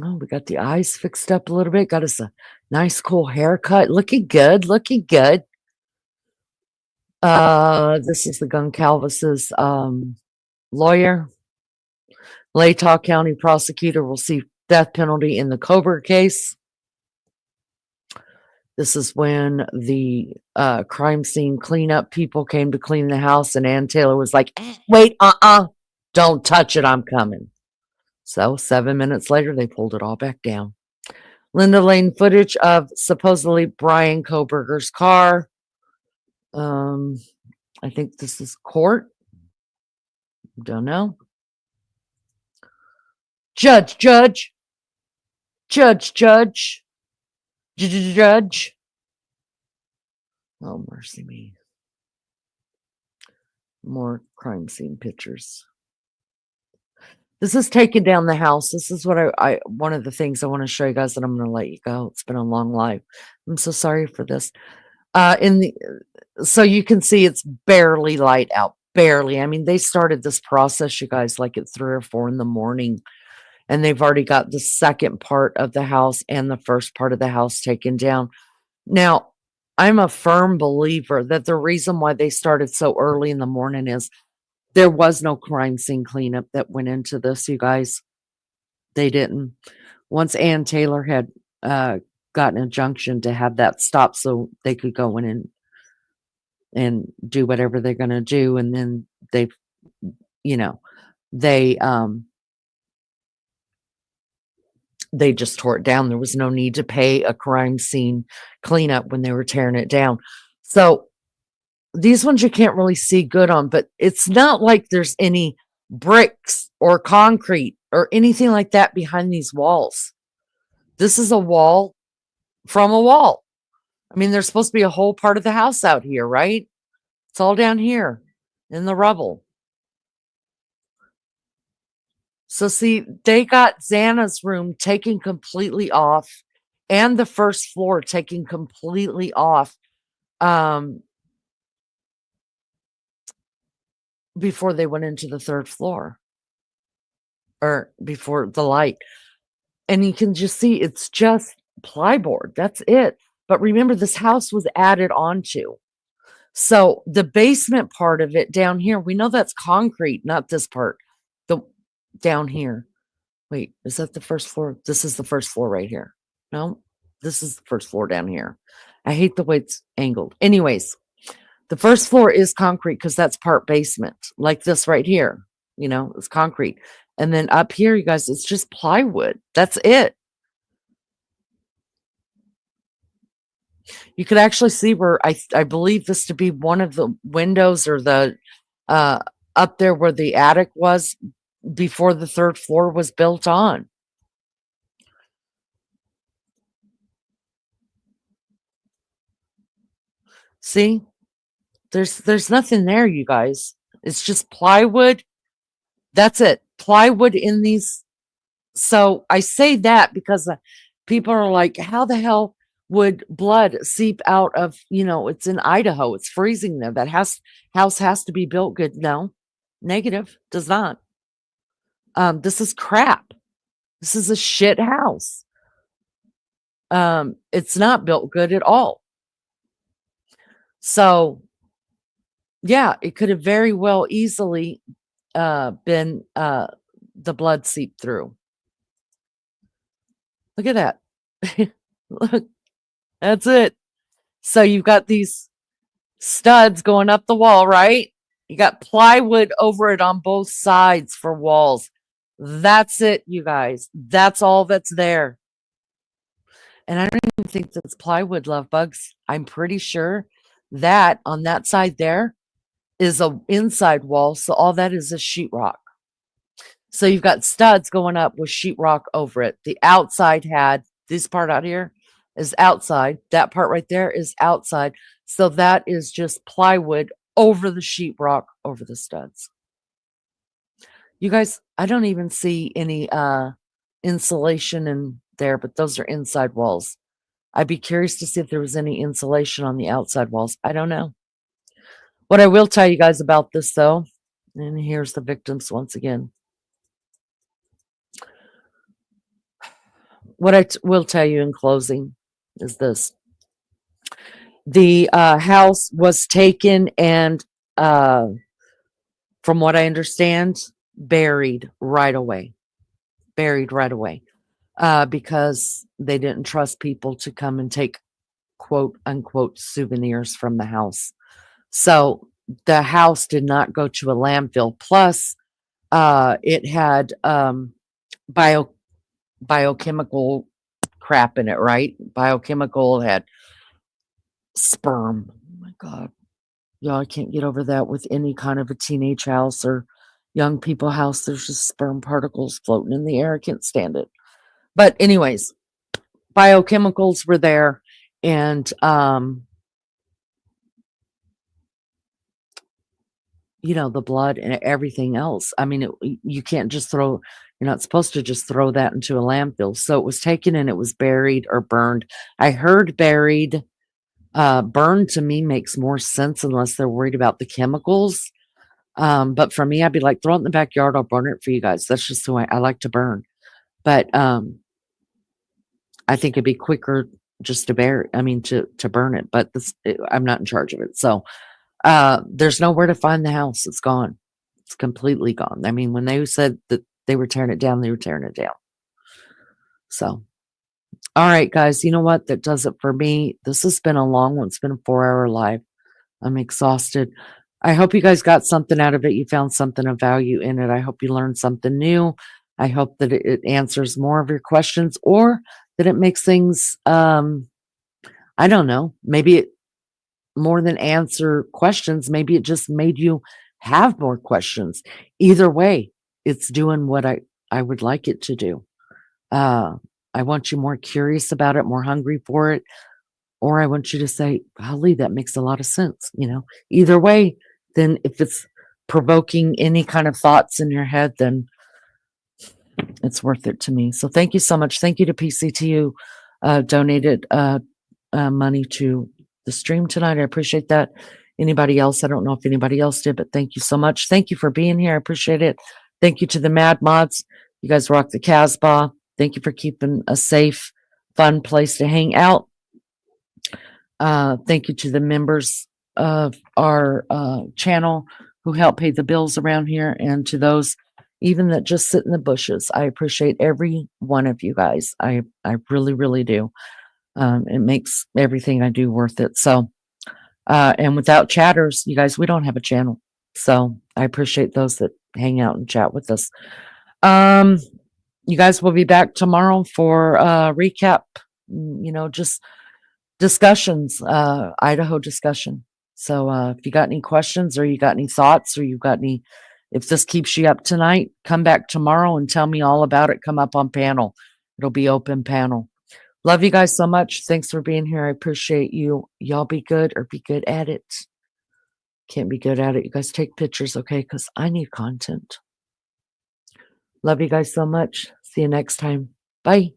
Oh, we got the eyes fixed up a little bit. Got us a nice, cool haircut. Looking good. Looking good. This is the Goncalvis's lawyer. Latah County prosecutor will see death penalty in the Kober case. This is when the crime scene cleanup people came to clean the house, and Ann Taylor was like, wait, don't touch it, I'm coming. So 7 minutes later, they pulled it all back down. Linda Lane footage of supposedly Brian Koberger's car. I think this is court. Don't know. Judge. Oh, mercy me. More crime scene pictures. This is taking down the house. This is what I one of the things I want to show you guys, and I'm going to let you go. It's been a long life. I'm so sorry for this. So you can see it's barely light out. Barely. I mean, they started this process, you guys, like at 3 or 4 in the morning, and they've already got the second part of the house and the first part of the house taken down. Now, I'm a firm believer that the reason why they started so early in the morning is there was no crime scene cleanup that went into this, you guys. They didn't. Once Ann Taylor had got an injunction to have that stopped so they could go in and do whatever they're going to do, and then they, you know, they just tore it down. There was no need to pay a crime scene cleanup when they were tearing it down. So these ones you can't really see good on, but it's not like there's any bricks or concrete or anything like that behind these walls. This is a wall from a wall. I mean, there's supposed to be a whole part of the house out here, right? It's all down here in the rubble. So see, they got Xana's room taken completely off and the first floor taken completely off before they went into the third floor or before the light. And you can just see it's just plyboard. That's it. But remember, this house was added onto. So the basement part of it down here, we know that's concrete, not this part. The down here. Wait, is that the first floor? This is the first floor right here. No, this is the first floor down here. I hate the way it's angled. Anyways, the first floor is concrete because that's part basement, like this right here. You know, it's concrete. And then up here, you guys, it's just plywood. That's it. You could actually see where I believe this to be one of the windows or the up there where the attic was before the third floor was built on. See? There's nothing there, you guys. It's just plywood. That's it. Plywood in these. So I say that because people are like, how the hell would blood seep out of, it's in Idaho. It's freezing there. That house has to be built good. No, negative, does not. This is crap. This is a shit house. It's not built good at all. So yeah, it could have very well easily been the blood seeped through. Look at that. Look, that's it. So you've got these studs going up the wall, right? You got plywood over it on both sides for walls. That's it, you guys. That's all that's there. And I don't even think that's plywood, love bugs. I'm pretty sure that on that side there is a inside wall. So all that is sheetrock. So you've got studs going up with sheetrock over it. The outside had this part out here is outside. That part right there is outside. So that is just plywood over the sheetrock over the studs. You guys, I don't even see any insulation in there, but those are inside walls. I'd be curious to see if there was any insulation on the outside walls. I don't know. What I will tell you guys about this, though, and here's the victims once again. What I will tell you in closing is this. The house was taken and, from what I understand, buried right away. Buried right away. Because they didn't trust people to come and take quote unquote souvenirs from the house. So the house did not go to a landfill. Plus, it had biochemical crap in it, right? Biochemical had sperm. Oh my God. Yeah, I can't get over that with any kind of a teenage house or young people house. There's just sperm particles floating in the air. I can't stand it. But anyways, biochemicals were there, and the blood and everything else. I mean, you can't just throw, you're not supposed to just throw that into a landfill. So it was taken and it was buried or burned. I heard buried. Burned to me makes more sense unless they're worried about the chemicals. But for me, I'd be like, throw it in the backyard. I'll burn it for you guys. That's just the way I like to burn. But I think it'd be quicker just to to burn it. But I'm not in charge of it. So there's nowhere to find the house. It's gone. It's completely gone. I mean, when they said that they were tearing it down, they were tearing it down. So, all right, guys, you know what? That does it for me. This has been a long one. It's been a 4-hour live. I'm exhausted. I hope you guys got something out of it. You found something of value in it. I hope you learned something new. I hope that it answers more of your questions, or that it makes things, I don't know, maybe it more than answer questions. Maybe it just made you have more questions. Either way, it's doing what I would like it to do. I want you more curious about it, more hungry for it. Or I want you to say, golly, that makes a lot of sense. Either way, then if it's provoking any kind of thoughts in your head, then it's worth it to me. So thank you so much. Thank you to PCTU, donated money to the stream tonight. I appreciate that. Anybody else? I don't know if anybody else did, but thank you so much. Thank you for being here. I appreciate it. Thank you to the Mad Mods. You guys rock the Casbah. Thank you for keeping a safe, fun place to hang out. Thank you to the members of our channel who help pay the bills around here, and to those even that just sit in the bushes. I appreciate every one of you guys. I really, really do. It makes everything I do worth it. So, and without chatters, you guys, we don't have a channel. So I appreciate those that hang out and chat with us. You guys will be back tomorrow for recap, just discussions, Idaho discussion. So if you got any questions, or you got any thoughts, or you got any, if this keeps you up tonight, come back tomorrow and tell me all about it. Come up on panel. It'll be open panel. Love you guys so much. Thanks for being here. I appreciate you. Y'all be good, or be good at it. Can't be good at it. You guys take pictures, okay? Because I need content. Love you guys so much. See you next time. Bye.